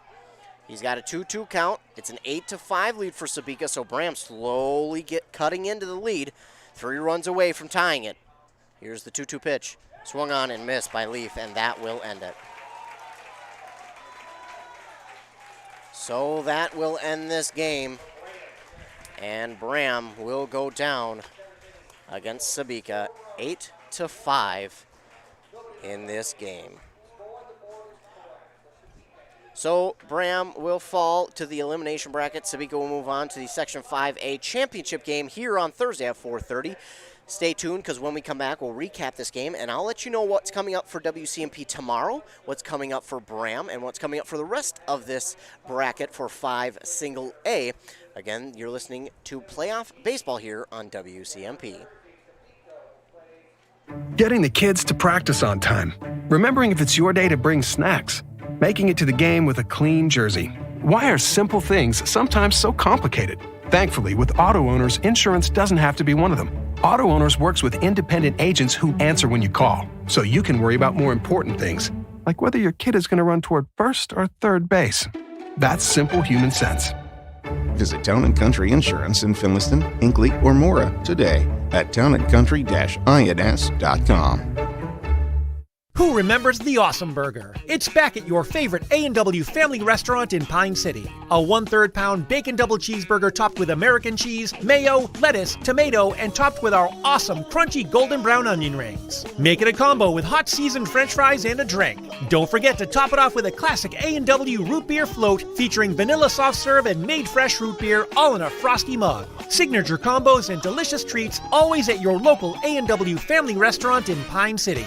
He's got a 2-2 count. It's an 8-5 lead for Sebeka, so Braham slowly cutting into the lead. 3 runs away from tying it. Here's the 2-2 pitch. Swung on and missed by Leaf, and that will end it. So that will end this game. And Braham will go down against Sebeka 8-5 in this game. So Braham will fall to the elimination bracket. Sebeka will move on to the Section 5A championship game here on Thursday at 4:30. Stay tuned, because when we come back, we'll recap this game, and I'll let you know what's coming up for WCMP tomorrow, what's coming up for Braham, and what's coming up for the rest of this bracket for 5 single A. Again, you're listening to Playoff Baseball here on WCMP. Getting the kids to practice on time. Remembering if it's your day to bring snacks. Making it to the game with a clean jersey. Why are simple things sometimes so complicated? Thankfully, with auto owners, insurance doesn't have to be one of them. Auto Owners works with independent agents who answer when you call, so you can worry about more important things, like whether your kid is going to run toward first or third base. That's simple human sense. Visit Town & Country Insurance in Finliston, Hinckley, or Mora today at townandcountry-ins.com. Who remembers the Awesome Burger? It's back at your favorite A&W family restaurant in Pine City. A 1/3 pound bacon double cheeseburger topped with American cheese, mayo, lettuce, tomato, and topped with our awesome crunchy golden brown onion rings. Make it a combo with hot seasoned french fries and a drink. Don't forget to top it off with a classic A&W root beer float featuring vanilla soft serve and made fresh root beer, all in a frosty mug. Signature combos and delicious treats, always at your local A&W family restaurant in Pine City.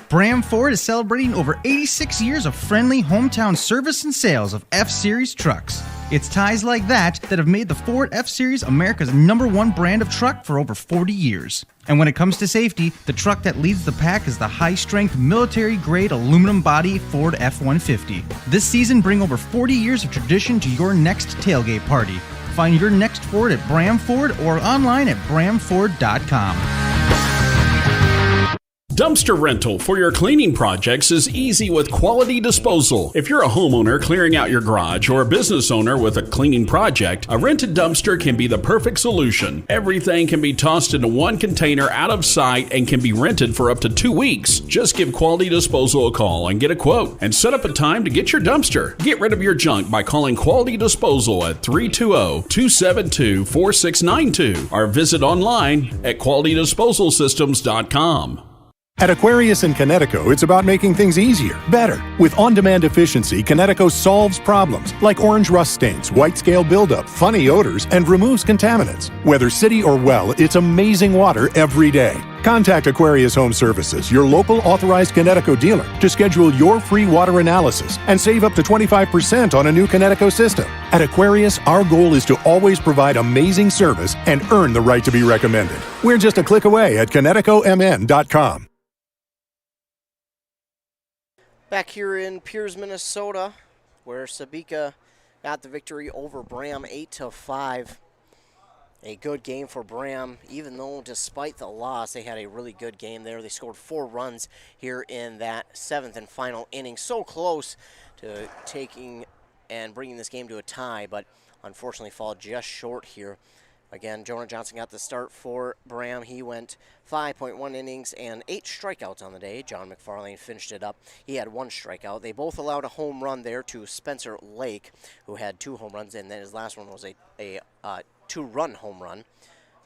Braham Ford is celebrating over 86 years of friendly hometown service and sales of F-Series trucks. It's ties like that that have made the Ford F-Series America's #1 brand of truck for over 40 years. And when it comes to safety, the truck that leads the pack is the high-strength, military-grade aluminum body Ford F-150. This season, bring over 40 years of tradition to your next tailgate party. Find your next Ford at Braham Ford or online at brahamford.com. Dumpster rental for your cleaning projects is easy with Quality Disposal. If you're a homeowner clearing out your garage or a business owner with a cleaning project, a rented dumpster can be the perfect solution. Everything can be tossed into one container out of sight and can be rented for up to 2 weeks. Just give Quality Disposal a call and get a quote and set up a time to get your dumpster. Get rid of your junk by calling Quality Disposal at 320-272-4692 or visit online at qualitydisposalsystems.com. At Aquarius in Connecticut, it's about making things easier, better. With on-demand efficiency, Connecticut solves problems like orange rust stains, white scale buildup, funny odors, and removes contaminants. Whether city or well, it's amazing water every day. Contact Aquarius Home Services, your local authorized Connecticut dealer, to schedule your free water analysis and save up to 25% on a new Connecticut system. At Aquarius, our goal is to always provide amazing service and earn the right to be recommended. We're just a click away at ConnecticutMN.com. Back here in Piers, Minnesota, where Sebeka got the victory over Braham 8-5. A good game for Braham, even though despite the loss, they had a really good game there. They scored 4 runs here in that 7th and final inning. So close to taking and bringing this game to a tie, but unfortunately fall just short here. Again, Jonah Johnson got the start for Braham. He went 5.1 innings and 8 strikeouts on the day. John McFarlane finished it up. He had 1 strikeout. They both allowed a home run there to Spencer Lake, who had 2 home runs, and then his last one was a 2-run home run.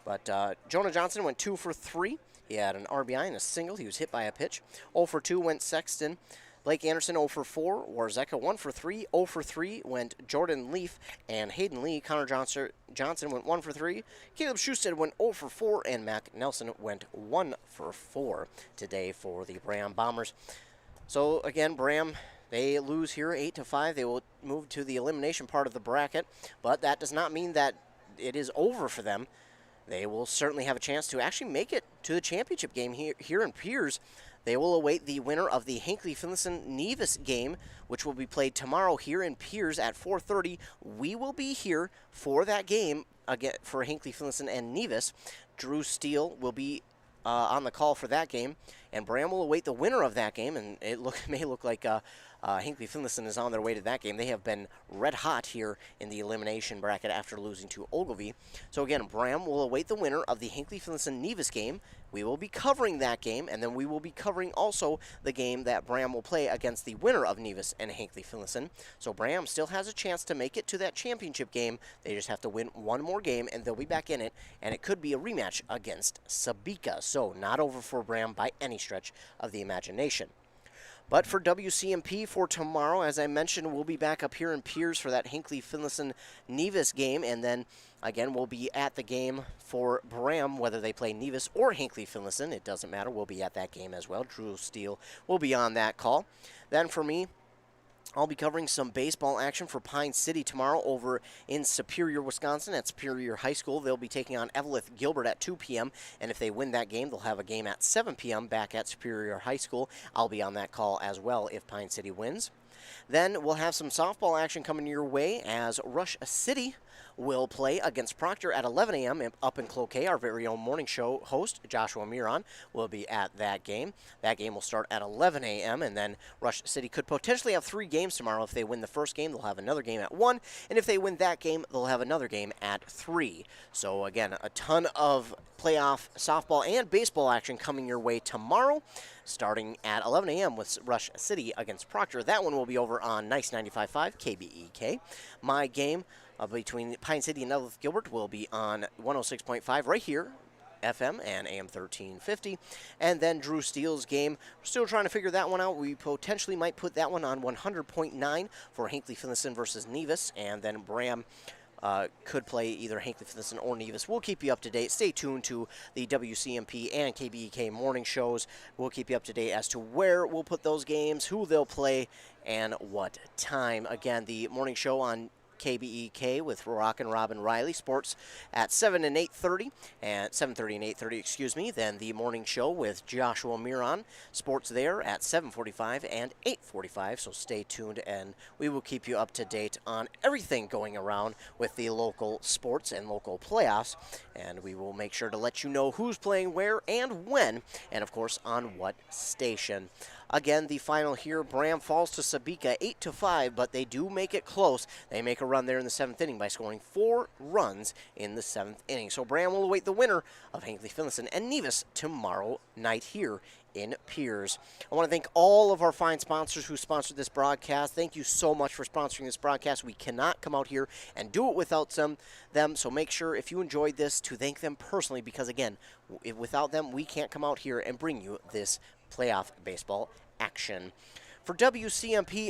But Jonah Johnson went 2 for 3. He had an RBI and a single. He was hit by a pitch. 0 for 2 went Sexton. Blake Anderson 0 for 4, Warzeka 1 for 3, 0 for 3 went Jordan Leaf and Hayden Lee. Connor Johnson went 1 for 3, Caleb Schusted went 0 for 4, and Mac Nelson went 1 for 4 today for the Braham Bombers. So again, Braham, they lose here 8-5. They will move to the elimination part of the bracket, but that does not mean that it is over for them. They will certainly have a chance to actually make it to the championship game here in Piers. They will await the winner of the Hinckley-Finlayson-Nevis game, which will be played tomorrow here in Piers at 4:30. We will be here for that game again for Hinckley-Finlayson and Nevis. Drew Steele will be on the call for that game, and Braham will await the winner of that game, and it may look like Hinckley-Finlayson is on their way to that game. They have been red hot here in the elimination bracket after losing to Ogilvie. So again, Braham will await the winner of the Hinckley-Finlayson-Nevis game. We will be covering that game, and then we will be covering also the game that Braham will play against the winner of Nevis and Hinckley-Finlayson. So Braham still has a chance to make it to that championship game. They just have to win one more game, and they'll be back in it, and it could be a rematch against Sebeka. So not over for Braham by any stretch of the imagination. But for WCMP for tomorrow, as I mentioned, we'll be back up here in Piers for that Hinckley-Finlayson-Nevis game, and then again, we'll be at the game for Braham, whether they play Nevis or Hinckley-Finlayson. It doesn't matter. We'll be at that game as well. Drew Steele will be on that call. Then for me, I'll be covering some baseball action for Pine City tomorrow over in Superior, Wisconsin at Superior High School. They'll be taking on Eveleth Gilbert at 2 p.m., and if they win that game, they'll have a game at 7 p.m. back at Superior High School. I'll be on that call as well if Pine City wins. Then we'll have some softball action coming your way as Rush City will play against Proctor at 11 a.m. up in Cloquet. Our very own morning show host, Joshua Miron, will be at that game. That game will start at 11 a.m., and then Rush City could potentially have 3 games tomorrow. If they win the first game, they'll have another game at 1, and if they win that game, they'll have another game at 3. So, again, a ton of playoff softball and baseball action coming your way tomorrow, starting at 11 a.m. with Rush City against Proctor. That one will be over on Nice 95.5 KBEK. My game between Pine City and Eveleth Gilbert will be on 106.5 right here, FM and AM 1350. And then Drew Steele's game, we're still trying to figure that one out. We potentially might put that one on 100.9 for Hinckley-Finlayson versus Nevis, and then Braham could play either Hinckley-Finlayson or Nevis. We'll keep you up to date. Stay tuned to the WCMP and KBEK morning shows. We'll keep you up to date as to where we'll put those games, who they'll play, and what time. Again, the morning show on KBEK with Rockin' Robin Riley, sports at 7 and 8:30, and 7:30 and 8:30, excuse me. Then the morning show with Joshua Miron, sports there at 7:45 and 8:45. So stay tuned, and we will keep you up to date on everything going around with the local sports and local playoffs. And we will make sure to let you know who's playing where and when, and of course on what station. Again, the final here, Braham falls to Sebeka 8-5, but they do make it close. They make a run there in the 7th inning by scoring 4 runs in the 7th inning. So Braham will await the winner of Hinckley-Finlayson and Nevis tomorrow night here in Piers. I want to thank all of our fine sponsors who sponsored this broadcast. Thank you so much for sponsoring this broadcast. We cannot come out here and do it without them, so make sure if you enjoyed this to thank them personally, because again, without them, we can't come out here and bring you this playoff baseball action. For WCMP,